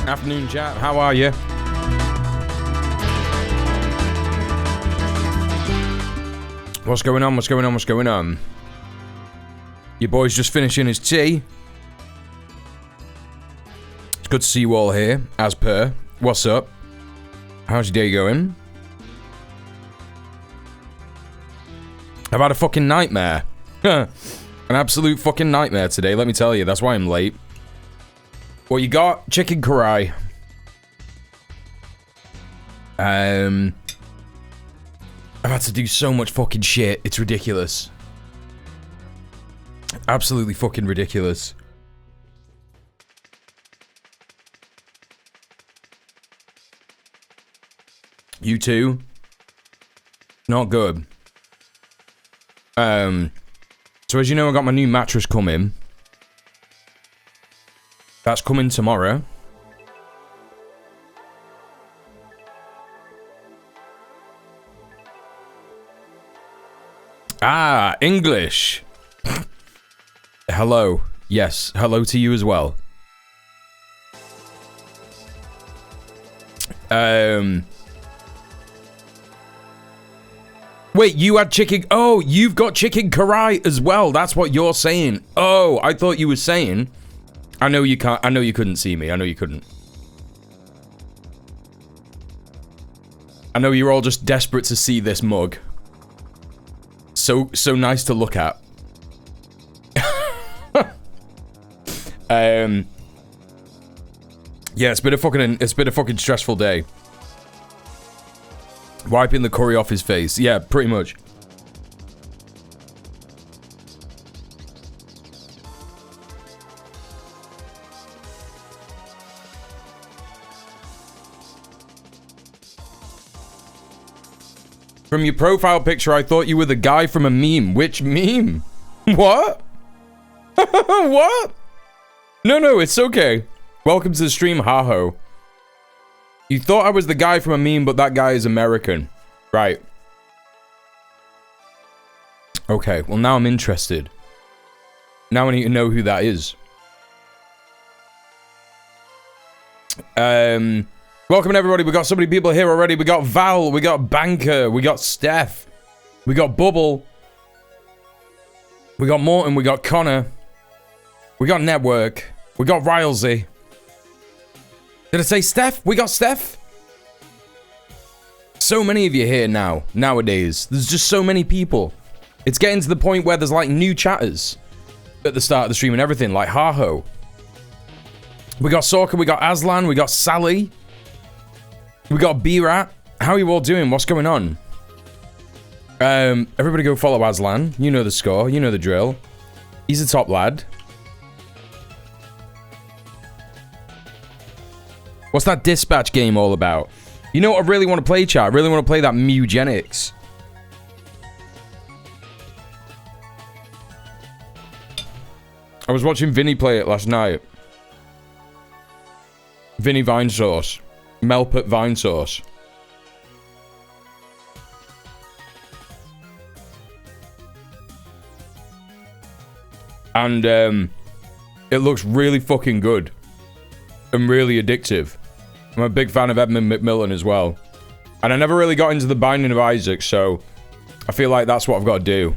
Afternoon, chat. How are you? What's going on? What's going on? What's going on? Your boy's just finishing his tea. It's good to see you all here, as per. What's up? How's your day going? I've had a fucking nightmare. An absolute fucking nightmare today, let me tell you. That's why I'm late. What you got? Chicken karai. I've had to do so much fucking shit. It's ridiculous. Absolutely fucking ridiculous. You too? Not good. So as you know, I got my new mattress coming. That's coming tomorrow. Ah, English. Hello. Yes, hello to you as well. Wait, you had chicken... Oh, you've got chicken karai as well. That's what you're saying. Oh, I thought you were saying... I know you can't... I know you couldn't see me. I know you couldn't. I know you're all just desperate to see this mug. So nice to look at. Yeah, it's been a fucking stressful day. Wiping the curry off his face. Yeah, pretty much. From your profile picture, I thought you were the guy from a meme. Which meme? What? What? No, it's okay. Welcome to the stream, Haho. You thought I was the guy from a meme, but that guy is American. Right. Okay, well now I'm interested. Now I need to know who that is. Welcome everybody, we got so many people here already. We got Val, we got Banker, we got Steph, we got Bubble, we got Morton, we got Connor, we got Network, we got Rylesy. Did I say Steph? We got Steph? So many of you here now, nowadays. There's just so many people. It's getting to the point where there's like new chatters at the start of the stream and everything, like Haho. We got Sorka, we got Aslan, we got Sally. We got B-Rat. How are you all doing? What's going on? Everybody go follow Aslan. You know the score, you know the drill. He's a top lad. What's that dispatch game all about? You know what I really want to play, chat? I really want to play that Mugenics. I was watching Vinny play it last night. Vinny Vinesauce. Melpert Vinesauce. And, it looks really fucking good. And really addictive. I'm a big fan of Edmund McMillan as well. And I never really got into the Binding of Isaac, so I feel like that's what I've got to do.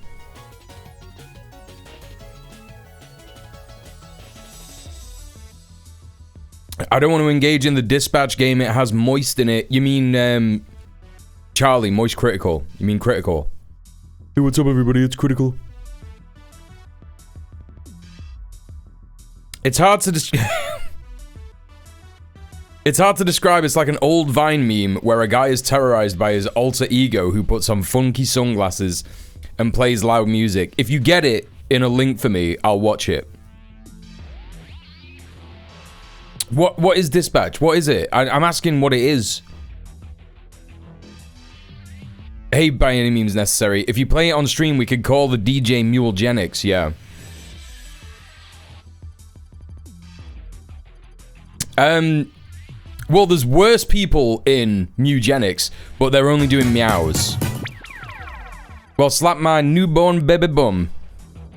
I don't want to engage in the dispatch game. It has moist in it. You mean, Charlie, moist critical. You mean critical. Hey, what's up, everybody? It's critical. It's hard to It's hard to describe. It's like an old Vine meme where a guy is terrorized by his alter ego who puts on funky sunglasses and plays loud music. If you get it in a link for me, I'll watch it. What is Dispatch? What is it? I'm asking what it is. Hey, by any means necessary. If you play it on stream, we could call the djmuel Genix, yeah. Well, there's worse people in Mugenics, but they're only doing meows. Well, slap my newborn baby bum.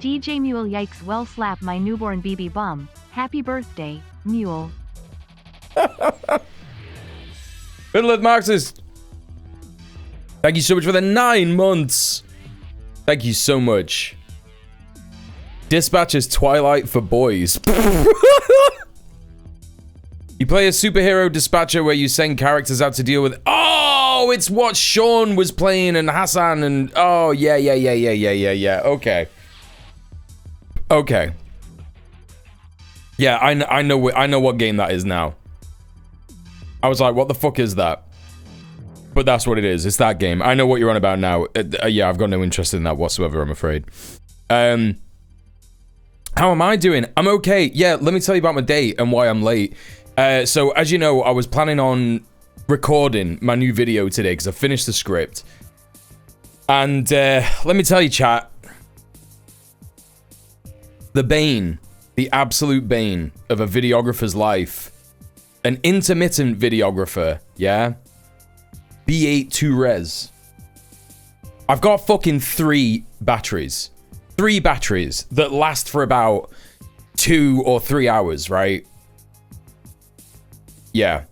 djmuel yikes, well slap my newborn baby bum. Happy birthday, Mule. Middle-earth Marxist. Thank you so much for the 9 months. Thank you so much. Dispatcher's Twilight for boys. You play a superhero dispatcher where you send characters out to deal with... Oh, it's what Sean was playing and Hassan and... Oh, yeah. Okay. Okay. Yeah, I know what game that is now. I was like, what the fuck is that? But that's what it is. It's that game. I know what you're on about now. Yeah, I've got no interest in that whatsoever, I'm afraid. How am I doing? I'm okay. Yeah, let me tell you about my day and why I'm late. So, as you know, I was planning on recording my new video today because I finished the script. And let me tell you, chat. The bane, the absolute bane of a videographer's life. An intermittent videographer, yeah? B8 2-res. I've got fucking 3 batteries. 3 batteries that last for about 2 or 3 hours, right? Yeah.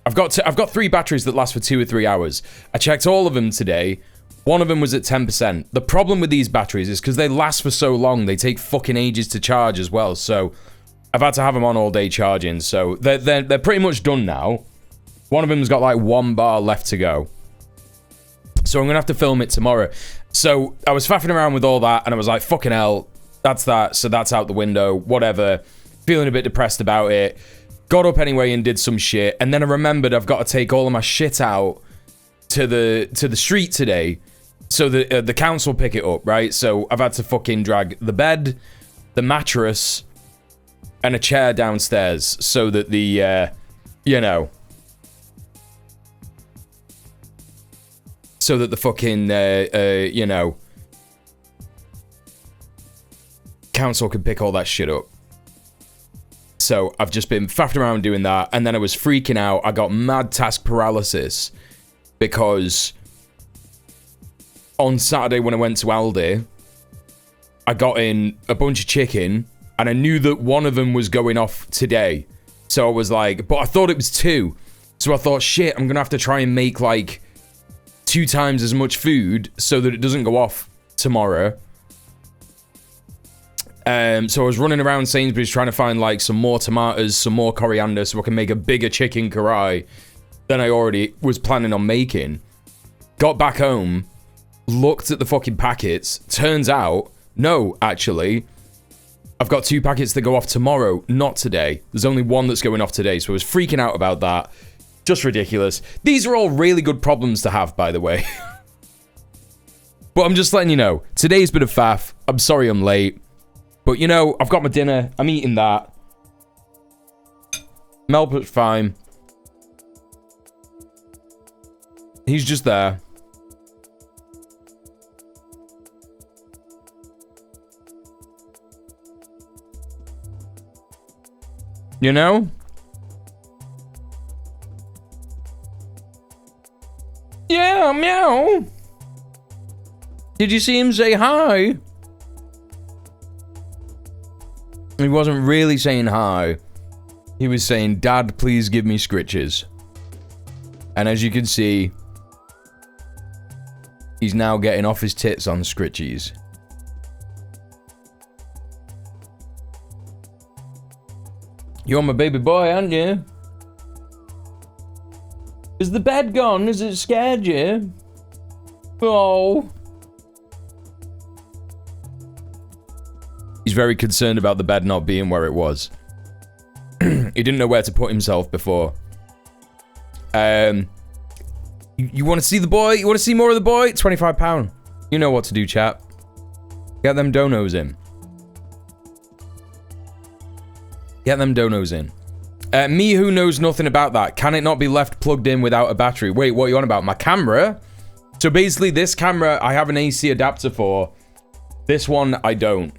I've got 3 batteries that last for 2 or 3 hours. I checked all of them today. One of them was at 10%. The problem with these batteries is because they last for so long, they take fucking ages to charge as well. So I've had to have them on all day charging. So they're pretty much done now. One of them's got like 1 bar left to go. So I'm going to have to film it tomorrow. So I was faffing around with all that and I was like, fucking hell, that's that. So that's out the window, whatever. Feeling a bit depressed about it. Got up anyway and did some shit. And then I remembered I've got to take all of my shit out to the street today. So the council pick it up, right? So I've had to fucking drag the bed, the mattress, and a chair downstairs so that the, you know... So that the fucking, you know, council can pick all that shit up. So I've just been faffing around doing that. And then I was freaking out. I got mad task paralysis. Because on Saturday when I went to Aldi, I got in a bunch of chicken. And I knew that one of them was going off today. So I was like, but I thought it was 2. So I thought, shit, I'm going to have to try and make like... 2 times as much food so that it doesn't go off tomorrow. So I was running around Sainsbury's trying to find like some more tomatoes, some more coriander so I can make a bigger chicken karai than I already was planning on making. Got back home, looked at the fucking packets. Turns out, no, actually, I've got 2 packets that go off tomorrow, not today. There's only 1 that's going off today, so I was freaking out about that. Just ridiculous. These are all really good problems to have, by the way. But I'm just letting you know. Today's been a faff. I'm sorry I'm late. But, you know, I've got my dinner. I'm eating that. Melbert's fine. He's just there. You know? Yeah, meow. Did you see him say hi? He wasn't really saying hi. He was saying, Dad, please give me scritches. And as you can see, he's now getting off his tits on scritchies. You're my baby boy, aren't you? Is the bed gone? Has it scared you? Oh. He's very concerned about the bed not being where it was. He didn't know where to put himself before. You want to see the boy? You want to see more of the boy? £25. You know what to do, chap. Get them donos in. Get them donos in. Me who knows nothing about that. Can it not be left plugged in without a battery? Wait, what are you on about? My camera? So basically this camera I have an AC adapter for. This one I don't.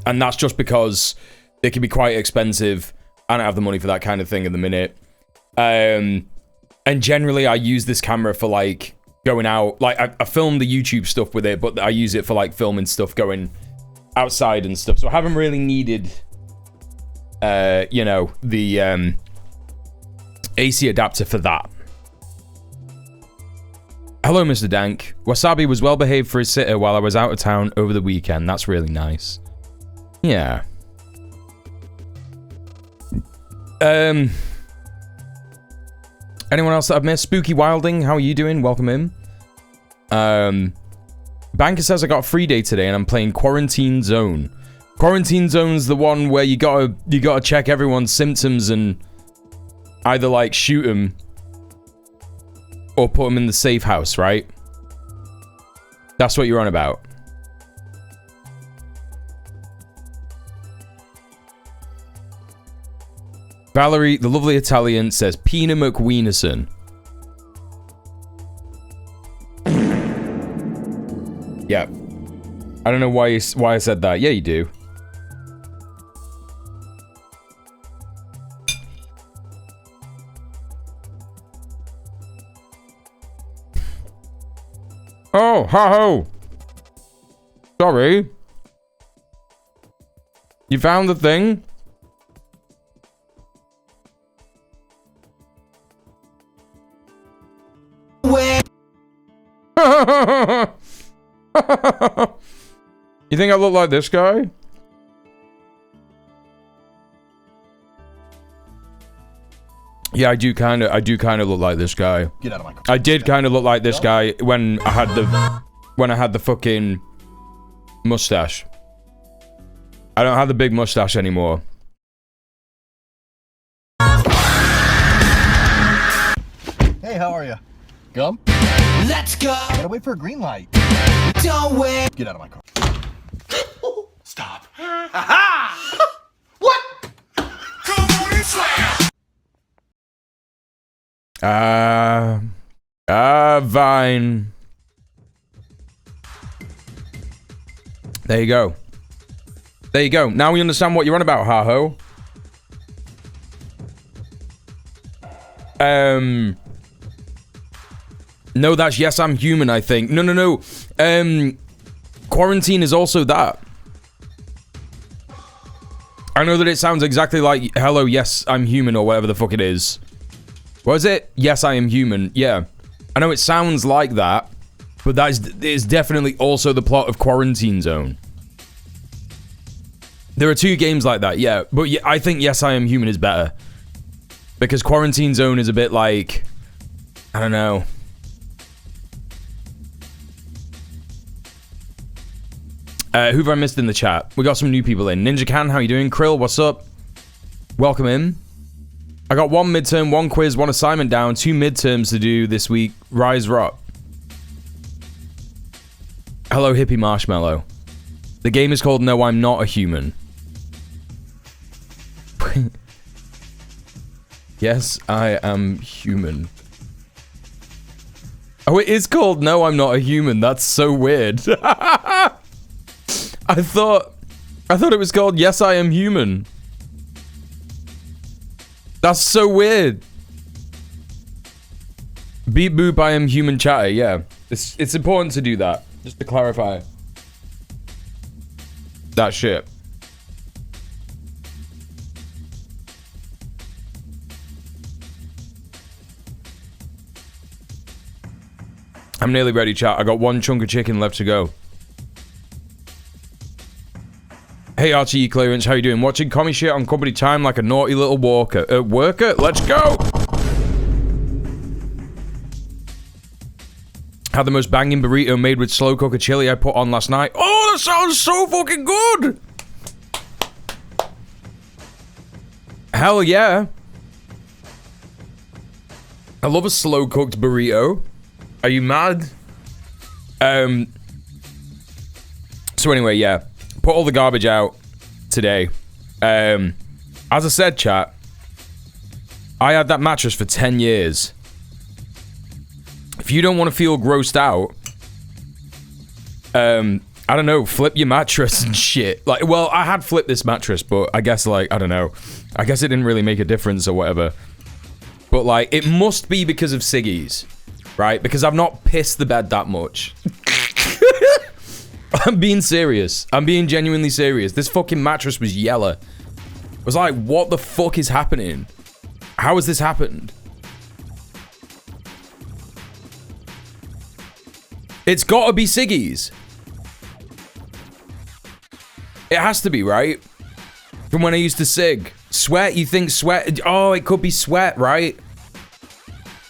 And that's just because they can be quite expensive. I don't have the money for that kind of thing at the minute. And generally I use this camera for like going out. Like I film the YouTube stuff with it, but I use it for like filming stuff going outside and stuff. So I haven't really needed... you know, the AC adapter for that. Hello, Mr. Dank. Wasabi was well behaved for his sitter while I was out of town over the weekend. That's really nice. Yeah. Anyone else that I've missed? Spooky Wilding, how are you doing? Welcome in. Banker says I got a free day today and I'm playing Quarantine Zone. Quarantine Zone's the one where you gotta check everyone's symptoms and either like shoot them or put them in the safe house, right? That's what you're on about. Valerie, the lovely Italian, says Pina McWeenerson. Yeah. I don't know why I said that. Yeah, you do. Oh, ha-ho. Sorry. You found the thing? Where? You think I look like this guy? Yeah, I do kind of look like this guy. Get out of my car. I did kind of look like this guy when I had the fucking mustache. I don't have the big mustache anymore. Hey, how are you? Gum? Let's go! Gotta wait for a green light. Don't wait! Get out of my car. Stop. Ha-ha! What? Come on and slam! Vine. There you go. There you go. Now we understand what you're on about, Haho. No, that's Yes, I'm Human, I think. No. Quarantine is also that. I know that it sounds exactly like Hello, Yes, I'm Human, or whatever the fuck it is. What is it? Yes, I am human. Yeah. I know it sounds like that, but that is definitely also the plot of Quarantine Zone. There are two games like that, yeah. But yeah, I think Yes, I am Human is better. Because Quarantine Zone is a bit like... I don't know. Who have I missed in the chat? We got some new people in. Ninja Can, how you doing? Krill, what's up? Welcome in. I got one midterm, one quiz, one assignment down, 2 midterms to do this week. Rise Rock. Hello, Hippie Marshmallow. The game is called No, I'm Not a Human. Yes, I am human. Oh, it is called No, I'm Not a Human. That's so weird. I thought it was called Yes, I Am Human. That's so weird. Beep boop, I am human chatter. Yeah, it's important to do that, just to clarify that shit. I'm nearly ready, chat. I got one chunk of chicken left to go. Hey Archie Clearance, how you doing? Watching commie shit on company time like a naughty little worker. Worker? Let's go! Had the most banging burrito made with slow cooker chili I put on last night. Oh, that sounds so fucking good! Hell yeah. I love a slow cooked burrito. Are you mad? So anyway, yeah. Put all the garbage out today. As I said, chat, I had that mattress for 10 years. If you don't want to feel grossed out, I don't know, flip your mattress and shit. Like, well, I had flipped this mattress, but I guess, like, I don't know. I guess it didn't really make a difference or whatever. But, like, it must be because of Siggy's, right? Because I've not pissed the bed that much. I'm being serious. I'm being genuinely serious. This fucking mattress was yellow. I was like, what the fuck is happening? How has this happened? It's gotta be Siggy's. It has to be, right? From when I used to sig. Sweat, you think sweat? Oh, it could be sweat, right?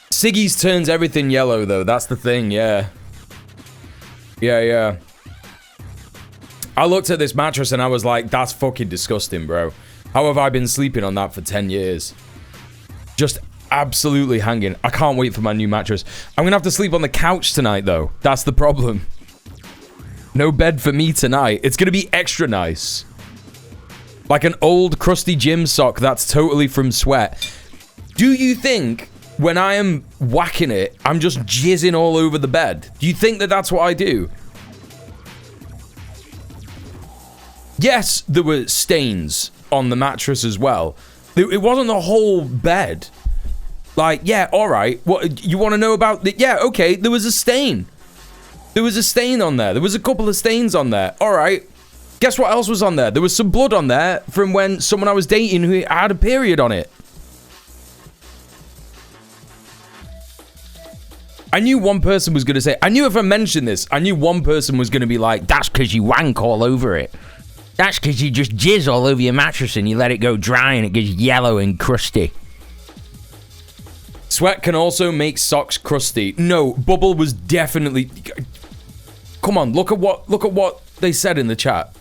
Siggy's turns everything yellow, though. That's the thing, yeah. Yeah. I looked at this mattress and I was like, that's fucking disgusting, bro. How have I been sleeping on that for 10 years? Just absolutely hanging. I can't wait for my new mattress. I'm gonna have to sleep on the couch tonight, though. That's the problem. No bed for me tonight. It's gonna be extra nice. Like an old crusty gym sock that's totally from sweat. Do you think when I am whacking it, I'm just jizzing all over the bed? Do you think that that's what I do? Yes, there were stains on the mattress as well. It wasn't the whole bed. Like, yeah, all right. What you want to know about the? Yeah, okay. There was a stain. There was a stain on there. There was a couple of stains on there. All right. Guess what else was on there? There was some blood on there from when someone I was dating who had a period on it. I knew one person was going to say, I knew if I mentioned this, I knew one person was going to be like, that's because you wank all over it. That's because you just jizz all over your mattress and you let it go dry and it gets yellow and crusty. Sweat can also make socks crusty. No, Bubble was definitely... Come on, look at what they said in the chat.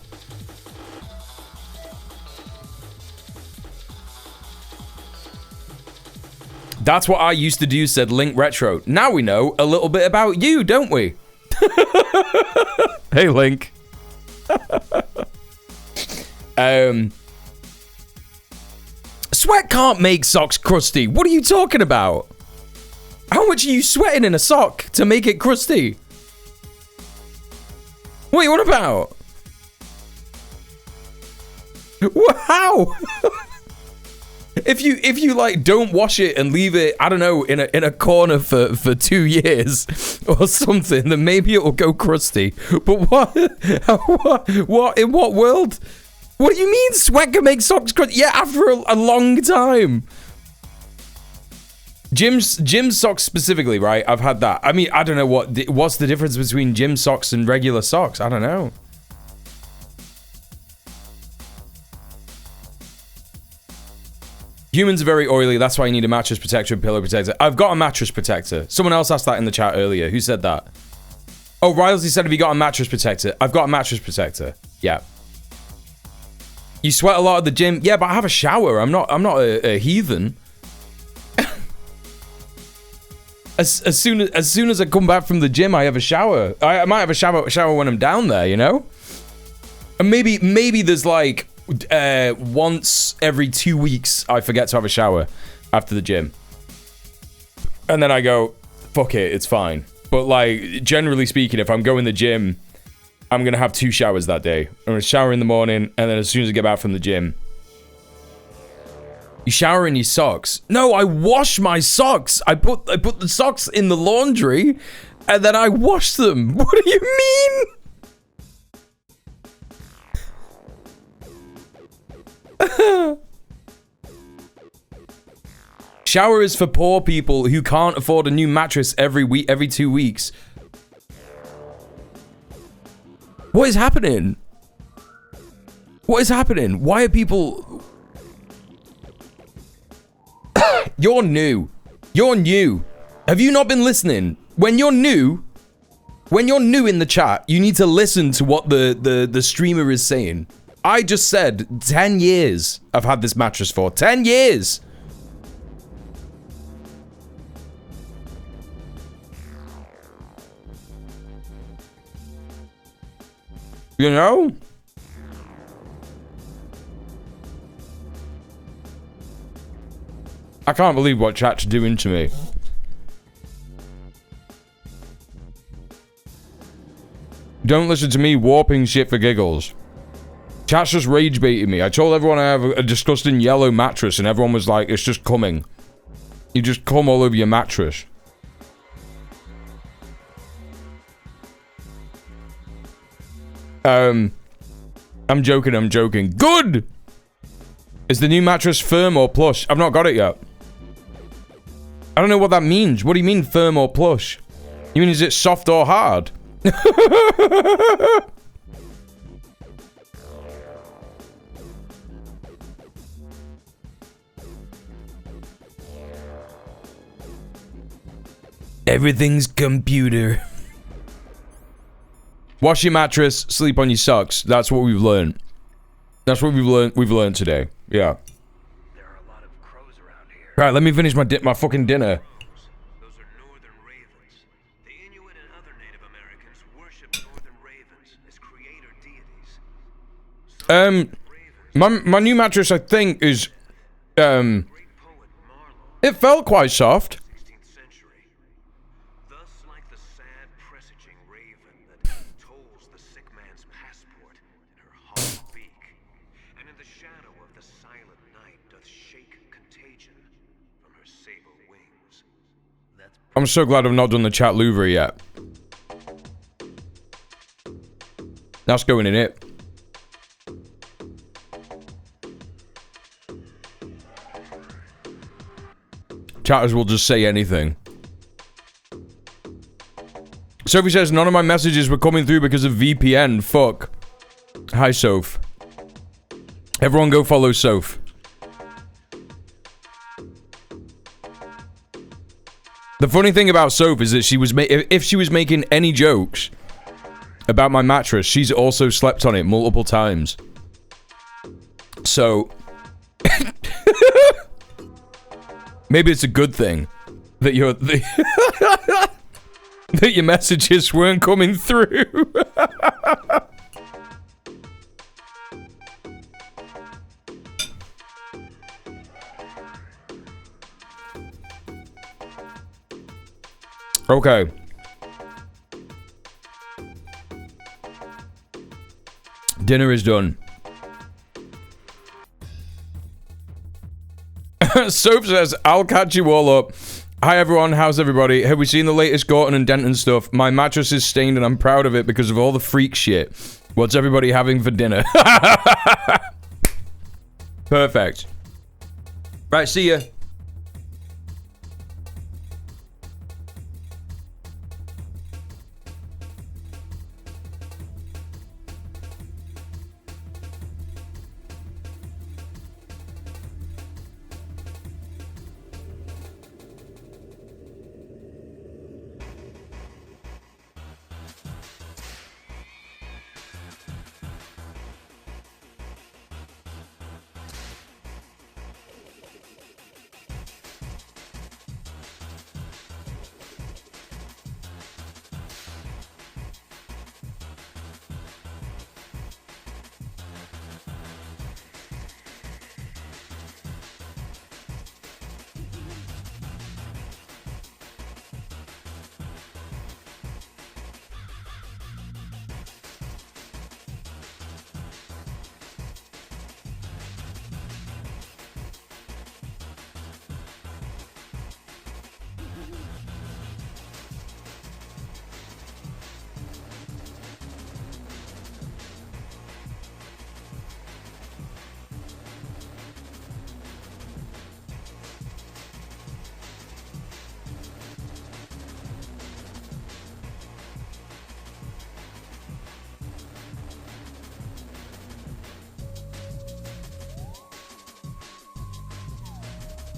That's what I used to do, said Link Retro. Now we know a little bit about you, don't we? Hey, Link. Sweat can't make socks crusty. What are you talking about? How much are you sweating in a sock to make it crusty? Wait, what about? How? If you like don't wash it and leave it, I don't know, in a corner for 2 years or something, then maybe it will go crusty. But what in what world? What do you mean sweat can make socks crusty? Yeah, after a long time. Gym socks specifically, right? I've had that. I mean, I don't know what's the difference between gym socks and regular socks. I don't know. Humans are very oily. That's why you need a mattress protector and pillow protector. I've got a mattress protector. Someone else asked that in the chat earlier. Who said that? Oh, Riley said, have you got a mattress protector? I've got a mattress protector. Yeah. You sweat a lot at the gym? Yeah, but I have a shower. I'm not a heathen. As soon as I come back from the gym, I have a shower. I might have a shower when I'm down there, you know? And maybe there's like once every 2 weeks I forget to have a shower after the gym. And then I go, fuck it, it's fine. But like, generally speaking, if I'm going to the gym, I'm going to have 2 showers that day. I'm going to shower in the morning, and then as soon as I get back from the gym. You shower in your socks? No, I wash my socks. I put the socks in the laundry, and then I wash them. What do you mean? Shower is for poor people who can't afford a new mattress every 2 weeks. What is happening? What is happening? Why are people... You're new. You're new. Have you not been listening? When you're new in the chat, you need to listen to what the streamer is saying. I just said 10 years I've had this mattress for. 10 years. You know? I can't believe what chat's doing to me. Don't listen to me warping shit for giggles. Chat's just rage baiting me. I told everyone I have a disgusting yellow mattress and everyone was like, it's just coming. You just come all over your mattress. I'm joking. Good! Is the new mattress firm or plush? I've not got it yet. I don't know what that means. What do you mean firm or plush? You mean is it soft or hard? Everything's computer. Wash your mattress, sleep on your socks. That's what we've learned. That's what we've learned today. Yeah. There are a lot of crows around here. Right, let me finish my fucking dinner. Those are northern ravens. The Inuit and other Native Americans worship northern ravens as creator deities. My new mattress, I think, is Great poet Marlowe, it felt quite soft. 16th century. Thus like the sad presaging raven that tolls the sick man's passport in her hollow beak, and in the shadow of the silent night doth shake contagion from her sable wings. That's I'm so glad I've not done the chat Louvre yet. That's going in it. Chatters will just say anything. Sophie says, none of my messages were coming through because of VPN. Fuck. Hi, Soph. Everyone go follow Soph. The funny thing about Soph is that she was if she was making any jokes about my mattress, she's also slept on it multiple times. So... maybe it's a good thing that that your messages weren't coming through. Okay. Dinner is done. Soap says, I'll catch you all up. Hi everyone, how's everybody? Have we seen the latest Gorton and Denton stuff? My mattress is stained and I'm proud of it because of all the freak shit. What's everybody having for dinner? Perfect. Right, see ya.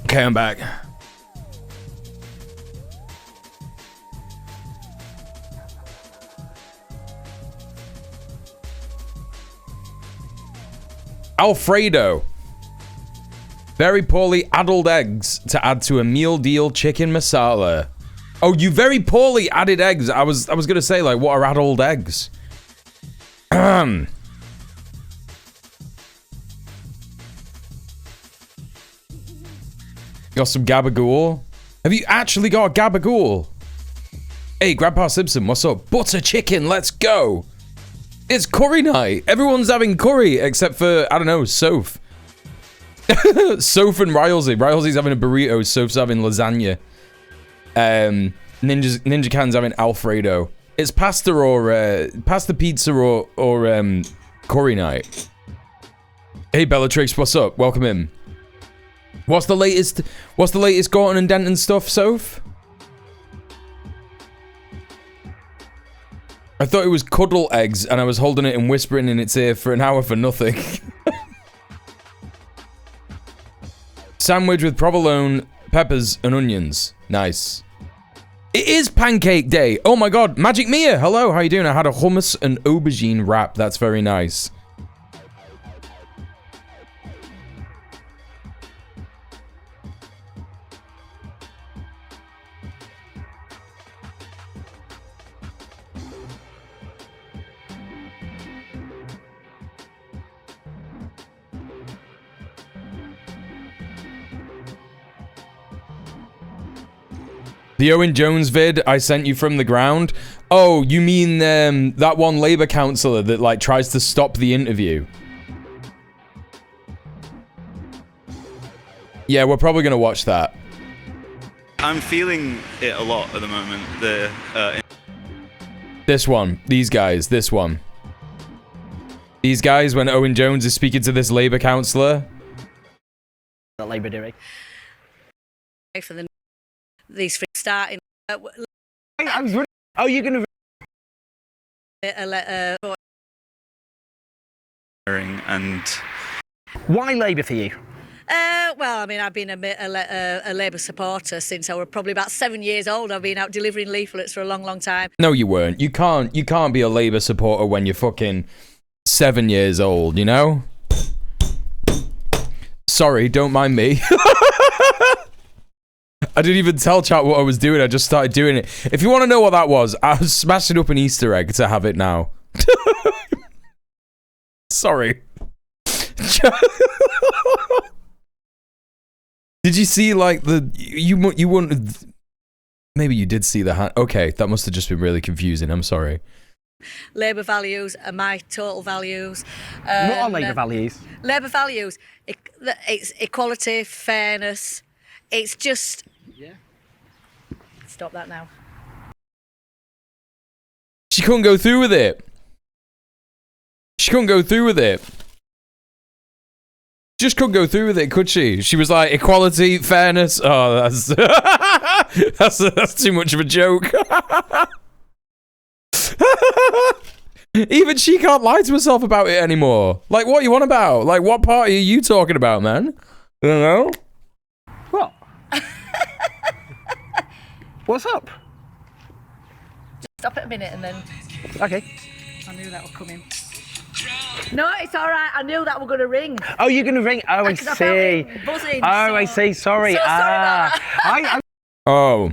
Okay, I'm back. Alfredo. Very poorly addled eggs to add to a meal deal chicken masala. Oh, you very poorly added eggs. I was gonna say, like, what are addled eggs? Got some gabagool. Have you actually got a gabagool? Hey, Grandpa Simpson, what's up? Butter chicken, let's go. It's curry night. Everyone's having curry except for, I don't know, Soph. Soph and Rylesy. Rylesy's having a burrito. Soph's having lasagna. Ninja Can's having Alfredo. It's pasta or pasta pizza or curry night. Hey Bellatrix, what's up? Welcome in. What's the latest Gorton and Denton stuff, Soph? I thought it was cuddle eggs, and I was holding it and whispering in its ear for an hour for nothing. Sandwich with provolone, peppers, and onions. Nice. It is pancake day. Oh my god. Magic Mia, hello. How you doing? I had a hummus and aubergine wrap. That's very nice. The Owen Jones vid I sent you from the ground. Oh, you mean that one Labour councillor that like tries to stop the interview? Yeah, we're probably gonna watch that. I'm feeling it a lot at the moment. This one, these guys, this one. These guys, when Owen Jones is speaking to this Labour councillor. The Labour doing. For these three starting. I was running. Oh, you're gonna. And Why Labour for you? Well, I mean, I've been a Labour supporter since I was probably about 7 years old. I've been out delivering leaflets for a long, long time. No, you weren't. You can't be a Labour supporter when you're fucking 7 years old, you know? Sorry, don't mind me. I didn't even tell chat what I was doing. I just started doing it. If you want to know what that was, I was smashing up an Easter egg to have it now. Sorry. Did you see like you wouldn't? Maybe you did see the hand. Okay, that must have just been really confusing. I'm sorry. Labour values are my total values. What are Labour values? Labour values. It's equality, fairness. It's just. Yeah. Stop that now. She couldn't go through with it. She couldn't go through with it. Just couldn't go through with it, could she? She was like, equality, fairness. Oh, that's that's too much of a joke. Even she can't lie to herself about it anymore. Like, what are you on about? Like, what party are you talking about, man? I don't know. What? What's up? Just stop it a minute and then. Okay. I knew that would come in. No, it's all right. I knew that were going to ring. Oh, you're going to ring? Oh, I Because I see. felt it buzzing, Oh, I see. Sorry. So sorry about that. I Oh.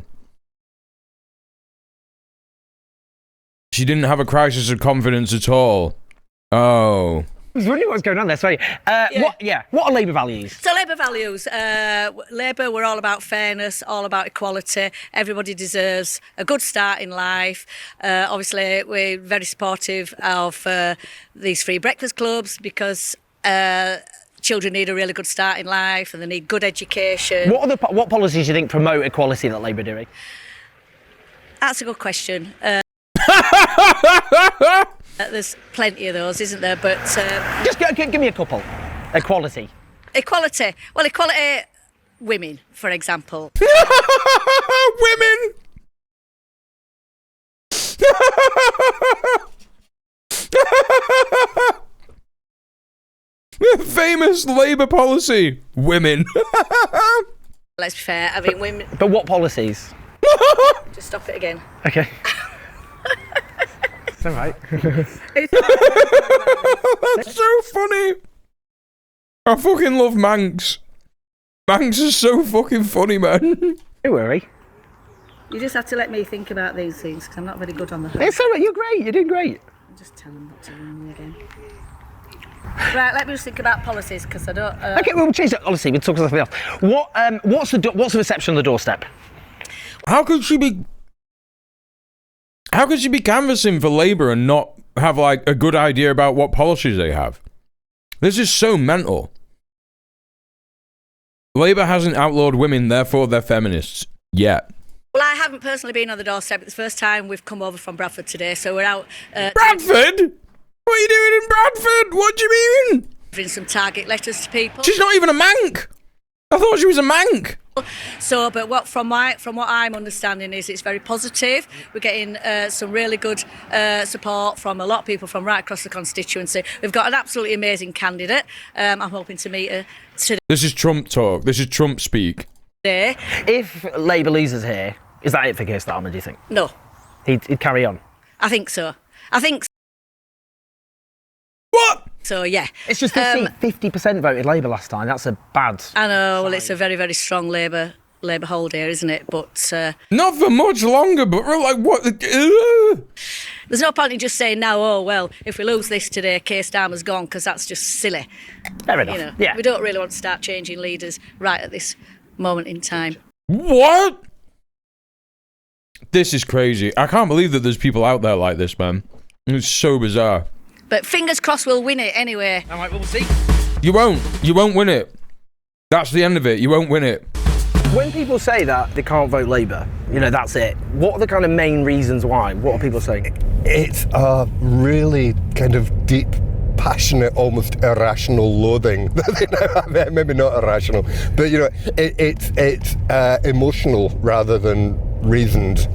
She didn't have a crisis of confidence at all. Oh. was wondering what's going on there. Sorry. What are Labour values? So Labour values. Labour, we're all about fairness, all about equality. Everybody deserves a good start in life. Obviously, we're very supportive of these free breakfast clubs because children need a really good start in life and they need good education. What policies do you think promote equality that Labour are doing? That's a good question. There's plenty of those, isn't there? But just give me a couple. Equality. Equality. Well, equality. Women, for example. Women. Famous Labour policy. Women. Let's be fair. I mean, women. But what policies? Just stop it again. Okay. It's all right. That's so funny. I fucking love Manx. Manx is so fucking funny, man. Don't worry. You just have to let me think about these things because I'm not very good on the. It's all right. You're great. You're doing great. I'll just tell them not to ring me again. Right, let me just think about policies because I don't. Okay, we'll change that. Honestly, we'll talk something else. What's the reception on the doorstep? How could she be canvassing for Labour and not have like a good idea about what policies they have? This is so mental. Labour hasn't outlawed women, therefore they're feminists yet. Well, I haven't personally been on the doorstep. It's the first time we've come over from Bradford today, so we're out. Bradford? What are you doing in Bradford? What do you mean? Delivering some target letters to people. She's not even a mank. I thought she was a mank. So, but from what I'm understanding is it's very positive. We're getting some really good support from a lot of people from right across the constituency. We've got an absolutely amazing candidate. I'm hoping to meet her today. This is Trump talk. This is Trump speak. If Labour loses here, is that it for Keir Starmer, do you think? No. He'd carry on? I think so. What? So, yeah. It's just 50% voted Labour last time. That's a bad I know, well, sign. it's a very, very strong Labour hold here, isn't it? But Not for much longer, but we're like, what? there's no point in just saying now, oh, well, if we lose this today, Keir Starmer's gone, because that's just silly. Fair enough. You know, yeah. we don't really want to start changing leaders right at this moment in time. What? This is crazy. I can't believe that there's people out there like this, man. It's so bizarre. But fingers crossed we'll win it anyway. All right, we'll see. You won't. You won't win it. That's the end of it. You won't win it. When people say that they can't vote Labour, you know, that's it. What are the kind of main reasons why? What are people saying? It's a really kind of deep, passionate, almost irrational loathing that they now have. Maybe not irrational, but you know, it's emotional rather than reasoned.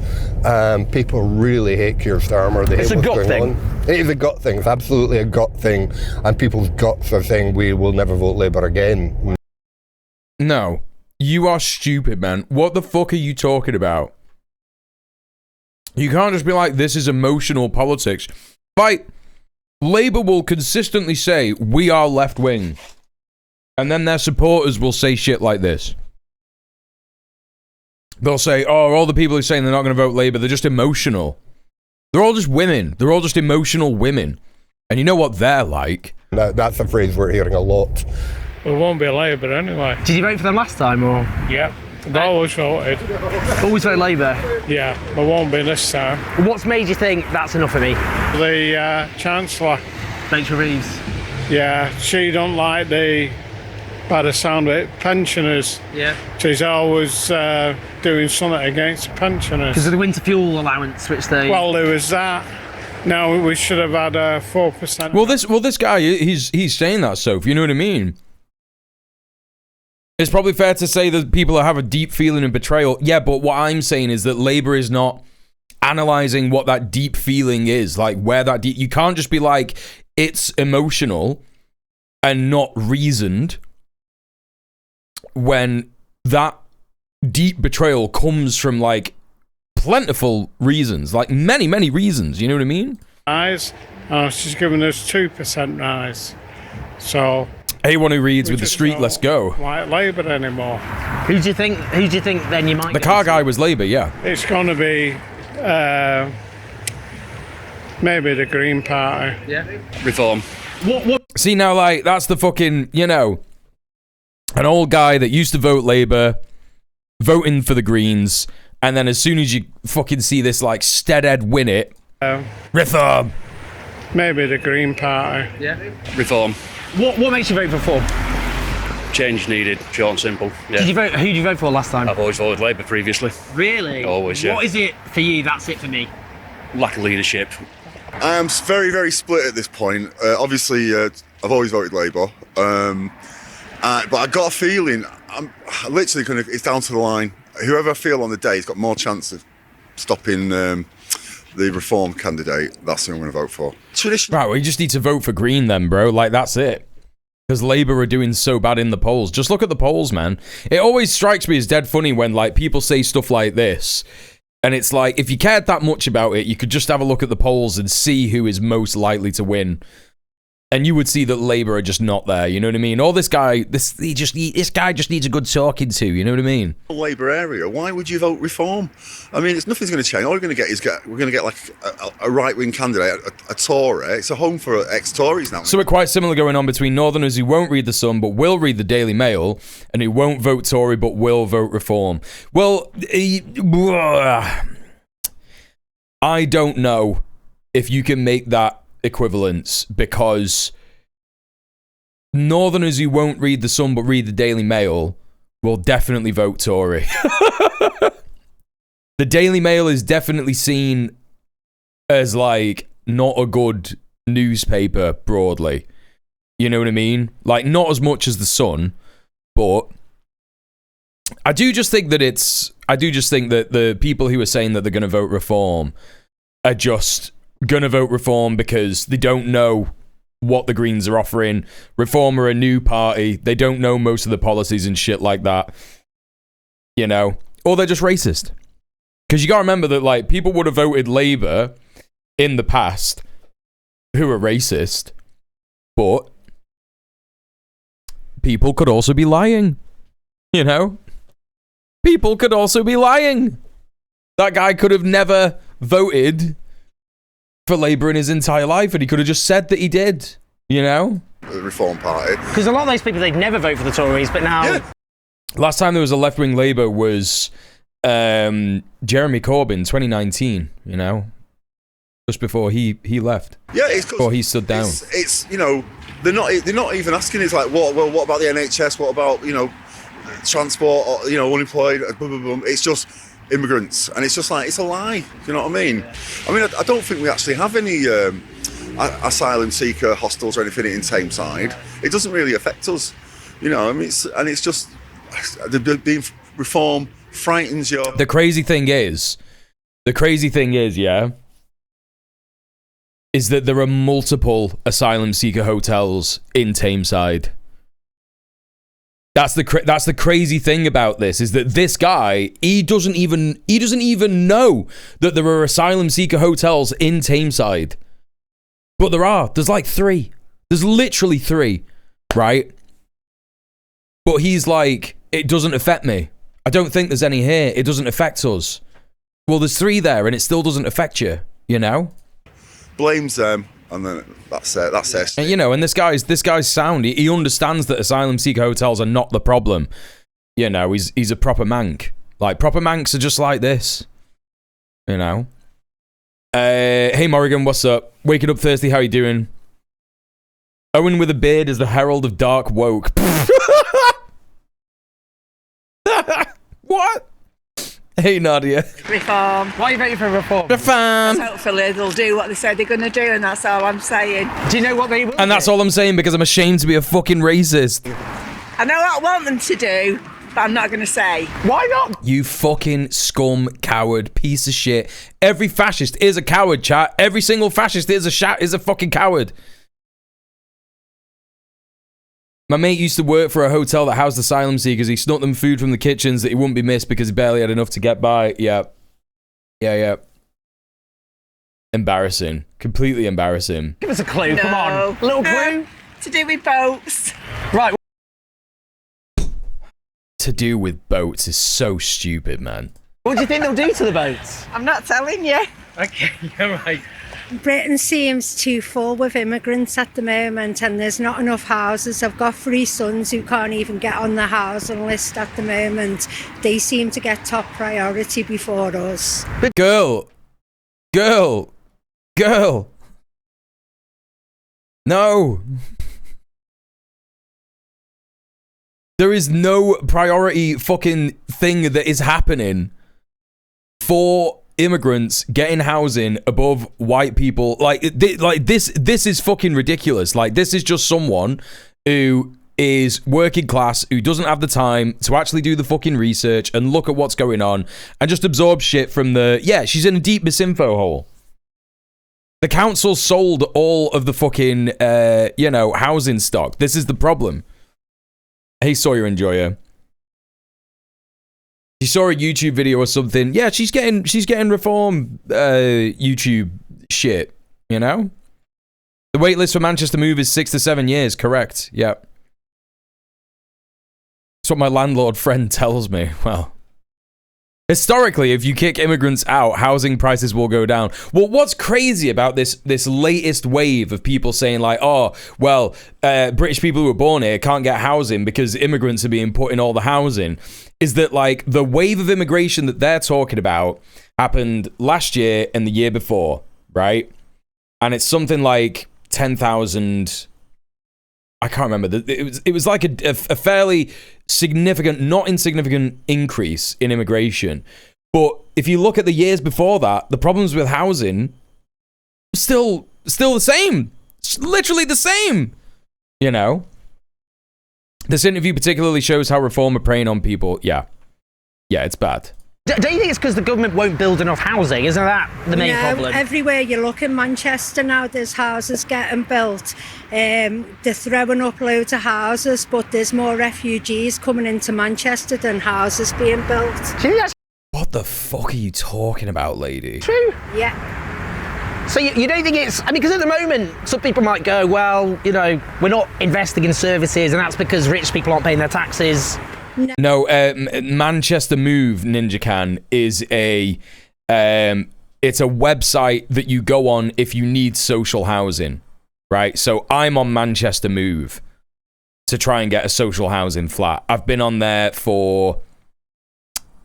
People really hate Keir Starmer. They It's hate a what's gut going thing. on. It is a gut thing. It's absolutely a gut thing, and people's guts are saying we will never vote Labour again. No. You are stupid, man. What the fuck are you talking about? You can't just be like, this is emotional politics. Like, Labour will consistently say, we are left wing. And then their supporters will say shit like this. They'll say, oh, all the people who are saying they're not going to vote Labour, they're just emotional. They're all just women. They're all just emotional women. And you know what they're like. That's a phrase we're hearing a lot. We won't be Labour anyway. Did you vote for them last time, or? Yeah, we've always voted. Always vote Labour? Yeah, we won't be this time. What's made you think that's enough for me? The Chancellor, Rachel Reeves. yeah, she don't like by the sound of it, pensioners. Yeah. She's always doing something against pensioners. Because of the winter fuel allowance, which they... Well, there was that. No, we should have had a 4%. Well, this guy, he's saying that, Soph. You know what I mean? It's probably fair to say that people have a deep feeling of betrayal. Yeah, but what I'm saying is that Labour is not analysing what that deep feeling is. Like, where that deep... You can't just be like, it's emotional and not reasoned when that deep betrayal comes from, like, plentiful reasons. Like, many, many reasons. You know what I mean? Rise. She's given us 2% rise. So... Anyone who reads with the street, let's go. Like Labour anymore. Who do you think then you might The get car into? guy was Labour, yeah. It's going to be maybe the Green Party. Yeah. Reform. What? See, now, like, that's the fucking, you know, an old guy that used to vote Labour, voting for the Greens, and then as soon as you fucking see this, like, Steadhead win it, reform. Maybe the Green Party. Yeah. Reform. What makes you vote for Reform? Change needed, short and simple. Yeah. Who did you vote for last time? I've always voted Labour previously. Really? Always, yeah. What is it for you? That's it for me. Lack of leadership. I am very, very split at this point. Obviously, I've always voted Labour, but I got a feeling I'm literally going to. It's down to the line. Whoever I feel on the day has got more chance of stopping the Reform candidate. That's who I'm going to vote for. Right, well, you just need to vote for Green then, bro. Like, that's it. Because Labour are doing so bad in the polls. Just look at the polls, man. It always strikes me as dead funny when, like, people say stuff like this. And it's like, if you cared that much about it, you could just have a look at the polls and see who is most likely to win. And you would see that Labour are just not there, you know what I mean? Or this guy, this guy just needs a good talking to, you know what I mean? Labour area. Why would you vote Reform? I mean, nothing's going to change. All we're going to get is we're going to get like a right-wing candidate, a Tory. It's a home for ex-Tories now. So we're quite similar going on between Northerners who won't read the Sun but will read the Daily Mail, and who won't vote Tory but will vote Reform. Well, I don't know if you can make that equivalence, because Northerners who won't read the Sun but read the Daily Mail will definitely vote Tory. The Daily Mail is definitely seen as, like, not a good newspaper broadly. You know what I mean? Like, not as much as the Sun, but I do just think that the people who are saying that they're going to vote reform are just going to vote reform because they don't know what the Greens are offering. Reform are a new party. They don't know most of the policies and shit like that. You know? Or they're just racist. Because you got to remember that, like, people would have voted Labour in the past who are racist. But people could also be lying. You know? People could also be lying. That guy could have never voted for Labour in his entire life, and he could have just said that he did, you know? The Reform Party. Because a lot of those people, they'd never vote for the Tories, but now... Yeah. Last time there was a left-wing Labour was Jeremy Corbyn, 2019, you know? Just before he left. Yeah, it's before he stood down. It's you know, they're not even asking. It's like, what about the NHS? What about, you know, transport, or, you know, unemployed, blah, blah, blah. It's just immigrants, and it's just like, it's a lie. Do you know what I mean? I don't think we actually have any asylum seeker hostels or anything in Tameside. It doesn't really affect us, you know. I mean, it's just being reform frightens you. The crazy thing is, yeah, is that there are multiple asylum seeker hotels in Tameside. That's the crazy thing about this, is that this guy, he doesn't even know that there are asylum seeker hotels in Tameside. But there's like 3. There's literally 3, right? But he's like, it doesn't affect me. I don't think there's any here. It doesn't affect us. Well, there's 3 there and it still doesn't affect you, you know? Blames them. And then that's it. And, you know, and this guy's sound. He understands that asylum seeker hotels are not the problem. You know, he's a proper mank. Like, proper manks are just like this. You know. Hey Morrigan, what's up? Waking up thirsty. How you doing? Owen with a beard is the herald of dark woke. What? Hey Nadia. Reform. Why are you voting for reform? Reform. Hopefully they'll do what they said they're going to do, and that's all I'm saying. Do you know what they will And that's all I'm saying, because I'm ashamed to be a fucking racist. I know what I want them to do, but I'm not going to say. Why not? You fucking scum, coward, piece of shit. Every fascist is a coward, chat. Every single fascist is a fucking coward. My mate used to work for a hotel that housed asylum seekers. He snuck them food from the kitchens that he wouldn't be missed because he barely had enough to get by. Yeah. Embarrassing. Completely embarrassing. Give us a clue, come on. A little clue? To do with boats. Right. To do with boats is so stupid, man. What do you think they'll do to the boats? I'm not telling you. Okay, you're right. Britain seems too full with immigrants at the moment, and there's not enough houses. I've got 3 sons who can't even get on the housing list at the moment. They seem to get top priority before us. Girl. No. There is no priority fucking thing that is happening for immigrants getting housing above white people. This is fucking ridiculous. Like, this is just someone who is working class, who doesn't have the time to actually do the fucking research and look at what's going on and just absorb shit from she's in a deep misinfo hole. The council sold all of the fucking housing stock. This is the problem. Hey Sawyer Enjoyer. She saw a YouTube video or something. Yeah, she's getting reform YouTube shit, you know? The waitlist for Manchester move is 6 to 7 years, correct. Yep. That's what my landlord friend tells me. Well, historically, if you kick immigrants out, housing prices will go down. Well, what's crazy about this latest wave of people saying like, oh, well, British people who were born here can't get housing because immigrants are being put in all the housing, is that like the wave of immigration that they're talking about happened last year and the year before, right? And it's something like 10,000. I can't remember. It was like a fairly significant, not insignificant increase in immigration. But if you look at the years before that, the problems with housing are still the same. It's literally the same. You know? This interview particularly shows how reform are preying on people. Yeah, Yeah, it's bad. Don't you think it's because the government won't build enough housing? Isn't that the main problem? Everywhere you look in Manchester now, there's houses getting built. They're throwing up loads of houses, but there's more refugees coming into Manchester than houses being built. What the fuck are you talking about, lady? True. Yeah. So you don't think it's... I mean, because at the moment, some people might go, well, you know, we're not investing in services, and that's because rich people aren't paying their taxes. No, Manchester Move, Ninja Can, is a... it's a website that you go on if you need social housing, right? So I'm on Manchester Move to try and get a social housing flat. I've been on there for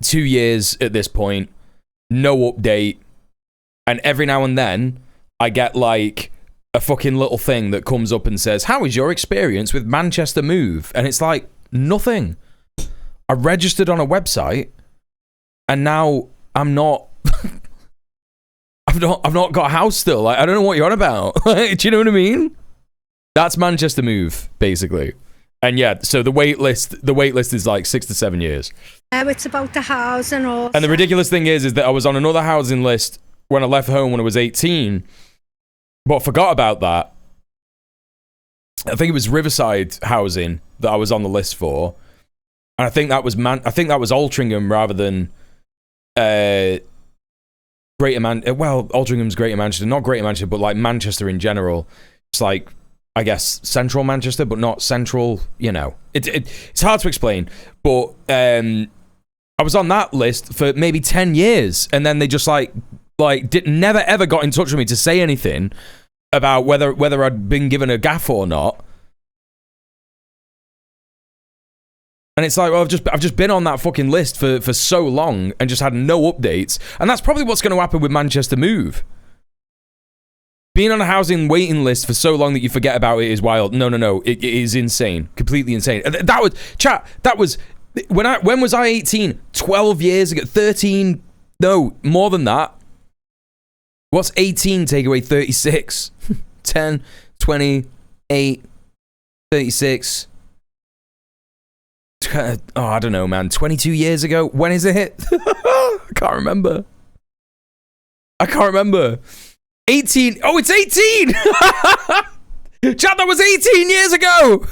2 years at this point. No update. And every now and then, I get like a fucking little thing that comes up and says, how is your experience with Manchester Move? And it's like, nothing. I registered on a website, and now I'm not... I've not got a house still. Like, I don't know what you're on about. Do you know what I mean? That's Manchester Move, basically. And yeah, so the wait list is like 6 to 7 years. It's about the housing also. And the ridiculous thing is that I was on another housing list when I left home when I was 18, but I forgot about that. I think it was Riverside housing that I was on the list for. And I think that was Altrincham rather than Greater Manchester. Well, Altringham's Greater Manchester, not Greater Manchester, but like Manchester in general. It's like, I guess, central Manchester, but not central, you know. It's hard to explain, but I was on that list for maybe 10 years, and then they just never ever got in touch with me to say anything about whether I'd been given a gaff or not. And it's like, well, I've just been on that fucking list for so long and just had no updates. And that's probably what's going to happen with Manchester Move. Being on a housing waiting list for so long that you forget about it is wild. No. It is insane. Completely insane. That was... When was I 18? 12 years ago? 13? No, more than that. What's 18 take away 36? 10, 28, 36... Oh, I don't know, man. 22 years ago? When is it? I can't remember. 18. Oh, it's 18! Chat, that was 18 years ago!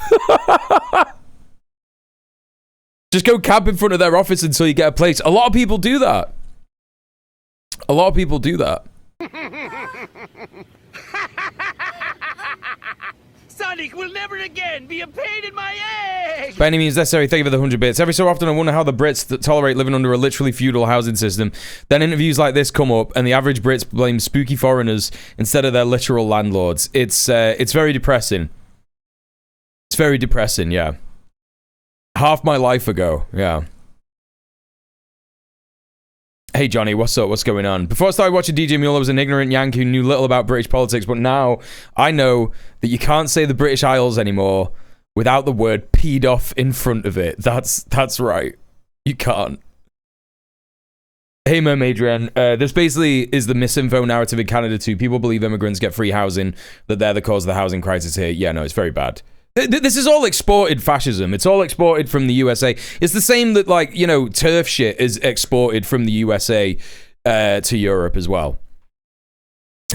Just go camp in front of their office until you get a place. A lot of people do that. Sonic will never again be a pain in my ass! By any means necessary, thank you for the 100 bits. Every so often I wonder how the Brits that tolerate living under a literally feudal housing system. Then interviews like this come up and the average Brits blame spooky foreigners instead of their literal landlords. It's very depressing. It's very depressing, yeah. Half my life ago, yeah. Hey Johnny, what's up? What's going on? Before I started watching djmuel, I was an ignorant Yank who knew little about British politics, but now I know that you can't say the British Isles anymore without the word peed off in front of it. That's right. You can't. Hey Mermaidrian, this basically is the misinfo narrative in Canada too. People believe immigrants get free housing, that they're the cause of the housing crisis here. Yeah, no, it's very bad. This is all exported fascism. It's all exported from the USA. It's the same that, like, you know, turf shit is exported from the USA to Europe as well.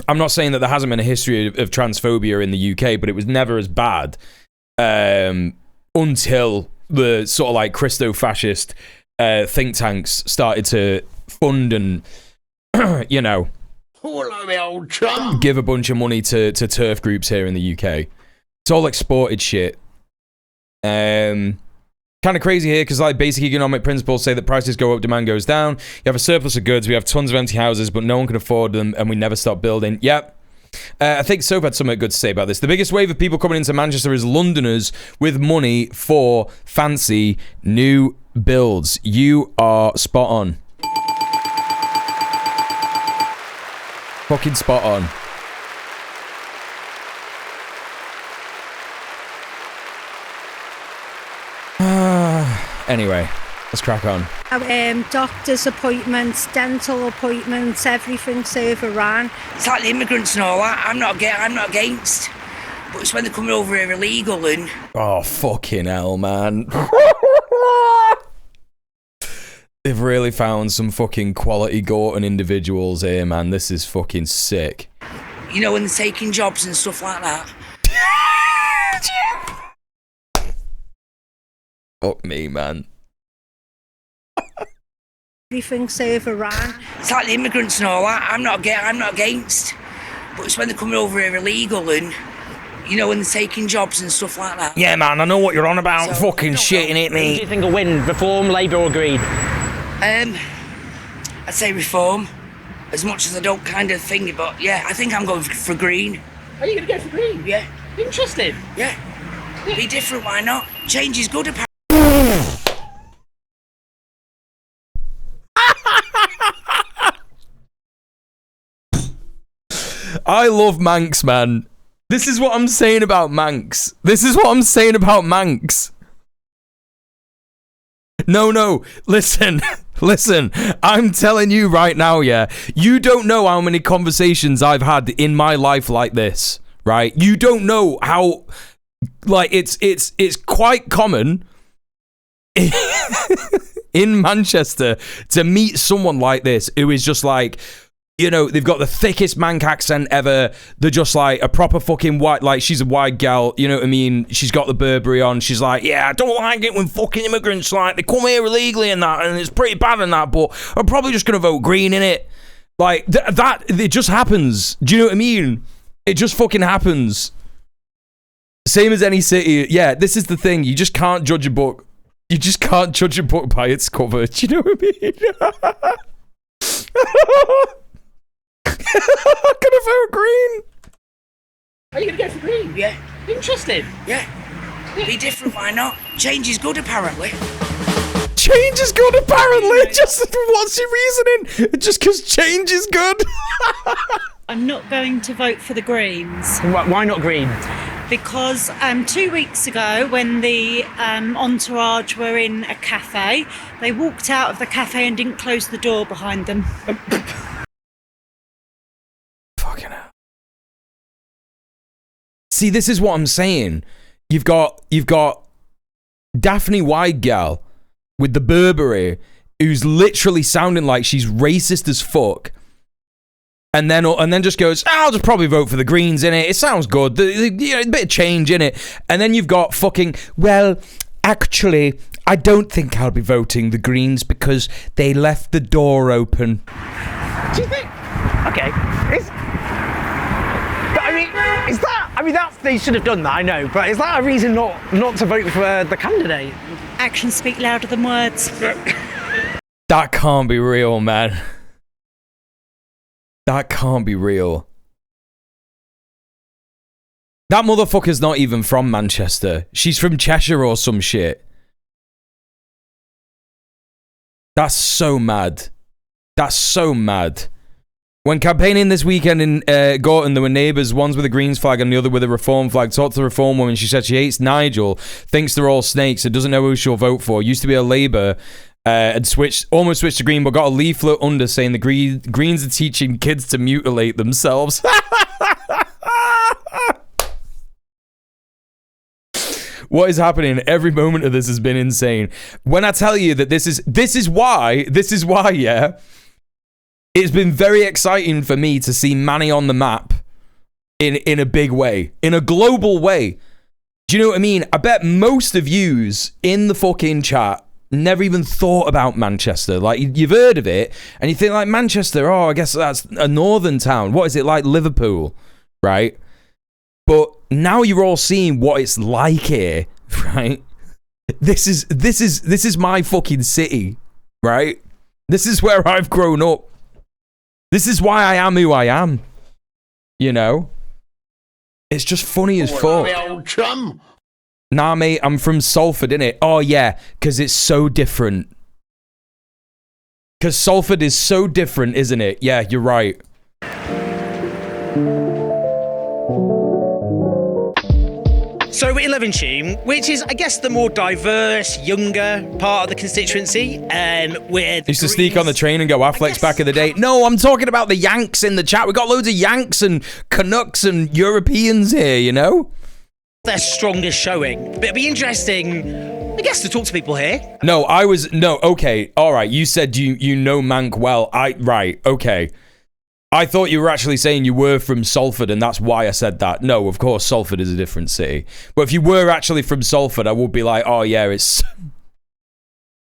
I'm not saying that there hasn't been a history of transphobia in the UK, but it was never as bad until the sort of like Christo-fascist think tanks started to fund and, you know, give a bunch of money to turf groups here in the UK. It's all exported shit. Kind of crazy here because like basic economic principles say that prices go up, demand goes down. You have a surplus of goods, we have tons of empty houses, but no one can afford them, and we never stop building. Yep. I think Soap had something good to say about this. The biggest wave of people coming into Manchester is Londoners with money for fancy new builds. You are spot on. Fucking spot on. Anyway, let's crack on. Doctor's appointments, dental appointments, everything's overrun. It's like the immigrants and all that. I'm not against. But it's when they're coming over here illegal and... Oh, fucking hell, man. They've really found some fucking quality Gorton individuals here, man. This is fucking sick. You know, when they're taking jobs and stuff like that. Fuck me, man. Everything's overrun. It's like the immigrants and all that. I'm not against. But it's when they're coming over here illegal and, you know, when they're taking jobs and stuff like that. Yeah, man, I know what you're on about. So, fucking shitting it, mate. Who do you think will win? Reform, Labour or Green? I'd say Reform. As much as I don't kind of think it, but yeah, I think I'm going for Green. Are you going to go for Green? Yeah. Interesting. Yeah. Be different, why not? Change is good, apparently. I love Manx, man. This is what I'm saying about Manx. This is what I'm saying about Manx. No, listen. Listen, I'm telling you right now, yeah. You don't know how many conversations I've had in my life like this, right? You don't know how, like, it's quite common in Manchester to meet someone like this who is just like, you know, they've got the thickest Manc accent ever. They're just like a proper fucking white, like she's a white gal, you know what I mean? She's got the Burberry on. She's like, yeah, I don't like it when fucking immigrants, like, they come here illegally and that, and it's pretty bad and that, but I'm probably just going to vote Green, innit? Like, that, it just happens. Do you know what I mean? It just fucking happens. Same as any city. Yeah, this is the thing. You just can't judge a book. You just can't judge a book by its cover. Do you know what I mean? I'm gonna vote Green. Are you gonna go for Green? Yeah. Interesting. Yeah. Be different, why not? Change is good, apparently. Change is good, apparently. Just what's your reasoning? Just because change is good? I'm not going to vote for the Greens. Why not Green? Because 2 weeks ago, when the entourage were in a cafe, they walked out of the cafe and didn't close the door behind them. Fucking hell. See, this is what I'm saying. You've got Daphne White gal with the Burberry, who's literally sounding like she's racist as fuck. And then just goes, I'll just probably vote for the Greens, innit? It sounds good. You know, a bit of change, innit? And then you've got fucking, well, actually, I don't think I'll be voting the Greens because they left the door open. Do you think? Okay. They should have done that, I know, but is that a reason not to vote for the candidate? Actions speak louder than words. That can't be real, man. That can't be real. That motherfucker's not even from Manchester. She's from Cheshire or some shit. That's so mad. That's so mad. When campaigning this weekend in Gorton, there were neighbours, one's with a Greens flag and the other with a Reform flag. Talked to the Reform woman. She said she hates Nigel, thinks they're all snakes, and doesn't know who she'll vote for. Used to be a Labour, had almost switched to Green, but got a leaflet under saying the Greens are teaching kids to mutilate themselves. What is happening? Every moment of this has been insane. When I tell you that this is why, yeah, it's been very exciting for me to see Manny on the map in a big way, in a global way. Do you know what I mean? I bet most of yous in the fucking chat never even thought about Manchester. Like, you've heard of it, and you think, like, Manchester, oh, I guess that's a northern town. What is it, like Liverpool, right? But now you're all seeing what it's like here, right? This is my fucking city, right? This is where I've grown up. This is why I am who I am. You know? It's just funny as fuck. Old chum. Nah, mate, I'm from Salford, innit? Oh, yeah, because it's so different. Because Salford is so different, isn't it? Yeah, you're right. So we're 11 Tune, which is, I guess, the more diverse, younger part of the constituency. Used to sneak on the train and go Affleck's back in the day. No, I'm talking about the Yanks in the chat. We got loads of Yanks and Canucks and Europeans here, you know? their strongest showing. But it'd be interesting, I guess, to talk to people here. No, okay, all right. You said you know Mank well. Right, okay. I thought you were actually saying you were from Salford, and that's why I said that. No, of course, Salford is a different city. But if you were actually from Salford, I would be like, oh yeah, it's...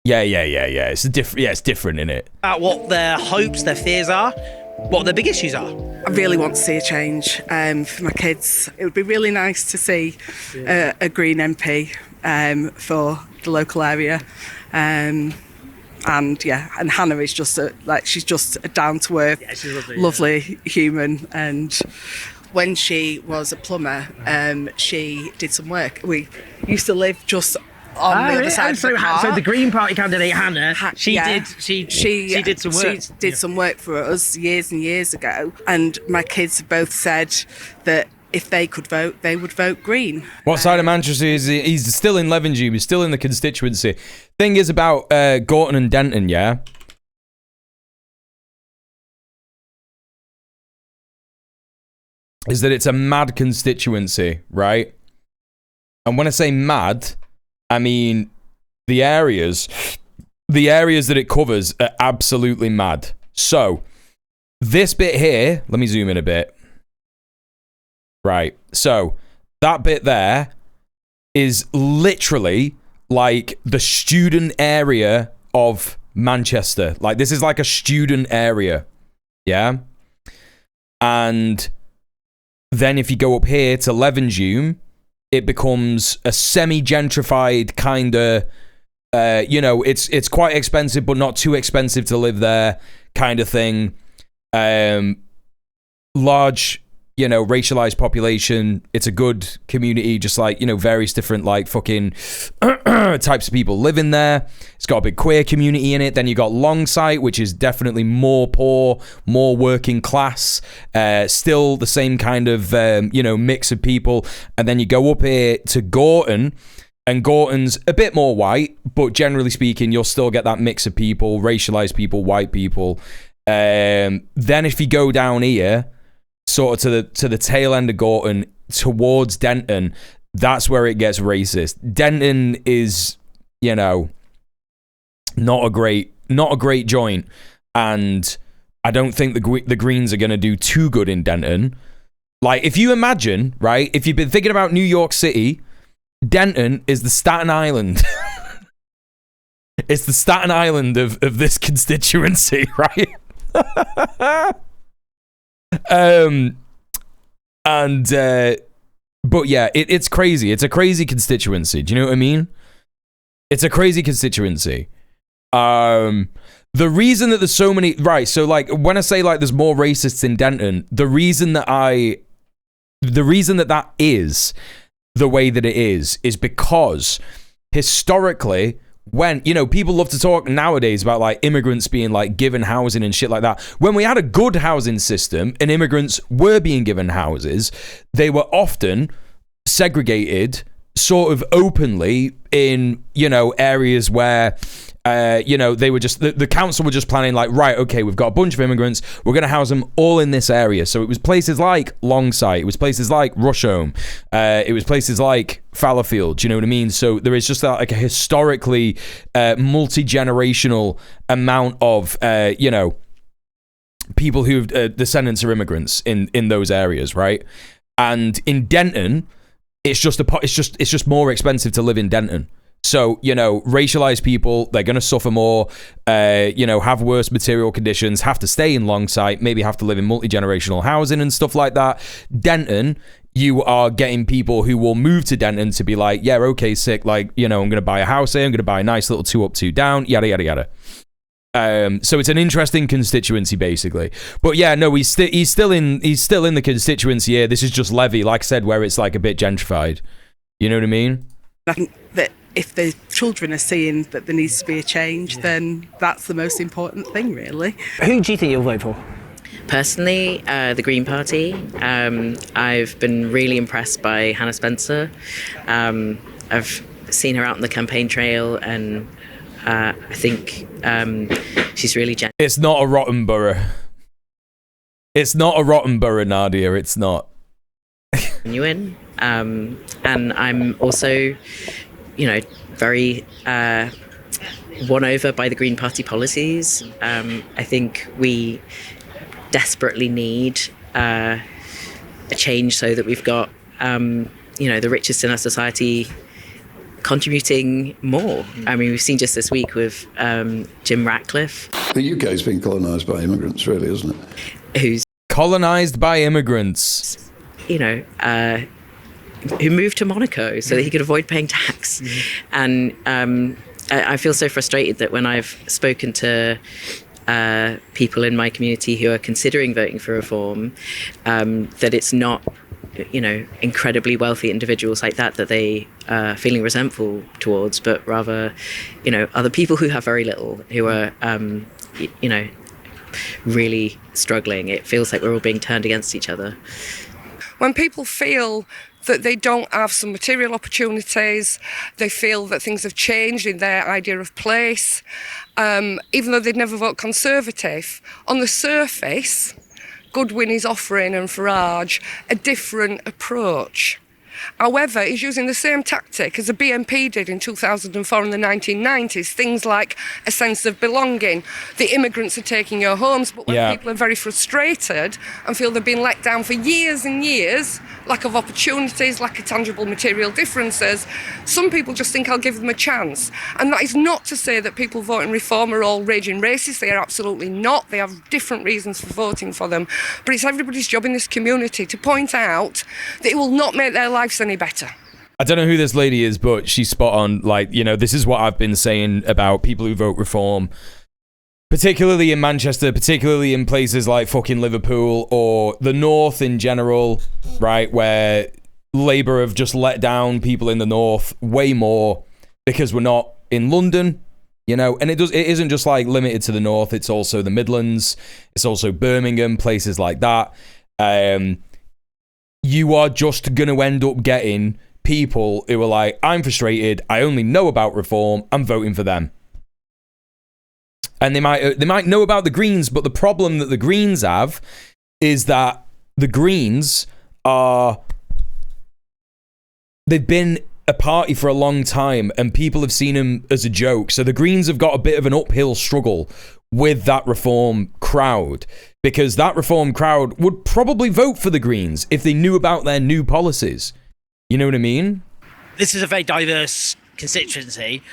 Yeah. It's different, innit? About what their hopes, their fears are, what their big issues are. I really want to see a change for my kids. It would be really nice to see a Green MP for the local area. And Hannah is just she's just a down to earth, lovely human. And when she was a plumber, she did some work. We used to live just on the other side of the car. So the Green Party candidate Hannah, she did some work. She did some work for us years and years ago. And my kids both said that if they could vote, they would vote Green. What side of Manchester is he? He's still in Levenshulme. He's still in the constituency. Thing is about Gorton and Denton, yeah? Is that it's a mad constituency, right? And when I say mad, I mean the areas that it covers are absolutely mad. So, this bit here, let me zoom in a bit. Right, so that bit there is literally like the student area of Manchester. Like, this is like a student area, yeah? And then if you go up here to Levenshulme, it becomes a semi-gentrified kind of, it's quite expensive, but not too expensive to live there kind of thing. Large, racialized population. It's a good community, just like, various different, like, fucking types of people live in there. It's got a big queer community in it. Then you got Longsight, which is definitely more poor, more working class. Still the same kind of, mix of people. And then you go up here to Gorton, and Gorton's a bit more white, but generally speaking, you'll still get that mix of people, racialized people, white people. Then if you go down here, sort of to the tail end of Gorton towards Denton, that's where it gets racist. Denton is, not a great joint, and I don't think the Greens are going to do too good in Denton. Like, if you imagine, right, if you've been thinking about New York City, Denton is the Staten Island. It's the Staten Island of this constituency, right? But yeah, it's crazy. It's a crazy constituency. Do you know what I mean? It's a crazy constituency. The reason that there's so many, right? So like, when I say like there's more racists in Denton, the reason that is the way that it is because historically, when, people love to talk nowadays about like immigrants being like given housing and shit like that. When we had a good housing system and immigrants were being given houses, they were often segregated sort of openly in, areas where, they were just, the council were just planning like, right, okay, we've got a bunch of immigrants, we're going to house them all in this area. So it was places like Longsight, it was places like Rusholme, it was places like Fallowfield, do you know what I mean? So there is just like a historically multi-generational amount of, people who descendants are immigrants in those areas, right? And in Denton, it's just more expensive to live in Denton. So, racialized people, they're going to suffer more, have worse material conditions, have to stay in Longsight, maybe have to live in multi-generational housing and stuff like that. Denton, you are getting people who will move to Denton to be like, yeah, okay, sick, like, I'm going to buy a house here, I'm going to buy a nice little 2 up, 2 down, yada, yada, yada. So it's an interesting constituency, basically. But yeah, no, he's still in the constituency here. This is just Levy, like I said, where it's like a bit gentrified. You know what I mean? I think that if the children are seeing that there needs to be a change, then that's the most important thing, really. Who do you think you'll vote for? Personally, the Green Party. I've been really impressed by Hannah Spencer. I've seen her out on the campaign trail, and I think she's really genuine. It's not a rotten borough. It's not a rotten borough, Nadia. It's not. Genuine. And I'm also, very won over by the Green Party policies. I think we desperately need a change so that we've got, the richest in our society contributing more. I mean, we've seen just this week with Jim Ratcliffe. The UK's been colonised by immigrants, really, isn't it? Who's colonised by immigrants. Who moved to Monaco so that he could avoid paying tax. And I feel so frustrated that when I've spoken to people in my community who are considering voting for reform, that it's not, incredibly wealthy individuals like that they are feeling resentful towards, but rather, other people who have very little, who are, really struggling. It feels like we're all being turned against each other. When people feel that they don't have some material opportunities, they feel that things have changed in their idea of place, even though they'd never vote Conservative, on the surface, Goodwin is offering, and Farage, a different approach. However, he's using the same tactic as the BNP did in 2004 in the 1990s, things like a sense of belonging. The immigrants are taking your homes, but when people are very frustrated and feel they've been let down for years and years, lack of opportunities, lack of tangible material differences, some people just think I'll give them a chance. And that is not to say that people voting Reform are all raging racists. They are absolutely not. They have different reasons for voting for them. But it's everybody's job in this community to point out that it will not make their lives any better. I don't know who this lady is, but she's spot on. This is what I've been saying about people who vote Reform, particularly in Manchester, particularly in places like fucking Liverpool or the North in general, right, where Labour have just let down people in the North way more because we're not in London, and it isn't just limited to the North. It's also the Midlands. It's also Birmingham, places like that. You are just going to end up getting people who are like, I'm frustrated, I only know about Reform, I'm voting for them. And they might know about the Greens, but the problem that the Greens have is that the Greens they've been a party for a long time and people have seen them as a joke. So the Greens have got a bit of an uphill struggle with that Reform crowd, because that Reform crowd would probably vote for the Greens if they knew about their new policies. You know what I mean? This is a very diverse constituency.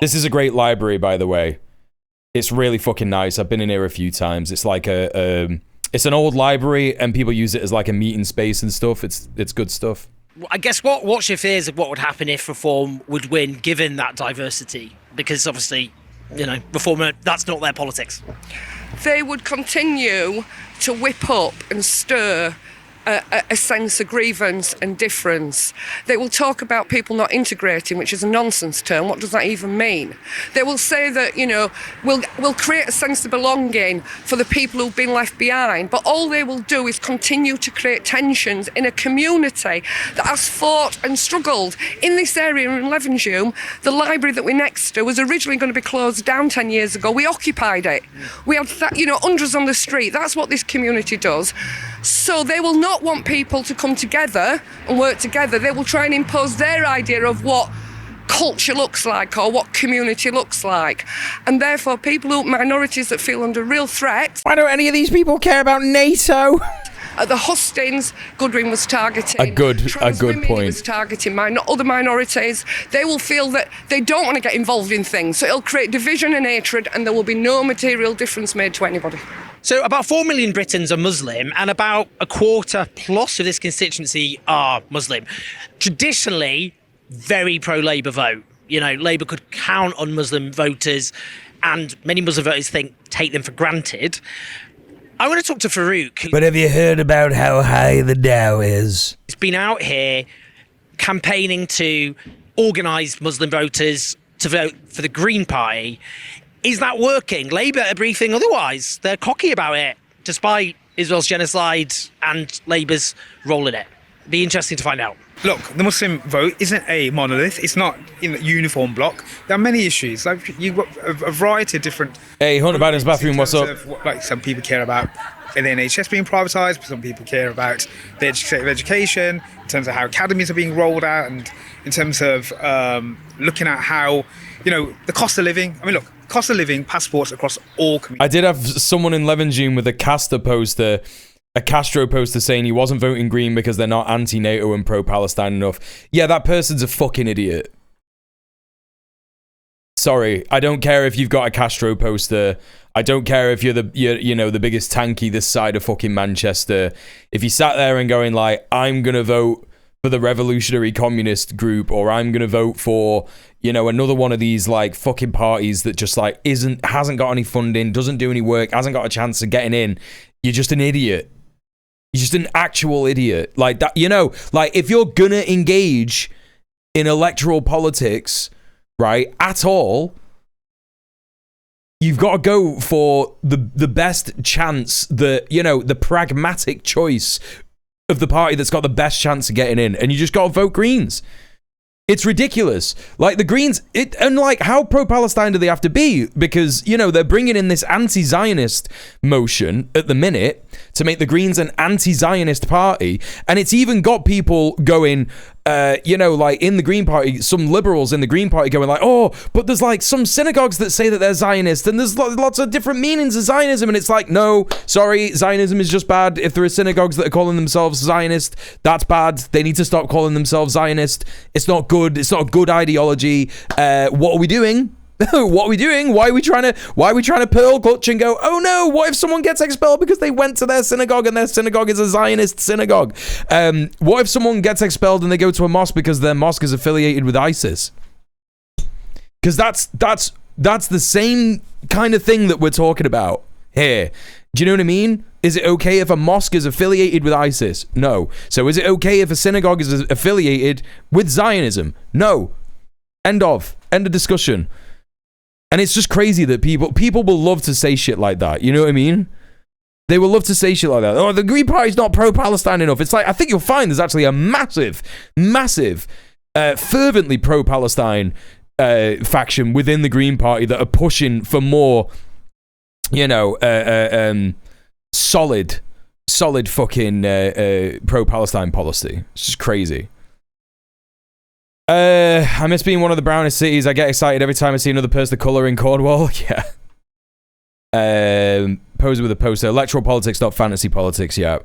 This is a great library, by the way. It's really fucking nice. I've been in here a few times. It's like it's an old library and people use it as like a meeting space and stuff. It's good stuff. I guess what's your fears of what would happen if Reform would win, given that diversity? Because obviously, Reform, that's not their politics. They would continue to whip up and stir a sense of grievance and difference. They will talk about people not integrating, which is a nonsense term. What does that even mean? They will say that, we'll create a sense of belonging for the people who've been left behind, but all they will do is continue to create tensions in a community that has fought and struggled. In this area in Levenshulme, the library that we're next to was originally going to be closed down 10 years ago. We occupied it. We had, hundreds on the street. That's what this community does. So they will not want people to come together and work together. They will try and impose their idea of what culture looks like or what community looks like. And therefore, minorities that feel under real threat. Why don't any of these people care about NATO? At the hustings, Goodwin was targeting. A good point. He was targeting other minorities. They will feel that they don't want to get involved in things. So it'll create division and hatred, and there will be no material difference made to anybody. So about 4 million Britons are Muslim, and about a quarter plus of this constituency are Muslim. Traditionally, very pro-Labour vote. Labour could count on Muslim voters, and many Muslim voters take them for granted. I want to talk to Farouk. But have you heard about how high the Dow is? He's been out here campaigning to organise Muslim voters to vote for the Green Party. Is that working? Labour are briefing otherwise. They're cocky about it, despite Israel's genocide and Labour's role in it. Be interesting to find out. Look, the Muslim vote isn't a monolith. It's not in a uniform block. There are many issues. You've got a variety of different... Hey, Hunter Biden's bathroom, what's up? Some people care about the NHS being privatised. Some people care about the state of education, in terms of how academies are being rolled out, and in terms of looking at how, the cost of living. I mean, look, cost of living, passports across all communities. I did have someone in Levenshulme with a Castro poster saying he wasn't voting Green because they're not anti-NATO and pro-Palestine enough. Yeah, that person's a fucking idiot. Sorry, I don't care if you've got a Castro poster. I don't care if you're the biggest tanky this side of fucking Manchester. If you sat there and going like, I'm gonna vote for the Revolutionary Communist Group, or I'm gonna vote for, another one of these like fucking parties that just like hasn't got any funding, doesn't do any work, hasn't got a chance of getting in, you're just an idiot. You're just an actual idiot. Like that, like if you're gonna engage in electoral politics, right, at all, you've got to go for the best chance, the pragmatic choice of the party that's got the best chance of getting in, and you just got to vote Greens. It's ridiculous. Like the Greens, and like how pro-Palestine do they have to be? Because, they're bringing in this anti-Zionist motion at the minute to make the Greens an anti-Zionist party. And it's even got people going, like in the Green Party, some liberals in the Green Party going like, oh, but there's like some synagogues that say that they're Zionist, and there's lots of different meanings of Zionism. And it's like, no, sorry, Zionism is just bad. If there are synagogues that are calling themselves Zionist, that's bad. They need to stop calling themselves Zionist. It's not good. It's not a good ideology. What are we doing? What are we doing? Why are we trying to pearl clutch and go, oh no, what if someone gets expelled because they went to their synagogue and their synagogue is a Zionist synagogue? What if someone gets expelled and they go to a mosque because their mosque is affiliated with ISIS? Because that's the same kind of thing that we're talking about here. Do you know what I mean? Is it okay if a mosque is affiliated with ISIS? No. So is it okay if a synagogue is affiliated with Zionism? No. End of discussion. And it's just crazy that people will love to say shit like that. You know what I mean? They will love to say shit like that. Oh, the Green Party's not pro-Palestine enough. It's like, I think you'll find there's actually a massive, fervently pro-Palestine faction within the Green Party that are pushing for more, solid fucking pro-Palestine policy. It's just crazy. I miss being one of the brownest cities. I get excited every time I see another person of colour in Cornwall. Yeah. Poser with a poster. Electoral politics, not fantasy politics. Yeah.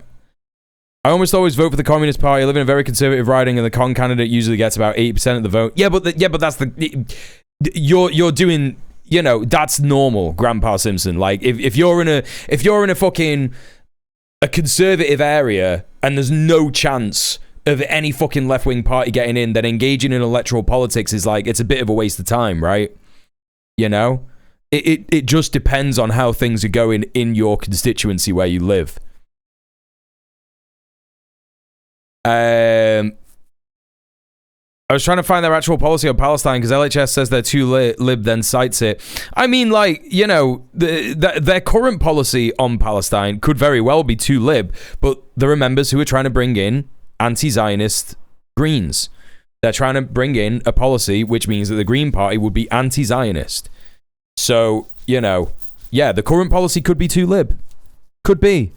I almost always vote for the Communist Party. I live in a very conservative riding, and the con candidate usually gets about 80% of the vote. Yeah, but that's you're doing. That's normal, Grandpa Simpson. Like if you're in a fucking a conservative area and there's no chance of any fucking left-wing party getting in, then engaging in electoral politics is like, it's a bit of a waste of time, right? It just depends on how things are going in your constituency where you live. I was trying to find their actual policy on Palestine because LHS says they're too lib, then cites it. I mean, like, their current policy on Palestine could very well be too lib, but there are members who are trying to bring in anti-Zionist Greens. They're trying to bring in a policy which means that the Green Party would be anti-Zionist. So, yeah, the current policy could be too lib. Could be.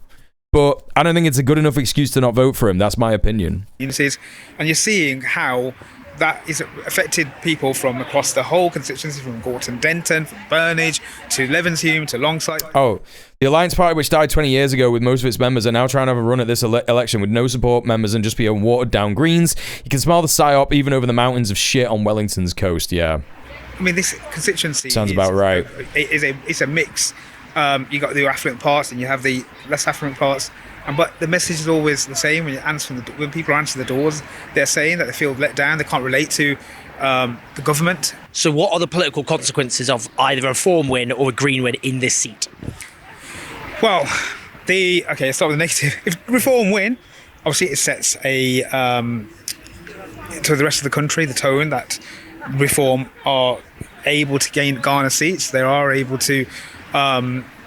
But I don't think it's a good enough excuse to not vote for him. That's my opinion. And you're seeing how that is affected people from across the whole constituency, from Gorton, Denton, from Burnage to Levenshulme to Longside. Oh, the Alliance Party, which died 20 years ago with most of its members, are now trying to have a run at this election with no support members and just be on watered-down Greens. You can smell the psyop even over the mountains of shit on Wellington's coast, yeah. I mean, this constituency sounds about right. It's a mix. You got the affluent parts and you have the less affluent parts. But the message is always the same when people answer the doors. They're saying that they feel let down. They can't relate to the government. So what are the political consequences of either a Reform win or a Green win in this seat? Well, let's start with the negative. If Reform win, obviously it sets to the rest of the country the tone that Reform are able to garner seats. They are able to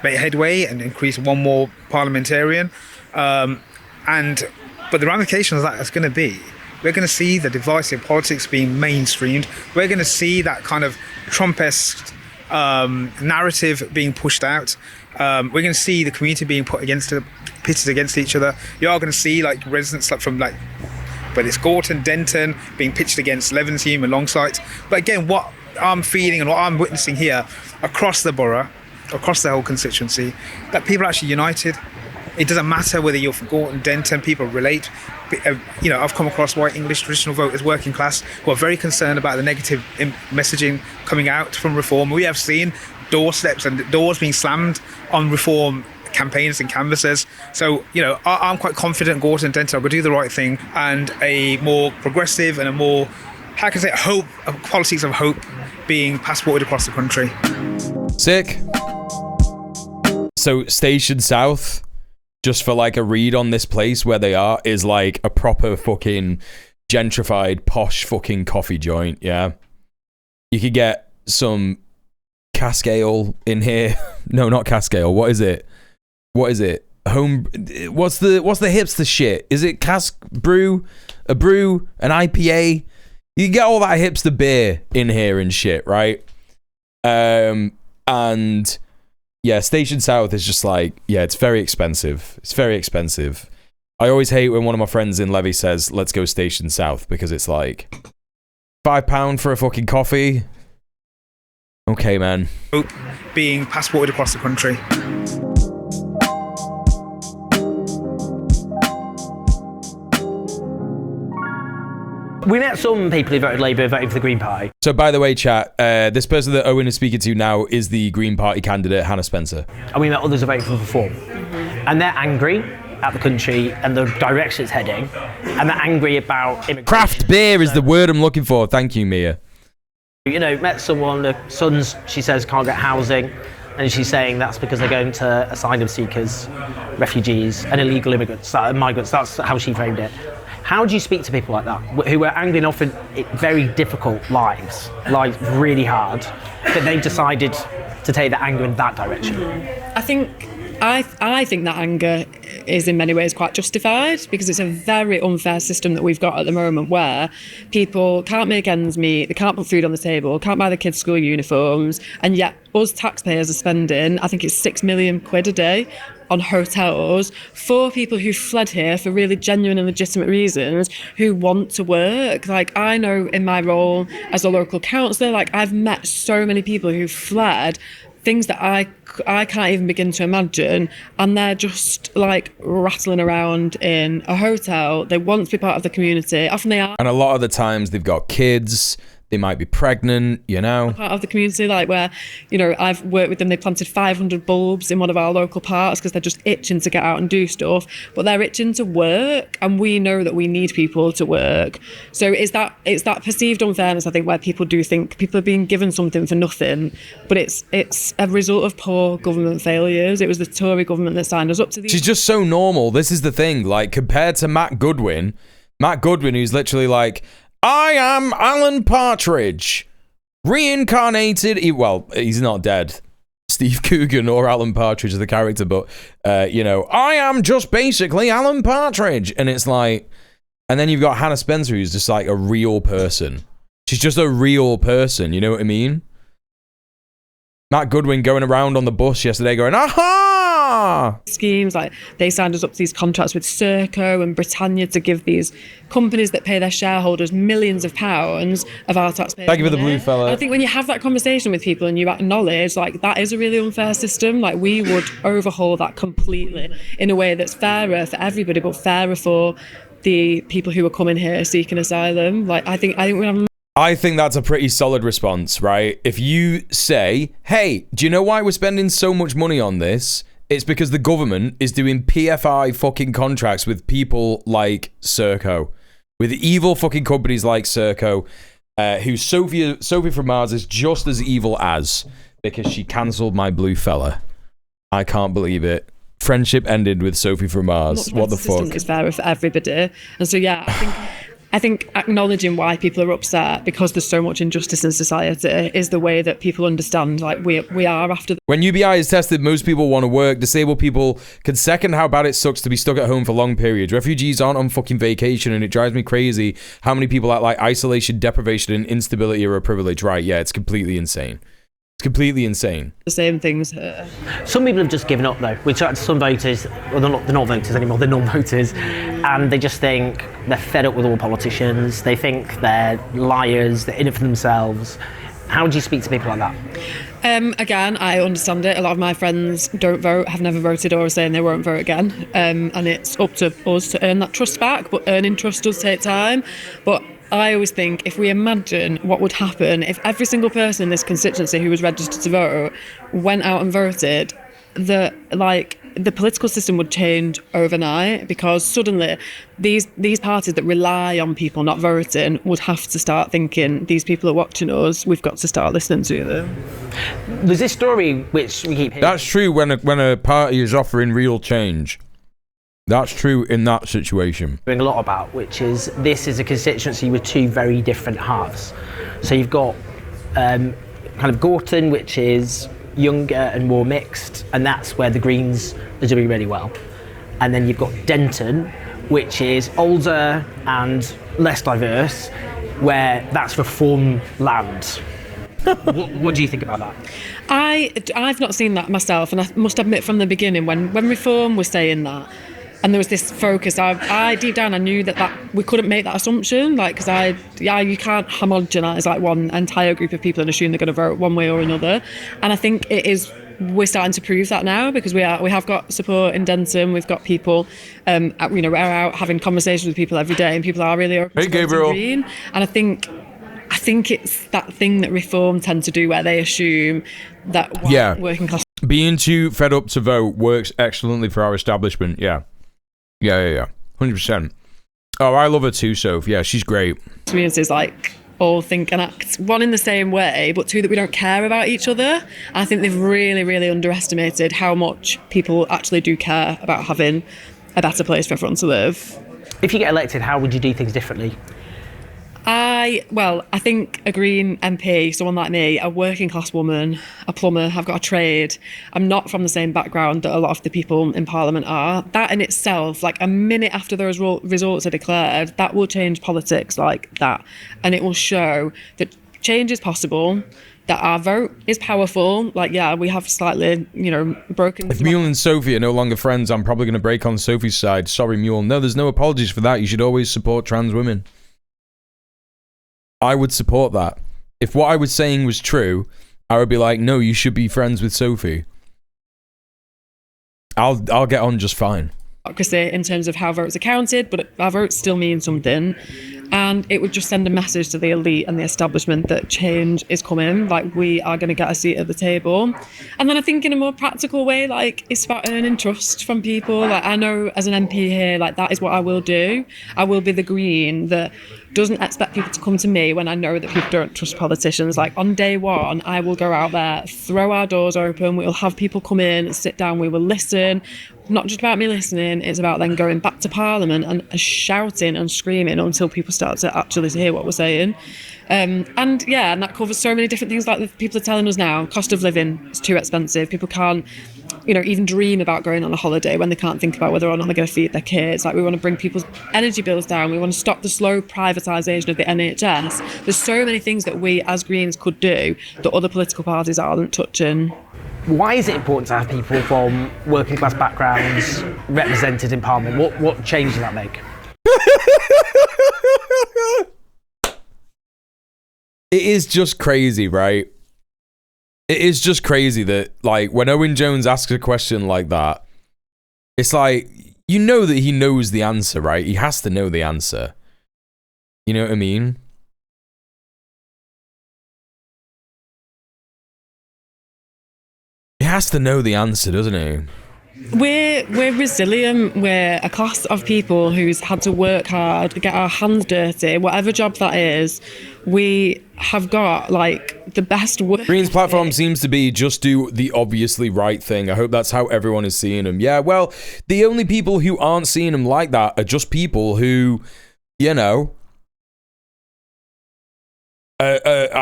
make headway and increase one more parliamentarian. But the ramifications of that is going to be, we're going to see the divisive politics being mainstreamed. We're going to see that kind of Trump-esque narrative being pushed out. We're going to see the community being pitted against each other. You are going to see like residents from like, whether it's Gorton, Denton, being pitched against Levenshulme and Longsight. But again, what I'm feeling and what I'm witnessing here across the borough, across the whole constituency, that people are actually united. It doesn't matter whether you're from Gorton, Denton, people relate. You know, I've come across white English traditional voters, working class, who are very concerned about the negative messaging coming out from reform. We have seen doorsteps and doors being slammed on reform campaigns and canvassers. So, you know, I'm quite confident Gorton and Denton are going to do the right thing, and a more progressive and a more, how can I say, hope, politics of hope being passported across the country. Sick. So Station South, just for like a read on this place where they are, is like a proper fucking gentrified posh fucking coffee joint. Yeah, you could get some cask ale in here. No, not cask ale. What is it? What's the hipster shit? Is it cask brew, a brew, an IPA? You can get all that hipster beer in here and shit, right? And yeah, Station South is just like, yeah, it's very expensive. It's very expensive. I always hate when one of my friends in Levy says, let's go Station South, because it's like £5 for a fucking coffee. Okay, man. Being passported across the country. We met some people who voted Labour, voting for the Green Party. So, by the way, chat, this person that Owen is speaking to now is the Green Party candidate, Hannah Spencer. And we met others who voted for reform. And they're angry at the country and the direction it's heading. And they're angry about immigration. Craft beer is the word I'm looking for. Thank you, Mia. You know, met someone, the sons, she says, can't get housing. And she's saying that's because they're going to asylum seekers, refugees, and illegal immigrants, migrants. That's how she framed it. How do you speak to people like that, who are angry and often very difficult lives, like really hard, but they've decided to take that anger in that direction? I think that anger is in many ways quite justified, because it's a very unfair system that we've got at the moment, where people can't make ends meet, they can't put food on the table, can't buy their kids' school uniforms, and yet us taxpayers are spending, I think it's £6 million a day on hotels for people who fled here for really genuine and legitimate reasons, who want to work. Like, I know in my role as a local councillor, like, I've met so many people who fled things that I can't even begin to imagine, and they're just like rattling around in a hotel. They want to be part of the community. Often they are. And a lot of the times they've got kids. They might be pregnant, you know. Part of the community, like where, you know, I've worked with them. They planted 500 bulbs in one of our local parks because they're just itching to get out and do stuff. But they're itching to work, and we know that we need people to work. So it's that perceived unfairness, I think, where people do think people are being given something for nothing, but it's a result of poor government failures. It was the Tory government that signed us up to these. She's just so normal. This is the thing. Like, compared to Matt Goodwin, who's literally like, I am Alan Partridge, reincarnated. Well, he's not dead. Steve Coogan or Alan Partridge is the character, but, you know, I am just basically Alan Partridge. And it's like, and then you've got Hannah Spencer, who's just like a real person. She's just a real person, you know what I mean? Matt Goodwin going around on the bus yesterday going, aha! Schemes, like they signed us up to these contracts with Serco and Britannia to give these companies that pay their shareholders millions of pounds of our taxpayers. Thank you for the blue fella. I think when you have that conversation with people and you acknowledge, like, that is a really unfair system, like, we would overhaul that completely in a way that's fairer for everybody, but fairer for the people who are coming here seeking asylum. Like, I think we have. I think that's a pretty solid response, right? If you say, hey, do you know why we're spending so much money on this? It's because the government is doing PFI fucking contracts with people like Serco, with evil fucking companies like Serco, who Sophie from Mars is just as evil as, because she cancelled my blue fella. I can't believe it. Friendship ended with Sophie from Mars. What the fuck? It's fair for everybody. And so, yeah, I think acknowledging why people are upset because there's so much injustice in society is the way that people understand, like, we are after. When UBI is tested, most people want to work. Disabled people can second how bad it sucks to be stuck at home for long periods. Refugees aren't on fucking vacation, and it drives me crazy how many people act like isolation, deprivation, and instability are a privilege. Right, yeah, it's completely insane. It's completely insane. The same things. Some people have just given up though. We talked to some voters, well they're not voters anymore, they're non-voters, and they just think they're fed up with all politicians. They think they're liars, they're in it for themselves. How do you speak to people like that? Again, I understand it. A lot of my friends don't vote, have never voted, or are saying they won't vote again. And it's up to us to earn that trust back, but earning trust does take time. But I always think if we imagine what would happen if every single person in this constituency who was registered to vote went out and voted, the political system would change overnight, because suddenly these parties that rely on people not voting would have to start thinking, these people are watching us, we've got to start listening to them. There's this story which we keep hearing. That's true when a party is offering real change. That's true in that situation. A lot about, which is this is a constituency with two very different halves. So you've got kind of Gorton, which is younger and more mixed, and that's where the Greens are doing really well. And then you've got Denton, which is older and less diverse, where that's reform land. What do you think about that? I've not seen that myself, and I must admit from the beginning when Reform was saying that, and there was this focus, I deep down I knew that we couldn't make that assumption, because you can't homogenise like one entire group of people and assume they're going to vote one way or another. And I think we're starting to prove that now, because we have got support in Denton. We've got people, we're out having conversations with people every day, and people are really open to Gabriel. Green. And I think it's that thing that Reform tend to do, where they assume that working class. Being too fed up to vote works excellently for our establishment. Yeah. 100%. Oh, I love her too, Soph. Yeah, she's great. Communities all think and act one in the same way, but two that we don't care about each other. I think they've really, really underestimated how much people actually do care about having a better place for everyone to live. If you get elected, how would you do things differently? I think a Green MP, someone like me, a working class woman, a plumber, I've got a trade. I'm not from the same background that a lot of the people in Parliament are. That in itself, a minute after those results are declared, that will change politics like that. And it will show that change is possible, that our vote is powerful. We have slightly, broken... If Mule and Sophie are no longer friends, I'm probably going to break on Sophie's side. Sorry, Mule. No, there's no apologies for that. You should always support trans women. I would support that. If what I was saying was true, I would be like, no, you should be friends with Sophie. I'll get on just fine. Democracy in terms of how votes are counted, but our votes still mean something. And it would just send a message to the elite and the establishment that change is coming, we are going to get a seat at the table. And then I think in a more practical way, it's about earning trust from people. I know as an MP here, that is what I will do. I will be the Green that doesn't expect people to come to me when I know that people don't trust politicians. On day one, I will go out there, throw our doors open, we'll have people come in, sit down, we will listen. Not just about me listening, it's about then going back to Parliament and shouting and screaming until people start to actually hear what we're saying. And that covers so many different things, the people are telling us now, cost of living is too expensive. People can't, even dream about going on a holiday when they can't think about whether or not they're going to feed their kids. We want to bring people's energy bills down. We want to stop the slow privatisation of the NHS. There's so many things that we as Greens could do that other political parties aren't touching. Why is it important to have people from working class backgrounds represented in Parliament? What change does that make? It is just crazy, right? It is just crazy that, when Owen Jones asks a question like that, it's that he knows the answer, right? He has to know the answer. You know what I mean? He has to know the answer, doesn't he? We're resilient. We're a class of people who's had to work hard, get our hands dirty, whatever job that is. We have got the best work. Green's platform seems to be just do the obviously right thing. I hope that's how everyone is seeing him. Yeah, well, the only people who aren't seeing him like that are just people who, I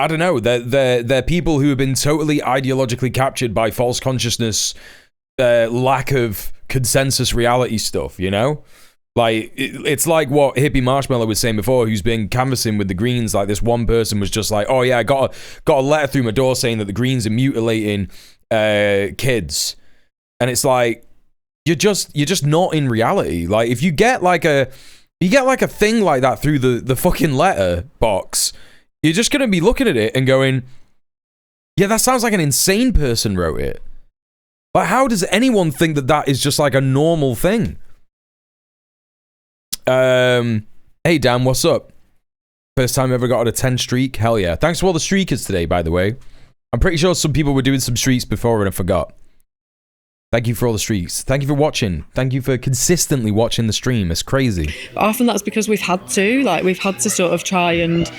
don't know. They're people who have been totally ideologically captured by false consciousness, lack of consensus reality stuff, Like, it's like what Hippie Marshmallow was saying before, who's been canvassing with the Greens. Like, this one person was just like, oh yeah, I got a letter through my door saying that the Greens are mutilating kids. And it's like, you're just not in reality. Like, if you get like a thing like that through the fucking letter box, you're just gonna be looking at it and going, yeah, that sounds like an insane person wrote it. Like, how does anyone think that is just like a normal thing? Hey Dan, what's up? First time ever got on a 10 streak? Hell yeah. Thanks to all the streakers today, by the way. I'm pretty sure some people were doing some streaks before and I forgot. Thank you for all the streaks. Thank you for watching. Thank you for consistently watching the stream. It's crazy. Often that's because we've had to sort of try and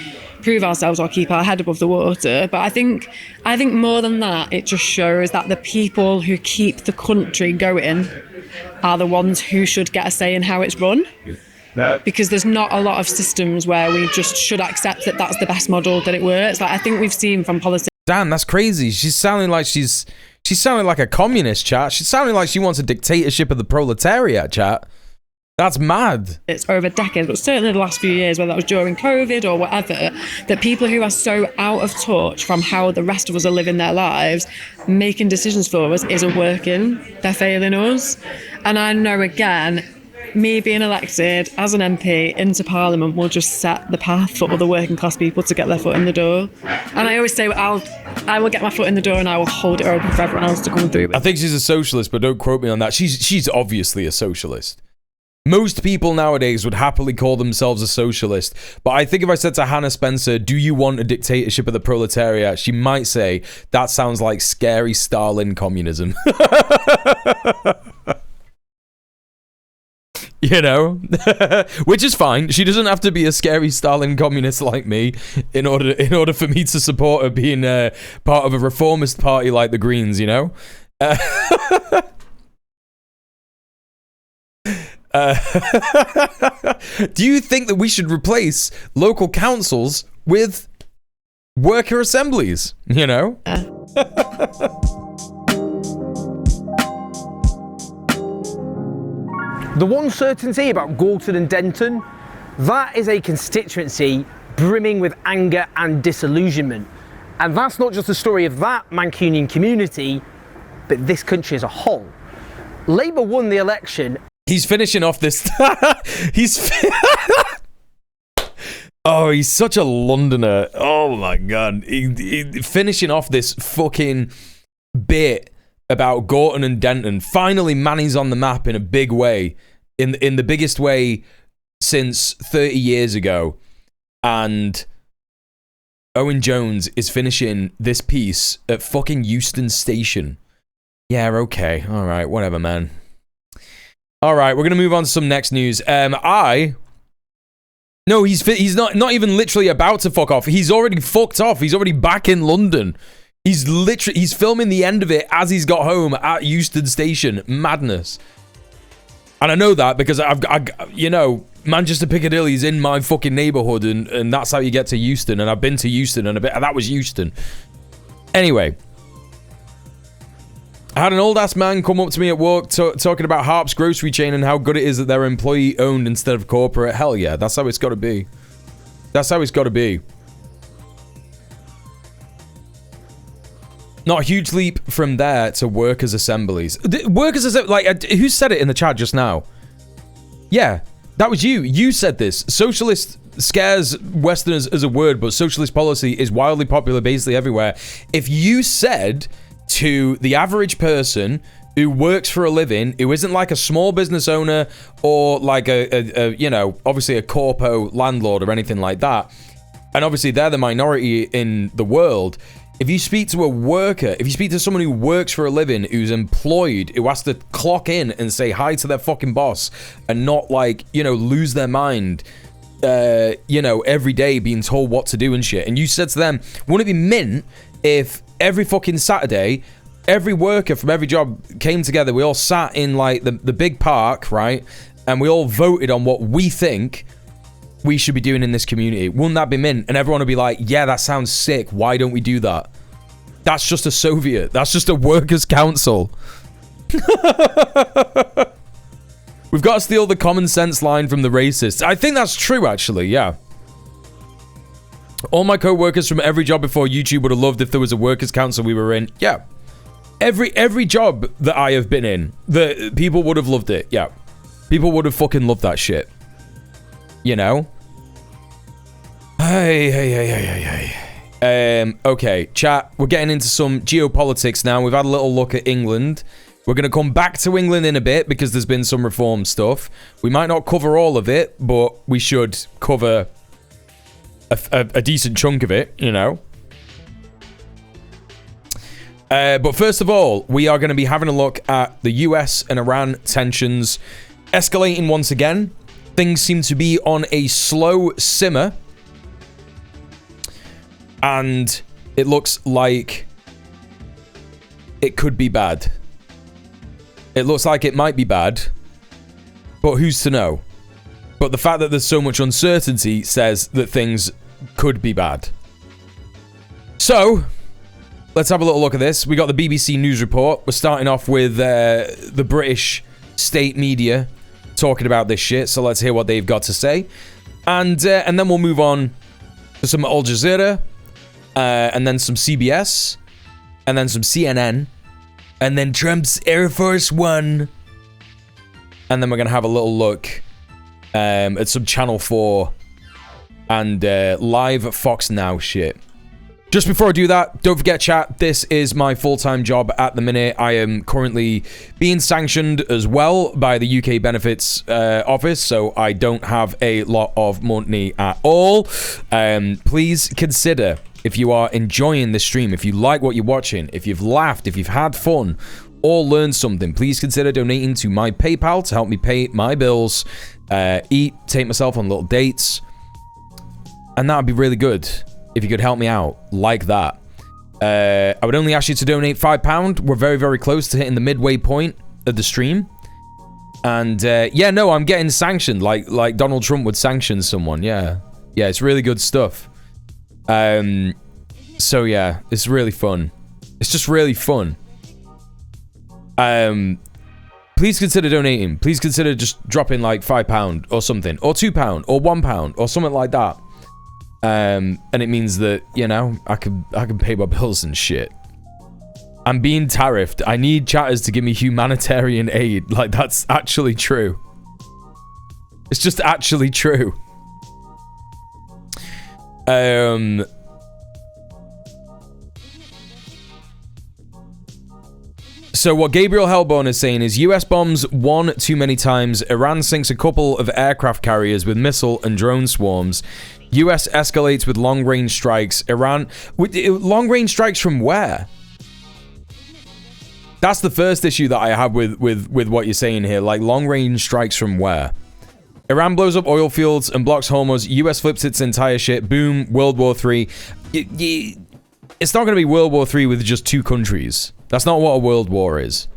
prove ourselves or keep our head above the water. But I think more than that, it just shows that the people who keep the country going are the ones who should get a say in how it's run. Because there's not a lot of systems where we just should accept that that's the best model, that it works. Like, I think we've seen from politics. Damn, that's crazy. She's sounding like she's sounding like a communist, chat. She's sounding like she wants a dictatorship of the proletariat, chat. That's mad. It's over decades, but certainly the last few years, whether that was during COVID or whatever, that people who are so out of touch from how the rest of us are living their lives, making decisions for us, isn't working. They're failing us. And I know, again, me being elected as an MP into Parliament will just set the path for other working class people to get their foot in the door. And I always say, I will get my foot in the door and I will hold it open for everyone else to come through with. I think she's a socialist, but don't quote me on that. She's obviously a socialist. Most people nowadays would happily call themselves a socialist, but I think if I said to Hannah Spencer, do you want a dictatorship of the proletariat, she might say, that sounds like scary Stalin communism. You know, which is fine. She doesn't have to be a scary Stalin communist like me in order for me to support her being part of a reformist party like the Greens. You know. Do you think that we should replace local councils with worker assemblies? You know. The one certainty about Gorton and Denton, that is a constituency brimming with anger and disillusionment. And that's not just the story of that Mancunian community, but this country as a whole. Labour won the election. He's finishing off this. Oh, he's such a Londoner. Oh my God. He finishing off this fucking bit about Gorton and Denton. Finally, Manny's on the map in a big way, in the biggest way since 30 years ago. And Owen Jones is finishing this piece at fucking Euston Station. Yeah, okay. All right, whatever, man. All right, we're going to move on to some next news. No, he's not even literally about to fuck off. He's already fucked off. He's already back in London. He's filming the end of it as he's got home at Euston Station. Madness. And I know that because you know, Manchester Piccadilly is in my fucking neighborhood, and that's how you get to Euston. And I've been to Euston, and that was Euston. Anyway, I had an old ass man come up to me at work talking about Harp's grocery chain and how good it is that they're employee owned instead of corporate. Hell yeah, that's how it's got to be. That's how it's got to be. Not a huge leap from there to workers' assemblies. Workers' assemblies, like, who said it in the chat just now? Yeah, that was you. You said this. Socialist scares Westerners as a word, but socialist policy is wildly popular basically everywhere. If you said to the average person who works for a living, who isn't like a small business owner or like a you know, obviously a corpo landlord or anything like that, and obviously they're the minority in the world, if you speak to a worker, if you speak to someone who works for a living, who's employed, who has to clock in and say hi to their fucking boss and not, like, you know, lose their mind, you know, every day being told what to do and shit, and you said to them, wouldn't it be mint if every fucking Saturday, every worker from every job came together, we all sat in, like, the big park, right, and we all voted on what we think we should be doing in this community? Wouldn't that be mint? And everyone would be like, yeah, that sounds sick. Why don't we do that? That's just a Soviet. That's just a workers' council. We've got to steal the common sense line from the racists. I think that's true, actually, yeah. All my co-workers from every job before YouTube would have loved if there was a workers' council we were in. Yeah. Every job that I have been in, the people would have loved it. Yeah. People would have fucking loved that shit. You know? Hey. Okay, chat. We're getting into some geopolitics now. We've had a little look at England. We're going to come back to England in a bit because there's been some reform stuff. We might not cover all of it, but we should cover a decent chunk of it, you know. But first of all, we are going to be having a look at the US and Iran tensions escalating once again. Things seem to be on a slow simmer. And it looks like it could be bad. It looks like it might be bad. But who's to know? But the fact that there's so much uncertainty says that things could be bad. So, let's have a little look at this. We got the BBC News report. We're starting off with the British state media talking about this shit. So let's hear what they've got to say. And then we'll move on to some Al Jazeera. And then some CBS, and then some CNN, and then Trump's Air Force One, and then we're gonna have a little look at some Channel 4 and live Fox Now shit. Just before I do that, don't forget, chat, this is my full-time job at the minute. I am currently being sanctioned as well by the UK Benefits Office, so I don't have a lot of money at all. Please consider, if you are enjoying this stream, if you like what you're watching, if you've laughed, if you've had fun, or learned something, please consider donating to my PayPal to help me pay my bills, eat, take myself on little dates, and that would be really good if you could help me out like that. I would only ask you to donate £5. We're very, very close to hitting the midway point of the stream. And yeah, no, I'm getting sanctioned like Donald Trump would sanction someone. Yeah, it's really good stuff. So yeah, it's really fun. It's just really fun. Please consider donating. Please consider just dropping like £5 or something, or £2 or £1 or something like that. And it means that, you know, I can pay my bills and shit. I'm being tariffed. I need chatters to give me humanitarian aid. Like, that's actually true. It's just actually true. So what Gabriel Hellborn is saying is US bombs one too many times. Iran sinks a couple of aircraft carriers with missile and drone swarms. US escalates with long-range strikes. Iran... long-range strikes from where? That's the first issue that I have with what you're saying here. Like, long-range strikes from where? Iran blows up oil fields and blocks Hormuz. US flips its entire shit. Boom. World War III. It's not going to be World War III with just two countries. That's not what a world war is.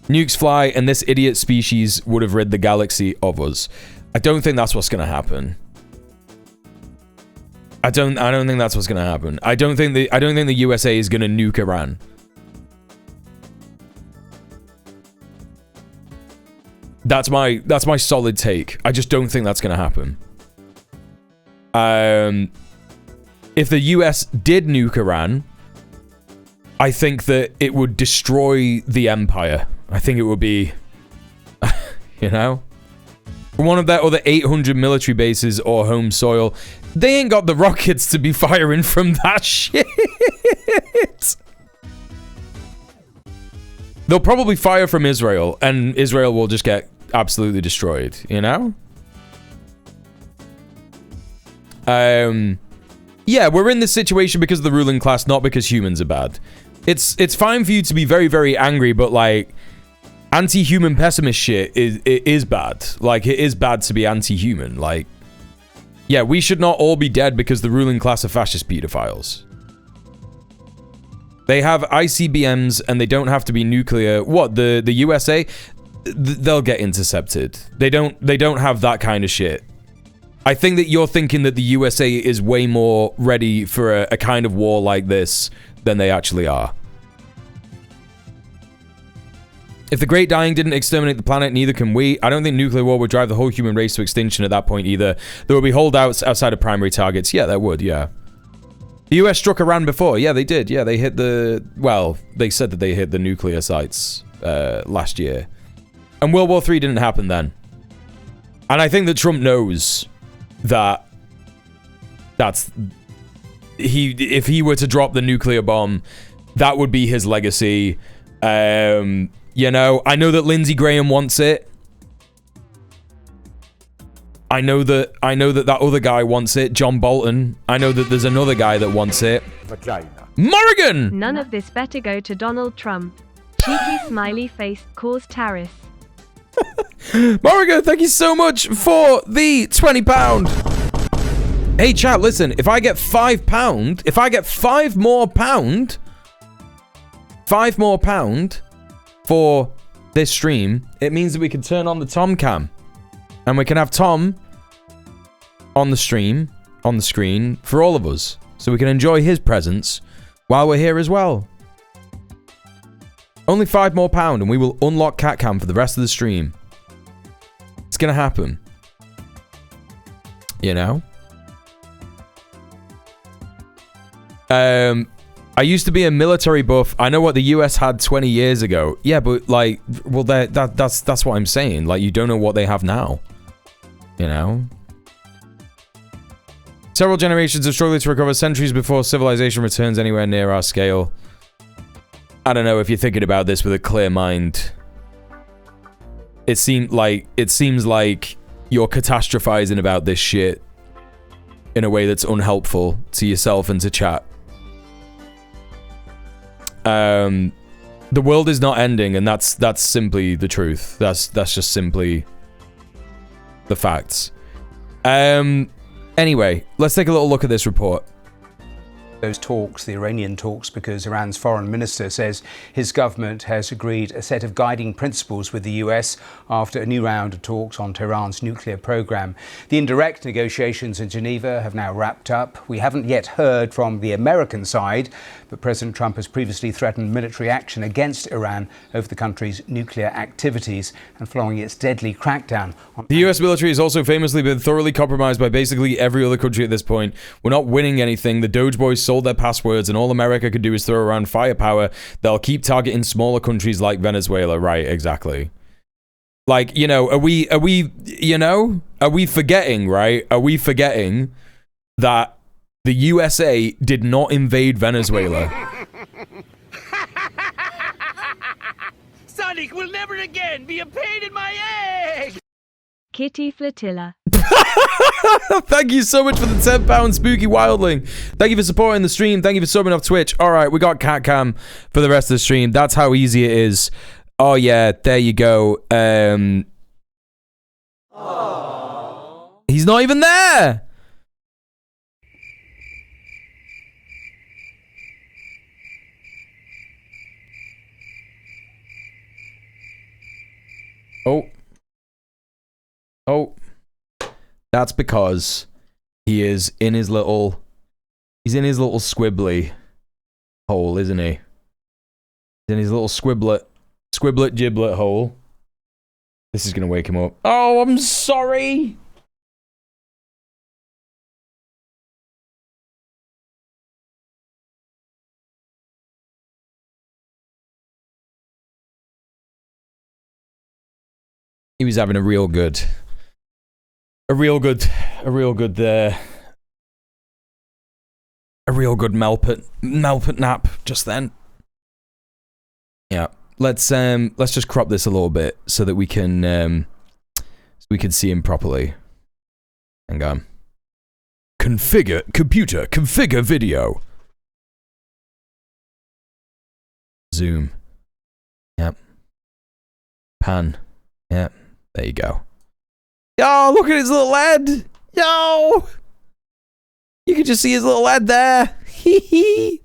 Nukes fly, and this idiot species would have rid the galaxy of us. I don't think that's what's going to happen. I don't think that's what's going to happen. I don't think the USA is going to nuke Iran. That's my solid take. I just don't think that's going to happen. If the US did nuke Iran, I think that it would destroy the empire. I think it would be, you know, one of their other 800 military bases or home soil. They ain't got the rockets to be firing from that shit. They'll probably fire from Israel, and Israel will just get absolutely destroyed, you know? Yeah, we're in this situation because of the ruling class, not because humans are bad. It's fine for you to be very, very angry, but like, anti-human pessimist shit is bad. Like, it is bad to be anti-human. Like, yeah, we should not all be dead because the ruling class are fascist pedophiles. They have ICBMs and they don't have to be nuclear. What, the USA? They'll get intercepted. They don't have that kind of shit. I think that you're thinking that the USA is way more ready for a kind of war like this than they actually are. If the Great Dying didn't exterminate the planet, neither can we. I don't think nuclear war would drive the whole human race to extinction at that point either. There would be holdouts outside of primary targets. Yeah, there would, yeah. The US struck Iran before. Yeah, they did. Yeah, they hit the... Well, they said that they hit the nuclear sites last year. And World War III didn't happen then. And I think that Trump knows that if he were to drop the nuclear bomb, that would be his legacy. You know, I know that Lindsey Graham wants it. I know that other guy wants it, John Bolton. I know that there's another guy that wants it. Vagina. Morrigan! None of this better go to Donald Trump. Cheeky smiley face cause tariffs. Morrigan, thank you so much for the £20. Hey chat, listen, if I get £5, if I get £5 more for this stream, it means that we can turn on the Tom cam. And we can have Tom on the screen for all of us. So we can enjoy his presence while we're here as well. Only £5 more and we will unlock cat cam for the rest of the stream. It's gonna happen. You know? I used to be a military buff. I know what the US had 20 years ago. Yeah, but like, well, that's what I'm saying. Like, you don't know what they have now. You know? Several generations of struggling to recover centuries before civilization returns anywhere near our scale. I don't know if you're thinking about this with a clear mind. It seems like you're catastrophizing about this shit in a way that's unhelpful to yourself and to chat. The world is not ending, and that's simply the truth. That's just simply the facts. Anyway, let's take a little look at this report. Those talks, the Iranian talks, because Iran's foreign minister says his government has agreed a set of guiding principles with the US after a new round of talks on Tehran's nuclear program. The indirect negotiations in Geneva have now wrapped up. We haven't yet heard from the American side, but President Trump has previously threatened military action against Iran over the country's nuclear activities and following its deadly crackdown on... The US military has also famously been thoroughly compromised by basically every other country at this point. We're not winning anything. The Doge boys sold their passwords, and all America could do is throw around firepower. They'll keep targeting smaller countries like Venezuela. Right, exactly. Like, you know, are we forgetting, right? Are we forgetting that the USA did not invade Venezuela? Sonic will never again be a pain in my egg! Kitty Flotilla. Thank you so much for the £10 spooky wildling. Thank you for supporting the stream. Thank you for subbing off Twitch. All right, we got cat cam for the rest of the stream. That's how easy it is. Oh yeah, there you go. He's not even there. Oh, that's because he is in his little, squibbly hole, isn't he? He's in his little squiblet giblet hole. This is gonna wake him up. Oh, I'm sorry. He was having a real good Melpet nap just then. Yeah, let's just crop this a little bit so that we can see him properly. Hang on. Configure video. Zoom. Yep. Pan. Yep. There you go. Yo, look at his little head. Yo. You can just see his little head there. Hee hee.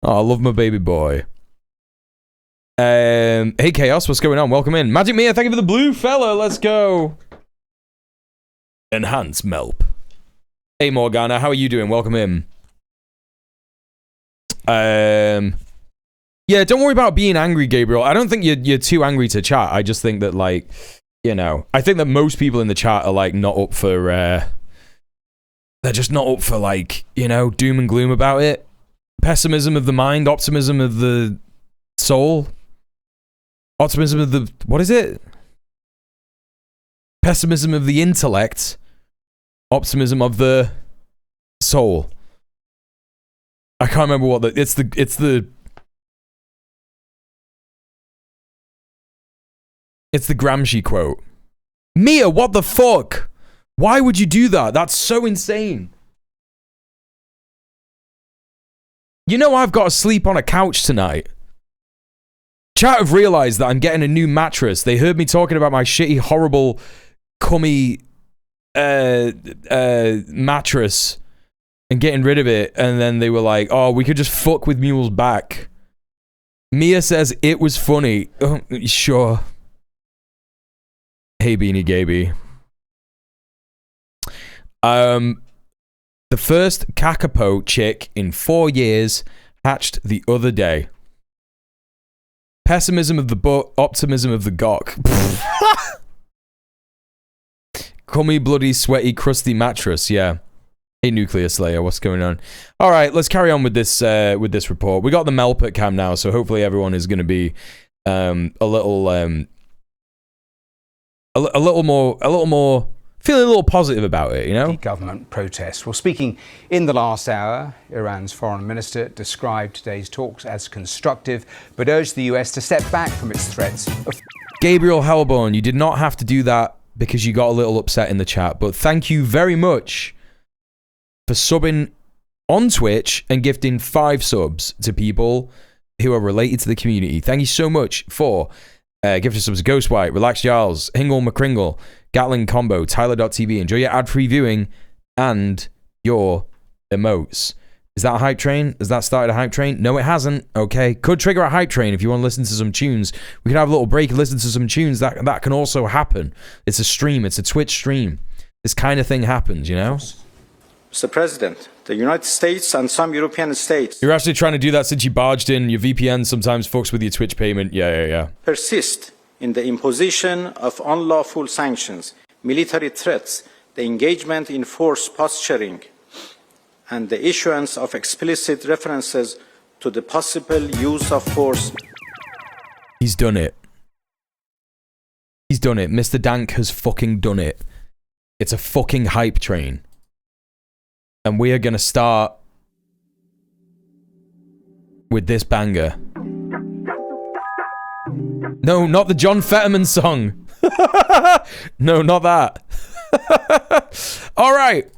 Oh, I love my baby boy. Hey Chaos, what's going on? Welcome in. Magic Mia, thank you for the blue fella. Let's go. Enhance Melp. Hey Morgana, how are you doing? Welcome in. Yeah, don't worry about being angry, Gabriel. I don't think you're too angry to chat. I just think that, like, you know, I think that most people in the chat are, like, not up for, they're just not up for, like, you know, doom and gloom about it. Pessimism of the mind, optimism of the soul. Optimism of the, what is it? Pessimism of the intellect. Optimism of the soul. I can't remember what it's the Gramsci quote. Mia, what the fuck? Why would you do that? That's so insane. You know I've got to sleep on a couch tonight. Chat have realized that I'm getting a new mattress. They heard me talking about my shitty, horrible, cummy mattress and getting rid of it, and then they were like, oh, we could just fuck with Mule's back. Mia says it was funny. Oh, sure. Hey, Beanie Gaby. The first kakapo chick in 4 years hatched the other day. Pessimism of the butt, optimism of the gawk. Cummy, bloody, sweaty, crusty mattress, yeah. Hey, Nuclear Slayer, what's going on? All right, let's carry on with this report. We got the Melpert cam now, so hopefully everyone is going to be a little more feeling a little positive about it, you know? Government protest. Well, speaking in the last hour, Iran's foreign minister described today's talks as constructive, but urged the US to step back from its threats of... Gabriel Hellborn, you did not have to do that because you got a little upset in the chat, but thank you very much for subbing on Twitch and gifting 5 subs to people who are related to the community. Thank you so much for gifting subs to Ghostwhite, Relax Giles, Hingle McCringle, Gatling Combo, Tyler.tv. Enjoy your ad-free viewing and your emotes. Is that a hype train? Has that started a hype train? No, it hasn't. Okay. Could trigger a hype train if you want to listen to some tunes. We could have a little break and listen to some tunes. That can also happen. It's a stream. It's a Twitch stream. This kind of thing happens, you know? Mr. President, the United States and some European states... You're actually trying to do that since you barged in. Your VPN sometimes fucks with your Twitch payment. Yeah. ...persist in the imposition of unlawful sanctions, military threats, the engagement in force posturing, and the issuance of explicit references to the possible use of force. He's done it. He's done it. Mr. Dank has fucking done it. It's a fucking hype train. And we are going to start with this banger. No, not the John Fetterman song. No, not that. All right.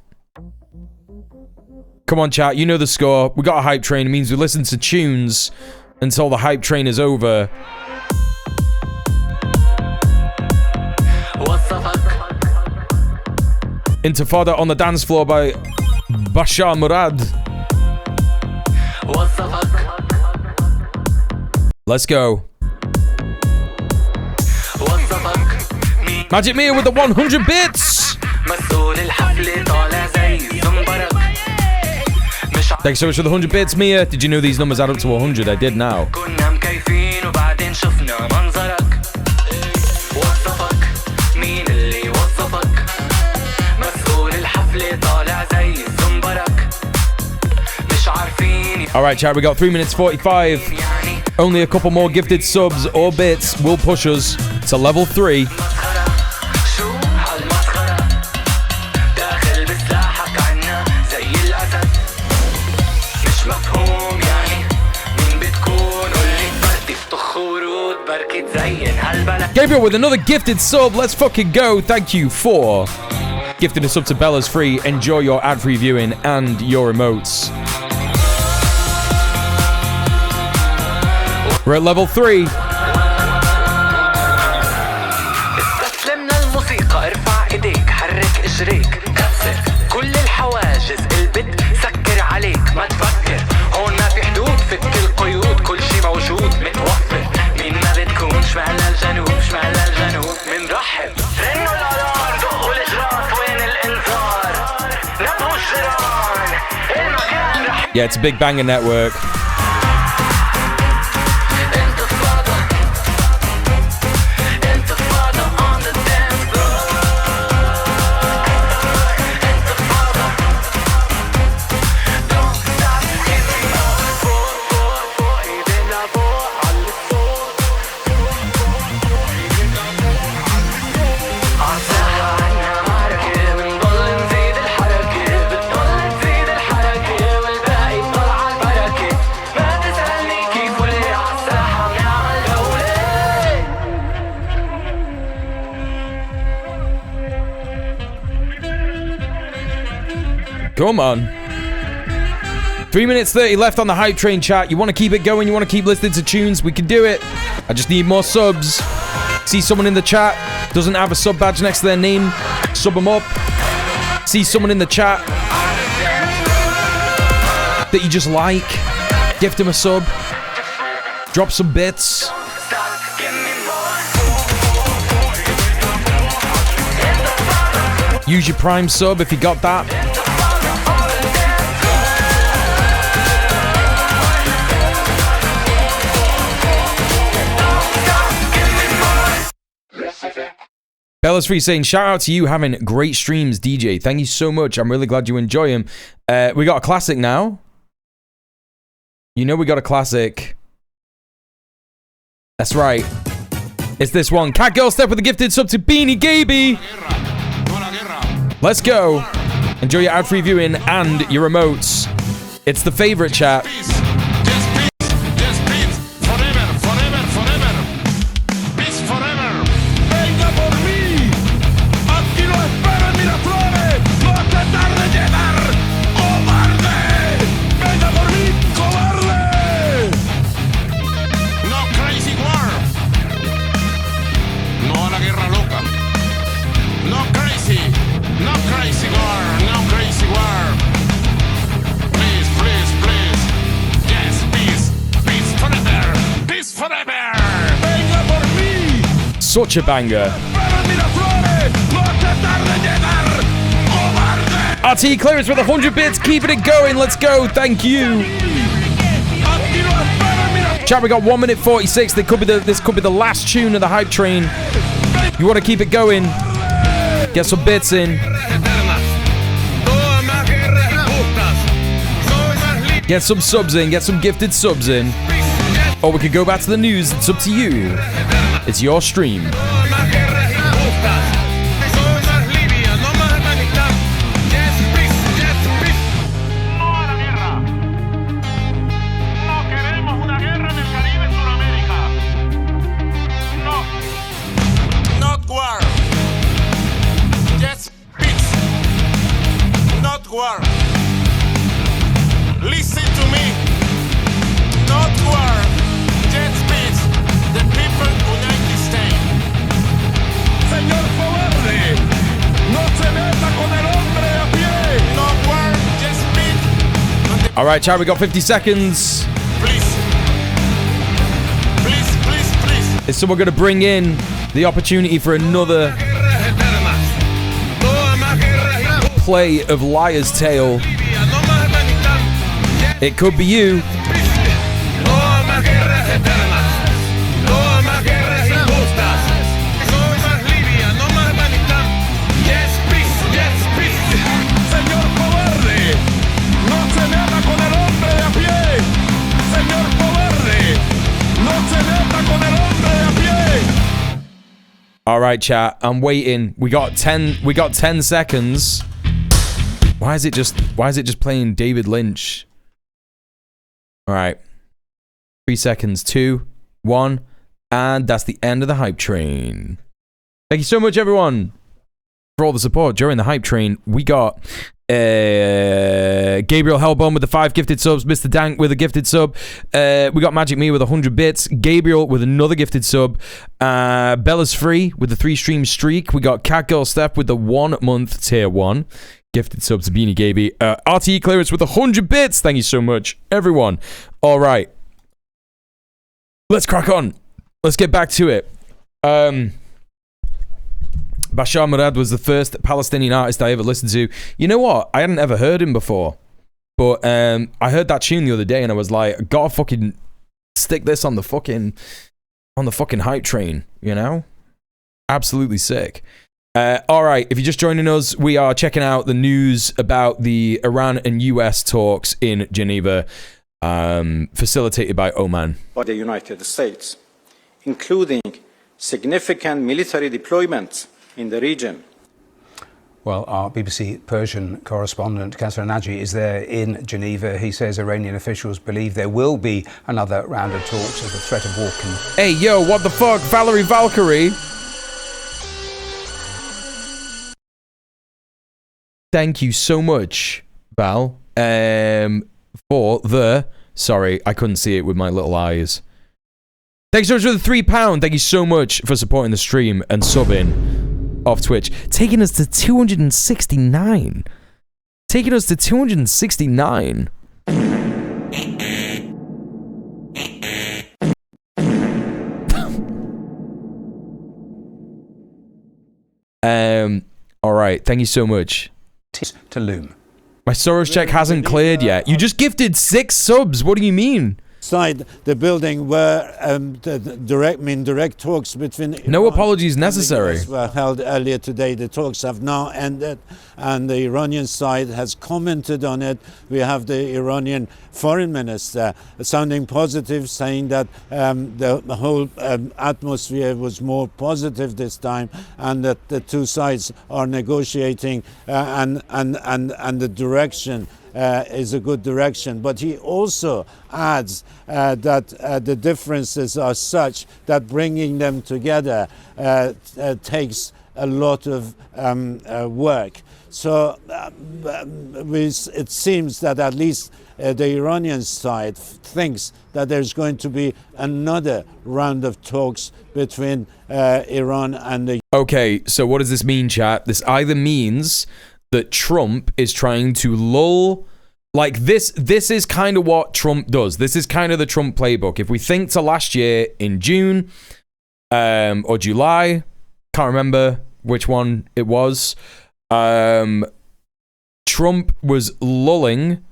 Come on, chat. You know the score. We got a hype train. It means we listen to tunes until the hype train is over. Intifada on the dance floor by Bashar Murad. Let's go. Magic Mia with the 100 bits. Thanks so much for the 100 bits, Mia. Did you know these numbers add up to 100? I did now. Alright, chat, we got 3 minutes 45. Only a couple more gifted subs or bits will push us to level 3. Gabriel with another gifted sub. Let's fucking go. Thank you for gifting a sub to Bella's Free. Enjoy your ad-free viewing and your emotes. We're at level 3. Yeah, it's a big banger network. Come on. 3 minutes 30 left on the hype train, chat. You want to keep it going? You want to keep listening to tunes? We can do it. I just need more subs. See someone in the chat doesn't have a sub badge next to their name. Sub them up. See someone in the chat that you just like. Gift him a sub. Drop some bits. Use your Prime sub if you got that. Bella's Free saying, shout out to you having great streams, DJ. Thank you so much. I'm really glad you enjoy them. We got a classic now. You know we got a classic. That's right. It's this one. Cat Girl Step with a gifted sub to Beanie Gaby. Let's go. Enjoy your ad-free viewing and your remotes. It's the favorite, chat. Such a banger. RT clearance with 100 bits, keeping it going. Let's go. Thank you. Chat, we got 1 minute 46. This could be the last tune of the hype train. You want to keep it going? Get some bits in. Get some subs in. Get some gifted subs in. Or we could go back to the news. It's up to you. It's your stream. Listen to me. Not war. Jet speeds. The people United States. Señor cobarde. No se meta con el hombre a pie. Not war. Jet speed. All right, chat, we got 50 seconds. Please. Please, please, please. Is someone going to bring in the opportunity for another play of Liar's Tale? It could be you. All right, chat. I'm waiting. We got 10 seconds. Why is it just playing David Lynch? All right. 3 seconds. 2, 1, and that's the end of the hype train. Thank you so much, everyone, for all the support during the hype train. We got Gabriel Hellbone with the 5 gifted subs, Mr. Dank with a gifted sub, we got Magic Me with 100 bits, Gabriel with another gifted sub, Bella's Free with the 3 stream streak, we got Catgirl Steph with the 1 month tier 1 gifted sub to Beanie Gaby, RTE Clearance with 100 bits. Thank you so much, everyone. All right, let's crack on. Let's get back to it. Bashar Murad was the first Palestinian artist I ever listened to. You know what? I hadn't ever heard him before. But I heard that tune the other day and I was like, gotta fucking stick this on the fucking hype train, you know? Absolutely sick. Alright, if you're just joining us, we are checking out the news about the Iran and US talks in Geneva, facilitated by Oman. By the United States, including significant military deployments in the region. Well, our BBC Persian correspondent, Kasra Naji, is there in Geneva. He says Iranian officials believe there will be another round of talks as the threat of war can... Hey, yo, what the fuck? Valerie Valkyrie? Thank you so much, Val, for the... Sorry, I couldn't see it with my little eyes. Thanks so much for the £3. Thank you so much for supporting the stream and subbing off Twitch. Taking us to 269. Taking us to 269. All right. Thank you so much. To loom. My Soros check hasn't cleared yet. You just gifted 6 subs. What do you mean? Inside the building where the direct talks between no apologies necessary were held earlier today. The talks have now ended, and the Iranian side has commented on it. We have the Iranian foreign minister sounding positive, saying that the whole atmosphere was more positive this time, and that the two sides are negotiating, and the direction is a good direction. But he also adds that the differences are such that bringing them together takes a lot of work. So it seems that at least the Iranian side thinks that there's going to be another round of talks between Iran and the... Okay, so what does this mean, chat? This either means that Trump is trying to lull, like this is kind of what Trump does. This is kind of the Trump playbook. If we think to last year in June or July, can't remember which one it was, Trump was lulling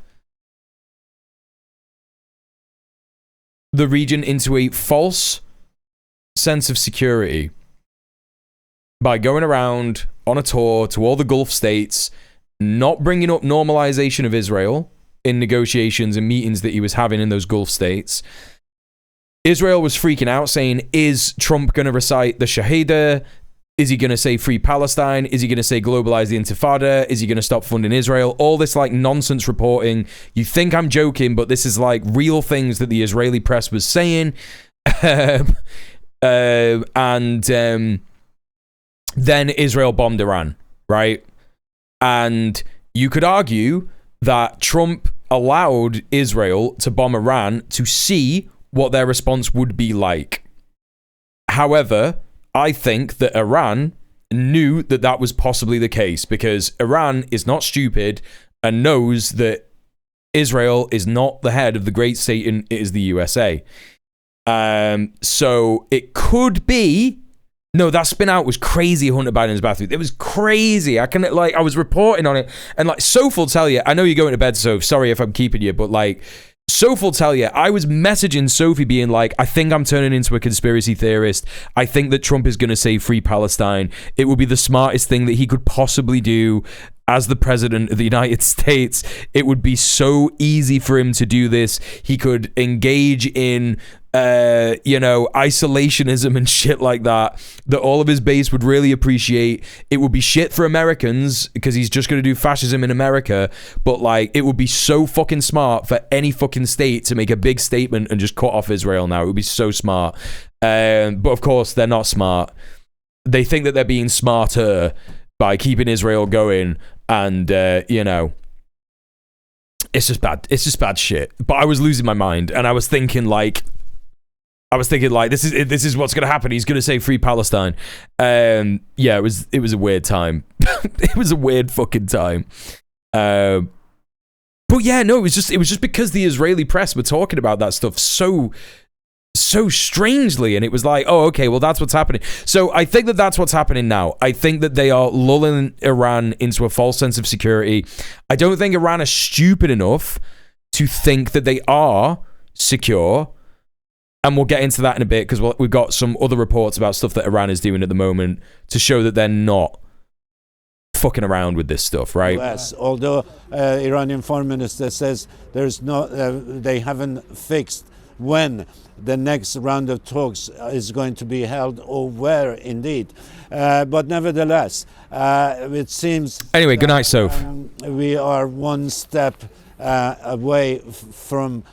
the region into a false sense of security by going around on a tour to all the Gulf states, not bringing up normalization of Israel in negotiations and meetings that he was having in those Gulf states. Israel was freaking out, saying, is Trump going to recite the Shahada? Is he going to say free Palestine? Is he going to say globalize the Intifada? Is he going to stop funding Israel? All this like nonsense reporting. You think I'm joking, but this is like real things that the Israeli press was saying. Then Israel bombed Iran, right? And you could argue that Trump allowed Israel to bomb Iran to see what their response would be like. However, I think that Iran knew that that was possibly the case, because Iran is not stupid and knows that Israel is not the head of the great Satan, it is the USA. So it could be... No, that spin out was crazy. Hunter Biden's bathroom. It was crazy. I was reporting on it, and like Soph will tell you. I know you're going to bed, Soph. Sorry if I'm keeping you, but like Soph will tell you. I was messaging Sophie, being like, I think I'm turning into a conspiracy theorist. I think that Trump is going to say free Palestine. It would be the smartest thing that he could possibly do as the president of the United States. It would be so easy for him to do this. He could engage in isolationism and shit like that all of his base would really appreciate. It would be shit for Americans because he's just going to do fascism in America, but like it would be so fucking smart for any fucking state to make a big statement and just cut off Israel now. It would be so smart. But of course they're not smart. They think that they're being smarter by keeping Israel going, and it's just bad shit. But I was losing my mind, and I was thinking like this is what's going to happen. He's going to say free Palestine. Yeah, it was a weird time. It was a weird fucking time. But yeah, no, it was just because the Israeli press were talking about that stuff so strangely, and it was like, oh, okay, well, that's what's happening. So I think that that's what's happening now. I think that they are lulling Iran into a false sense of security. I don't think Iran is stupid enough to think that they are secure. And we'll get into that in a bit, because we've got some other reports about stuff that Iran is doing at the moment to show that they're not fucking around with this stuff, right? Yes, although Iranian foreign minister says there's no, they haven't fixed when the next round of talks is going to be held, or where indeed. But nevertheless, it seems... Anyway, good night, Soph. We are one step away from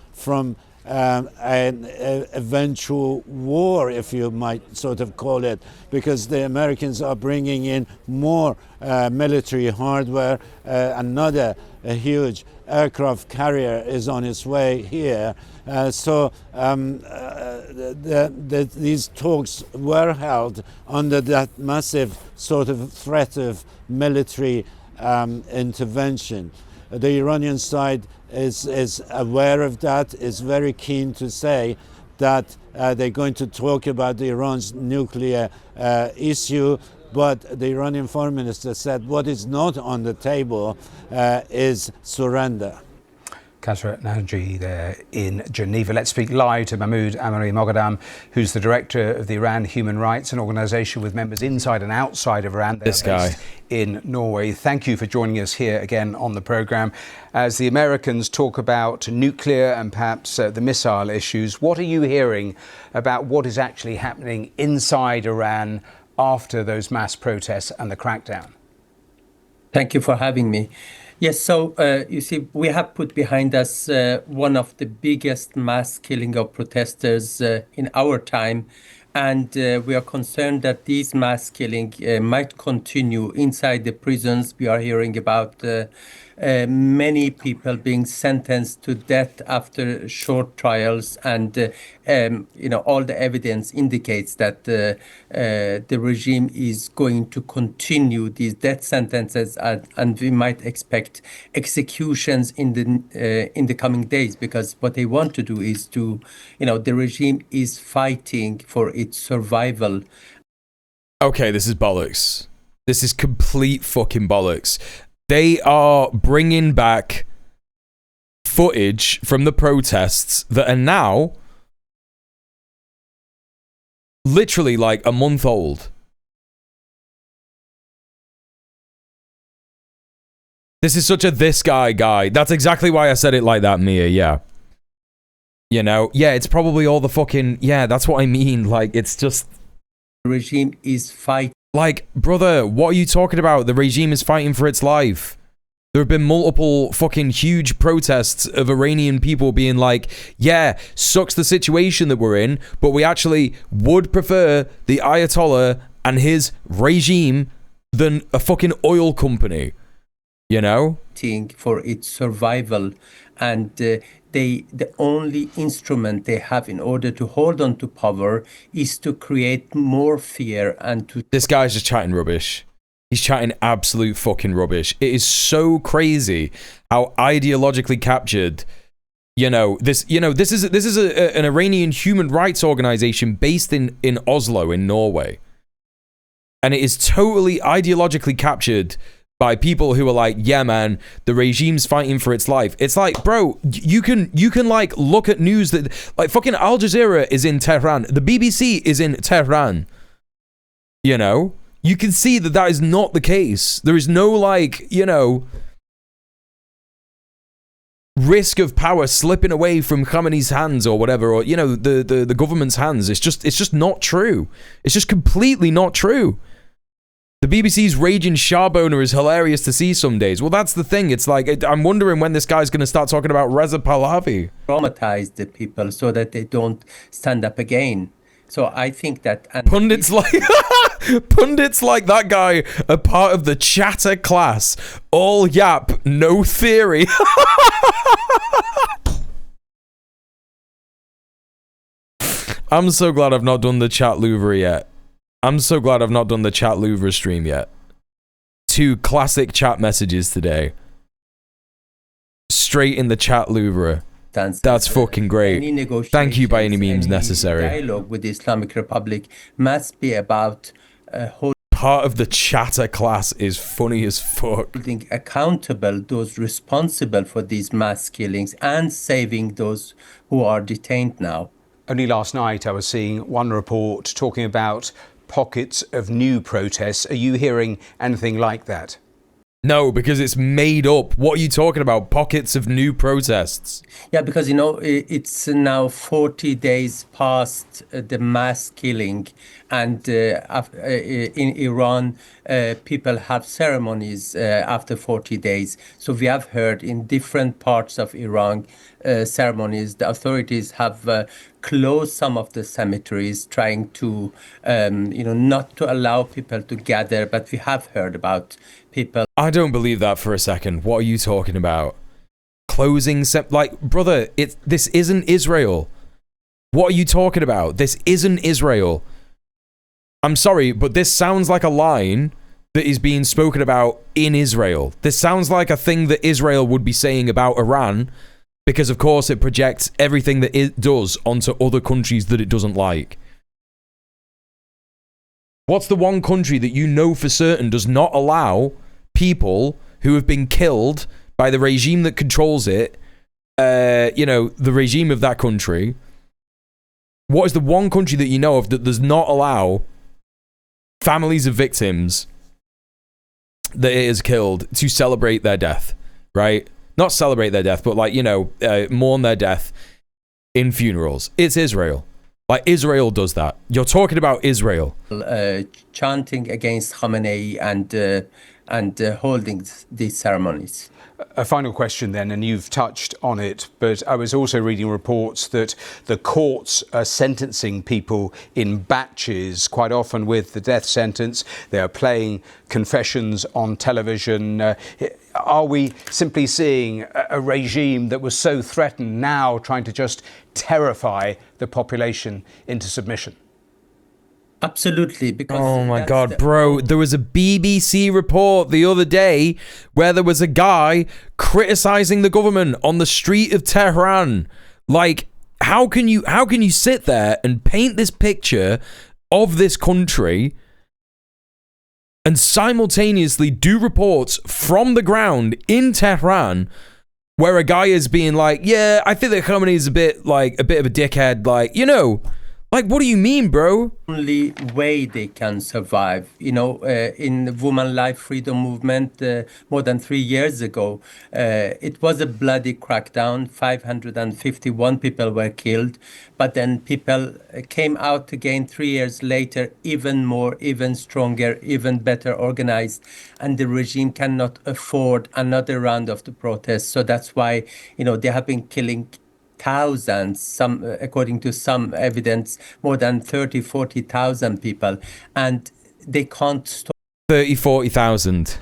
an eventual war, if you might sort of call it, because the Americans are bringing in more military hardware. Another huge aircraft carrier is on its way here. These talks were held under that massive sort of threat of military intervention. The Iranian side is aware of that, is very keen to say that they're going to talk about Iran's nuclear issue, but the Iranian foreign minister said what is not on the table is surrender. Kasra Naji there in Geneva. Let's speak live to Mahmoud Amari Moghadam, who's the director of the Iran Human Rights, an organisation with members inside and outside of Iran. This guy in Norway. Thank you for joining us here again on the programme. As the Americans talk about nuclear and perhaps the missile issues, what are you hearing about what is actually happening inside Iran after those mass protests and the crackdown? Thank you for having me. Yes, so you see, we have put behind us one of the biggest mass killing of protesters in our time. And we are concerned that these mass killing might continue inside the prisons. We are hearing about many people being sentenced to death after short trials, and all the evidence indicates that the regime is going to continue these death sentences, and we might expect executions in the coming days, because what they want to do is to, the regime is fighting for its survival. Okay, this is bollocks. This is complete fucking bollocks. They are bringing back footage from the protests that are now literally like a month old. This is such a this guy. That's exactly why I said it like that, Mia, yeah. Yeah, it's probably all the fucking, yeah, that's what I mean. Like, it's just... The regime is fighting. Like, brother, what are you talking about? The regime is fighting for its life. There have been multiple fucking huge protests of Iranian people being like, yeah, sucks the situation that we're in, but we actually would prefer the Ayatollah and his regime than a fucking oil company. For its survival, and the only instrument they have in order to hold on to power is to create more fear and to... This guy's just chatting rubbish. He's chatting absolute fucking rubbish. It is so crazy how ideologically captured, this is an Iranian human rights organization based in Oslo in Norway. And it is totally ideologically captured by people who are like, yeah, man, the regime's fighting for its life. It's like, bro, you can like look at news that like fucking Al Jazeera is in Tehran. The BBC is in Tehran. You can see that is not the case. There is no like, risk of power slipping away from Khamenei's hands or whatever, or the government's hands. It's just not true. It's just completely not true. The BBC's raging Charbonner is hilarious to see some days. Well, that's the thing. It's like, I'm wondering when this guy's going to start talking about Reza Pahlavi. Traumatize the people so that they don't stand up again. So I think that... Pundits like that guy are part of the chatter class. All yap, no theory. I'm so glad I've not done the chat Louvre yet. I'm so glad I've not done the chat Louvre stream yet. 2 classic chat messages today. Straight in the chat Louvre. That's fucking great. Thank you by any means necessary. Dialogue with the Islamic Republic must be about part of the chatter class is funny as fuck. Holding accountable those responsible for these mass killings and saving those who are detained now. Only last night I was seeing one report talking about pockets of new protests. Are you hearing anything like that? No, because it's made up. What are you talking about? Pockets of new protests? Yeah, because, it's now 40 days past the mass killing. And in Iran, people have ceremonies after 40 days. So we have heard in different parts of Iran ceremonies. The authorities have closed some of the cemeteries, trying to, not to allow people to gather. But we have heard about people. I don't believe that for a second. What are you talking about? Closing, brother, this isn't Israel. What are you talking about? This isn't Israel. I'm sorry, but this sounds like a line that is being spoken about in Israel. This sounds like a thing that Israel would be saying about Iran, because of course it projects everything that it does onto other countries that it doesn't like. What's the one country that you know for certain does not allow people who have been killed by the regime that controls it, the regime of that country? What is the one country that you know of that does not allow families of victims that it has killed to celebrate their death, right? Not celebrate their death, but mourn their death in funerals? It's Israel. Israel does that. You're talking about Israel. Chanting against Khamenei and holding these ceremonies. A final question then, and you've touched on it, but I was also reading reports that the courts are sentencing people in batches, quite often with the death sentence. They are playing confessions on television. Are we simply seeing a regime that was so threatened now trying to just terrify the population into submission? Absolutely, because oh my god, bro, there was a BBC report the other day where there was a guy criticizing the government on the street of Tehran. How can you sit there and paint this picture of this country and simultaneously do reports from the ground in Tehran where a guy is being like, yeah, I think that Khamenei is a bit of a dickhead, what do you mean, bro? Only way they can survive, in the Women Life Freedom Movement more than 3 years ago, it was a bloody crackdown. 551 people were killed, but then people came out again 3 years later, even more, even stronger, even better organized, and the regime cannot afford another round of the protests. So that's why, they have been killing thousands, according to some evidence, more than 40,000 people, and they can't stop. 40,000. Do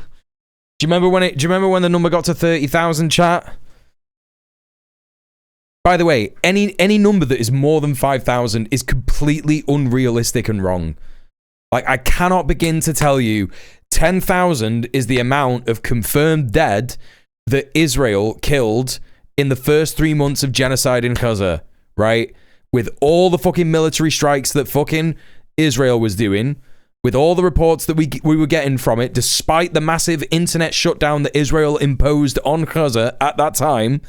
you remember when the number got to 30,000, chat? By the way, any number that is more than 5,000 is completely unrealistic and wrong. I cannot begin to tell you 10,000 is the amount of confirmed dead that Israel killed in the first 3 months of genocide in Gaza, right? With all the fucking military strikes that fucking Israel was doing, with all the reports that we were getting from it, despite the massive internet shutdown that Israel imposed on Gaza at that time,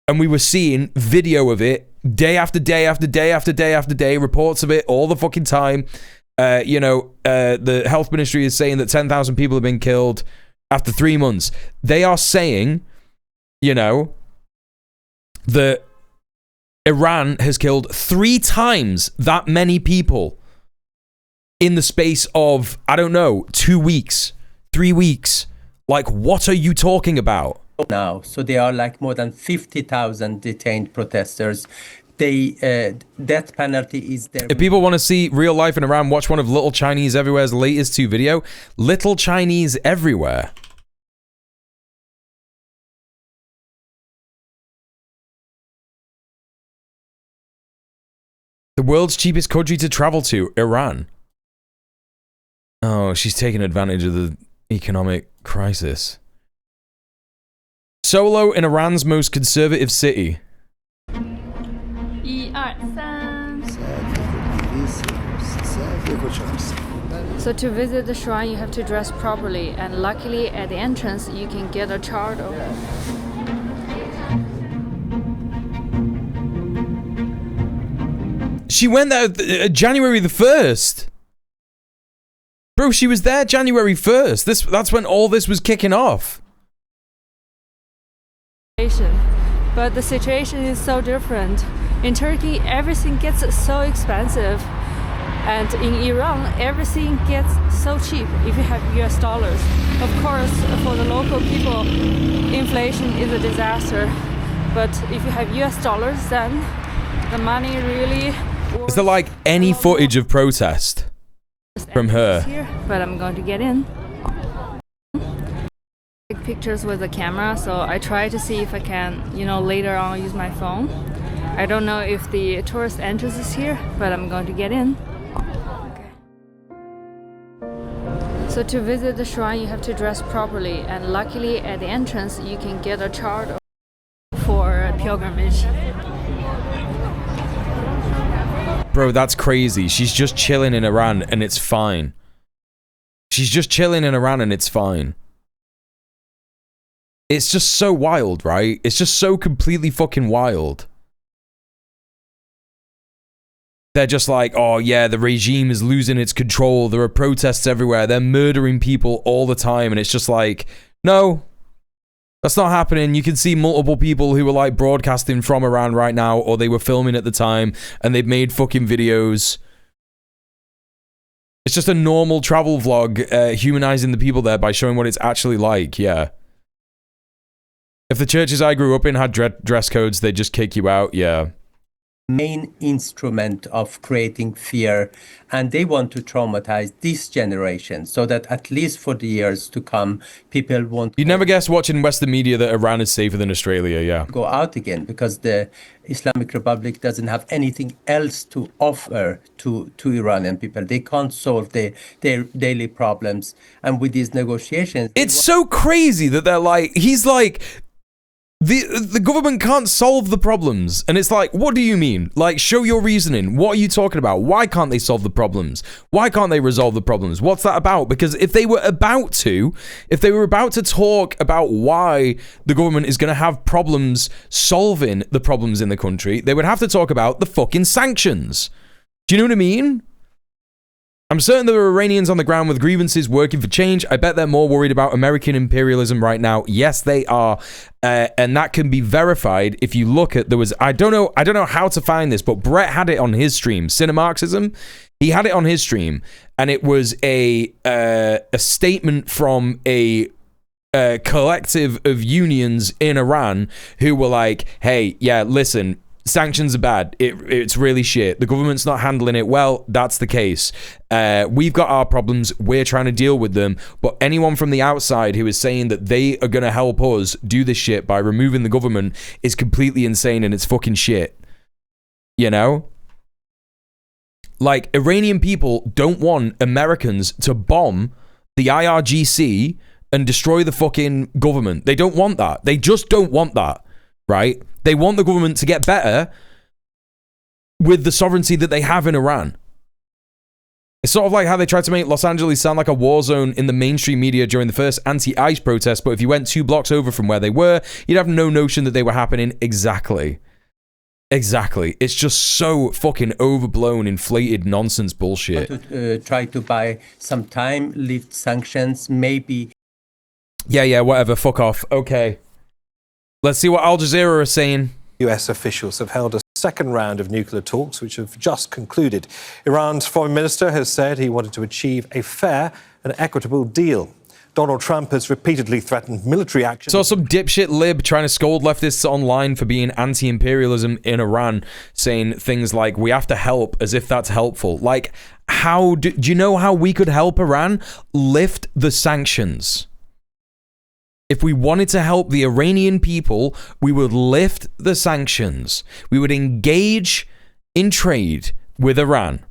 and we were seeing video of it day after day after day after day after day, reports of it all the fucking time. The health ministry is saying that 10,000 people have been killed after 3 months. They are saying, that Iran has killed 3 times that many people in the space of, 2 weeks, 3 weeks. What are you talking about? Now, so there are more than 50,000 detained protesters. The death penalty is there. If people want to see real life in Iran, watch one of Little Chinese Everywhere's latest 2 video. Little Chinese Everywhere. The world's cheapest country to travel to, Iran. Oh, she's taking advantage of the economic crisis. Solo in Iran's most conservative city. So to visit the shrine, you have to dress properly, and luckily at the entrance, you can get a chador. She went there January the 1st. Bro, she was there January 1st. That's when all this was kicking off. But the situation is so different. In Turkey, everything gets so expensive. And in Iran, everything gets so cheap if you have US dollars. Of course, for the local people, inflation is a disaster. But if you have US dollars, then the money really. Is there like any footage of protest from her? Here, but I'm going to get in. Take pictures with the camera, so I try to see if I can, later on use my phone. I don't know if the tourist entrance is here, but I'm going to get in. Okay. So to visit the shrine, you have to dress properly, and luckily at the entrance you can get a chart for a pilgrimage. Bro, that's crazy. She's just chilling in Iran and it's fine. She's just chilling in Iran and it's fine. It's just so wild, right? It's just so completely fucking wild. They're just like, oh yeah, the regime is losing its control. There are protests everywhere. They're murdering people all the time. And it's just like, no, that's not happening. You can see multiple people who are like broadcasting from Iran right now, or they were filming at the time and they've made fucking videos. It's just a normal travel vlog, humanizing the people there by showing what it's actually like. Yeah. If the churches I grew up in had dress codes, they'd just kick you out. Yeah. Main instrument of creating fear, and they want to traumatize this generation so that at least for the years to come, people won't. You'd never guess watching Western media that Iran is safer than Australia. Yeah. Go out again because the Islamic Republic doesn't have anything else to offer to Iranian people. They can't solve their daily problems, and with these negotiations, it's so crazy that they're like, he's like, the government can't solve the problems. And it's like, what do you mean? Like, show your reasoning. What are you talking about? Why can't they solve the problems? Why can't they resolve the problems? What's that about? Because if they were about to talk about why the government is going to have problems solving the problems in the country, they would have to talk about the fucking sanctions. Do you know what I mean? I'm certain there are Iranians on the ground with grievances working for change. I bet they're more worried about American imperialism right now. Yes, they are. And that can be verified if you look at, I don't know how to find this, but Brett had it on his stream, Cinemarxism. He had it on his stream, and it was a statement from a collective of unions in Iran who were like, hey, yeah, listen, sanctions are bad. It's really shit. The government's not handling it well. That's the case. We've got our problems. We're trying to deal with them. But anyone from the outside who is saying that they are going to help us do this shit by removing the government is completely insane, and it's fucking shit. You know? Like, Iranian people don't want Americans to bomb the IRGC and destroy the fucking government. They don't want that. They just don't want that, right? They want the government to get better with the sovereignty that they have in Iran. It's sort of like how they tried to make Los Angeles sound like a war zone in the mainstream media during the first anti-ICE protest, but if you went 2 blocks over from where they were, you'd have no notion that they were happening. Exactly. It's just so fucking overblown, inflated nonsense bullshit. Try to buy some time, lift sanctions, maybe. Yeah, whatever. Fuck off. Okay. Let's see what Al Jazeera are saying. US officials have held a second round of nuclear talks, which have just concluded. Iran's foreign minister has said he wanted to achieve a fair and equitable deal. Donald Trump has repeatedly threatened military action. Saw some dipshit lib trying to scold leftists online for being anti-imperialism in Iran, saying things like, we have to help, as if that's helpful. Like, how do you know how we could help Iran? Lift the sanctions. If we wanted to help the Iranian people, we would lift the sanctions. We would engage in trade with Iran.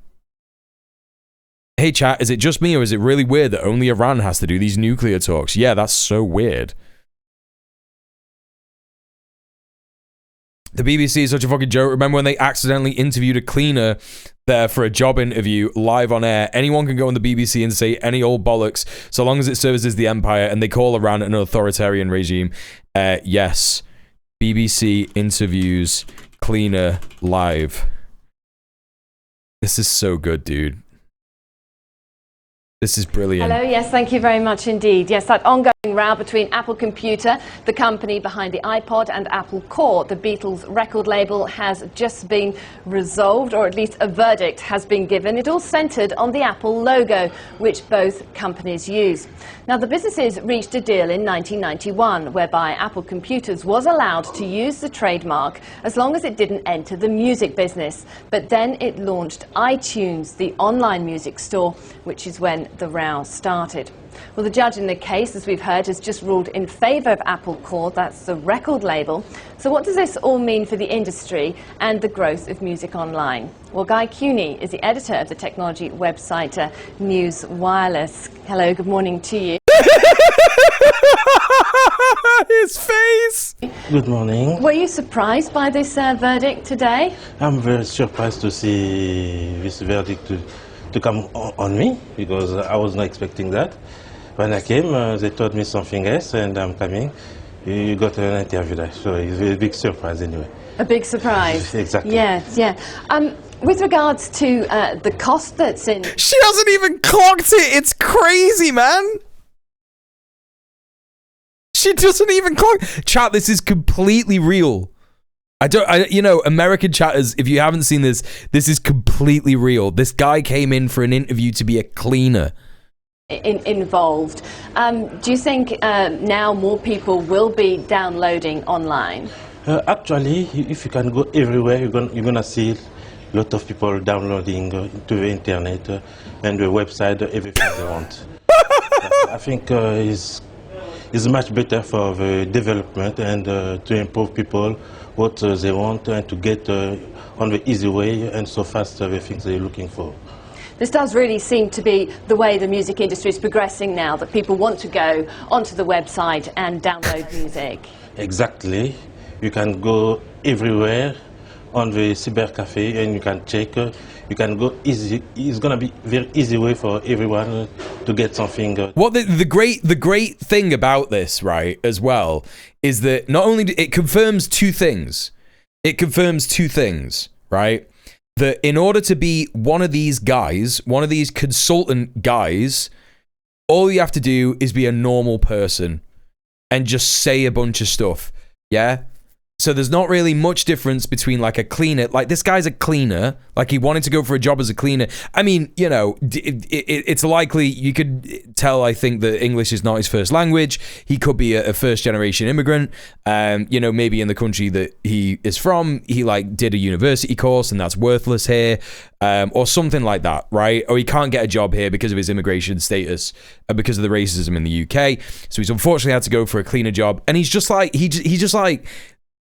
Hey chat, is it just me or is it really weird that only Iran has to do these nuclear talks? Yeah, that's so weird. The BBC is such a fucking joke. Remember when they accidentally interviewed a cleaner there for a job interview live on air? Anyone can go on the BBC and say any old bollocks so long as it services the empire, and they call Iran an authoritarian regime. Yes. BBC interviews cleaner live. This is so good, dude. This is brilliant. Hello, yes, thank you very much indeed. Yes, that ongoing row between Apple Computer, the company behind the iPod, and Apple Corps, the Beatles record label, has just been resolved, or at least a verdict has been given. It all centred on the Apple logo, which both companies use. Now, the businesses reached a deal in 1991, whereby Apple Computers was allowed to use the trademark as long as it didn't enter the music business. But then it launched iTunes, the online music store, which is when the row started. Well, the judge in the case, as we've heard, has just ruled in favour of Apple Corps, that's the record label. So what does this all mean for the industry and the growth of music online? Well, Guy Cuny is the editor of the technology website News Wireless. Hello, good morning to you. His face! Good morning. Were you surprised by this verdict today? I'm very surprised to see this verdict to come on me, because I was not expecting that. When I came, they told me something else, and I'm coming. You got an interview there, so it's a big surprise anyway. A big surprise. Exactly. Yes, yeah. With regards to the cost that's in... She hasn't even clocked it! It's crazy, man! She doesn't even clock... Chat, this is completely real. You know, American chatters, if you haven't seen this, this is completely real. This guy came in for an interview to be a cleaner. Involved. Do you think now more people will be downloading online? Actually, if you can go everywhere, you're gonna see a lot of people downloading to the internet and the website, everything they want. I think it's much better for the development and to improve people what they want and to get on the easy way and so fast the things they're looking for. This does really seem to be the way the music industry is progressing now, that people want to go onto the website and download music. Exactly. You can go everywhere on the cyber cafe and you can check. You can go easy. It's gonna be very easy way for everyone to get something. What the great thing about this, right, as well, is that not only it confirms two things. It confirms two things, right? That in order to be one of these guys, one of these consultant guys, all you have to do is be a normal person and just say a bunch of stuff, yeah? So there's not really much difference between like a cleaner, like this guy's a cleaner, like he wanted to go for a job as a cleaner. I mean, you know, it's likely, you could tell, I think, that English is not his first language. He could be a first generation immigrant. You know, maybe in the country that he is from, he like did a university course and that's worthless here, or something like that, right? Or he can't get a job here because of his immigration status and because of the racism in the UK. So he's unfortunately had to go for a cleaner job. And he's just like,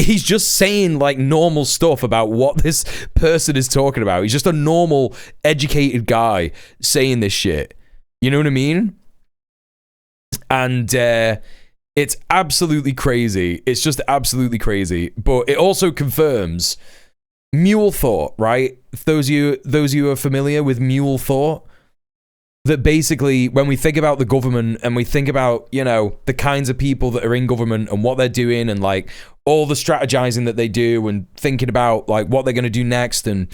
he's just saying like normal stuff about what this person is talking about. He's just a normal, educated guy saying this shit. You know what I mean? And it's absolutely crazy. It's just absolutely crazy. But it also confirms mule thought, right? Those of you who are familiar with mule thought, that basically when we think about the government and we think about, you know, the kinds of people that are in government and what they're doing and like all the strategizing that they do and thinking about like what they're going to do next and,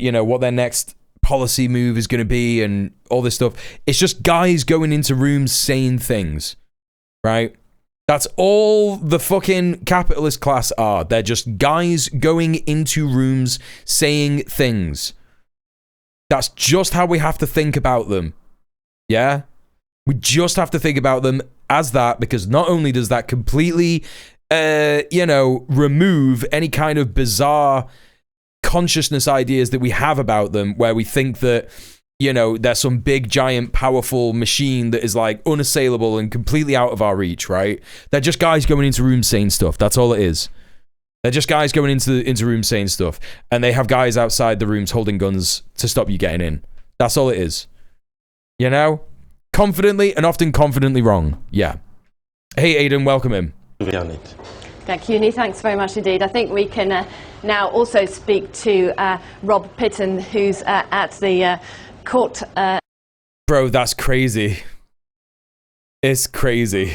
you know, what their next policy move is going to be and all this stuff. It's just guys going into rooms saying things, right? That's all the fucking capitalist class are. They're just guys going into rooms saying things. That's just how we have to think about them. Yeah? We just have to think about them as that, because not only does that completely, you know, remove any kind of bizarre consciousness ideas that we have about them, where we think that, you know, they're some big, giant, powerful machine that is like unassailable and completely out of our reach, right? They're just guys going into rooms saying stuff. That's all it is. They're just guys going into rooms saying stuff, and they have guys outside the rooms holding guns to stop you getting in. That's all it is. You know? Confidently, and often confidently wrong. Yeah. Hey, Aidan, welcome in. Cuny, thanks very much indeed. I think we can now also speak to Rob Pitton, who's at the court. Bro, that's crazy. It's crazy.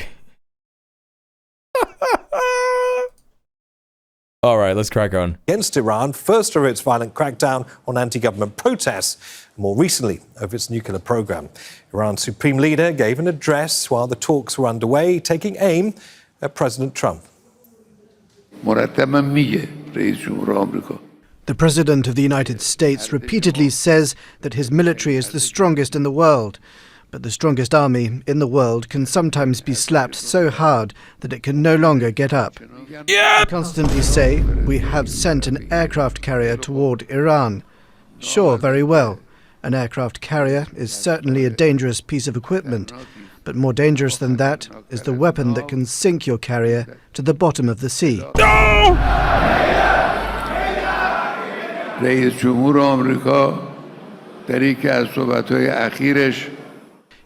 All right, let's crack on. Against Iran, first over its violent crackdown on anti-government protests, and more recently over its nuclear program. Iran's supreme leader gave an address while the talks were underway, taking aim at President Trump. The President of the United States repeatedly says that his military is the strongest in the world. But the strongest army in the world can sometimes be slapped so hard that it can no longer get up. Yeah. They constantly say, we have sent an aircraft carrier toward Iran. Sure, very well. An aircraft carrier is certainly a dangerous piece of equipment. But more dangerous than that is the weapon that can sink your carrier to the bottom of the sea.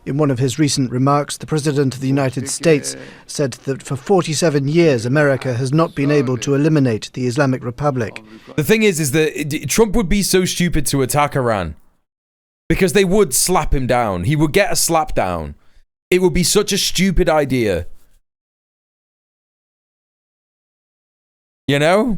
In one of his recent remarks, the President of the United States said that for 47 years America has not been able to eliminate the Islamic Republic. The thing is that Trump would be so stupid to attack Iran because they would slap him down. He would get a slap down. It would be such a stupid idea. You know?